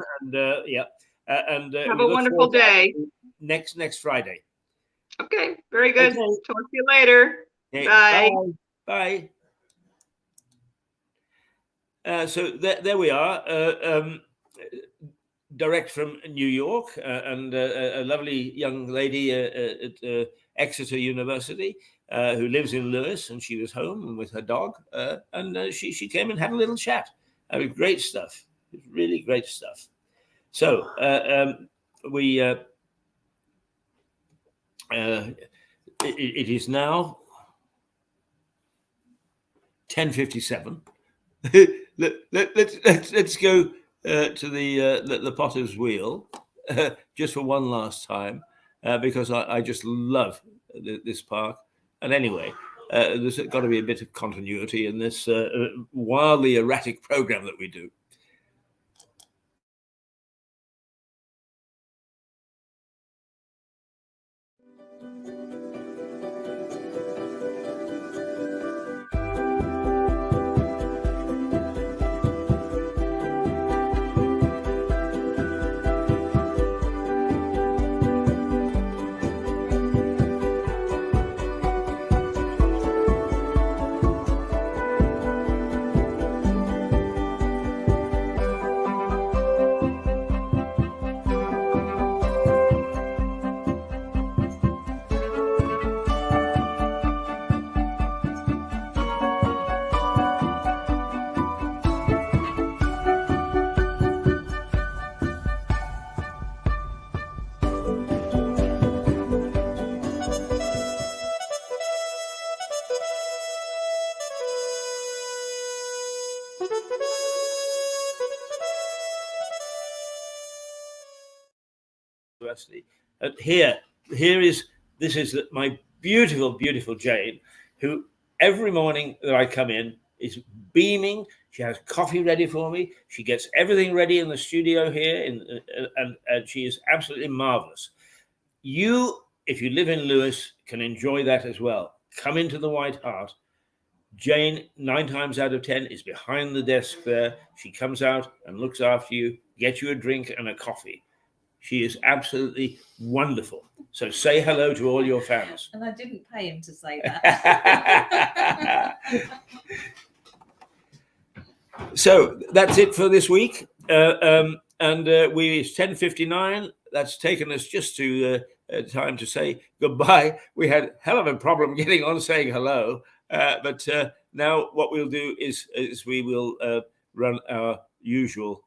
And have a wonderful day. Next Friday. Okay, very good. Okay. Talk to you later. Okay, Bye. Bye. So there we are, direct from New York, and a lovely young lady at Exeter University who lives in Lewis, and she was home with her dog, and she came and had a little chat. Great stuff. Really great stuff. So it is now 10:57. Let's go to the Potter's Wheel just for one last time, because I just love this park. And anyway, there's got to be a bit of continuity in this wildly erratic program that we do. University. This is my beautiful Jane, who every morning that I come in is beaming. She has coffee ready for me. She gets everything ready in the studio here, and she is absolutely marvelous. You, if you live in Lewes, can enjoy that as well. Come into the White Hart. Jane, 9 times out of 10, is behind the desk there. She comes out and looks after you, gets you a drink and a coffee. She is absolutely wonderful. So say hello to all your fans. And I didn't pay him to say that. So that's it for this week. It's 10:59. That's taken us just to time to say goodbye. We had a hell of a problem getting on saying hello. But now what we'll do is we will run our usual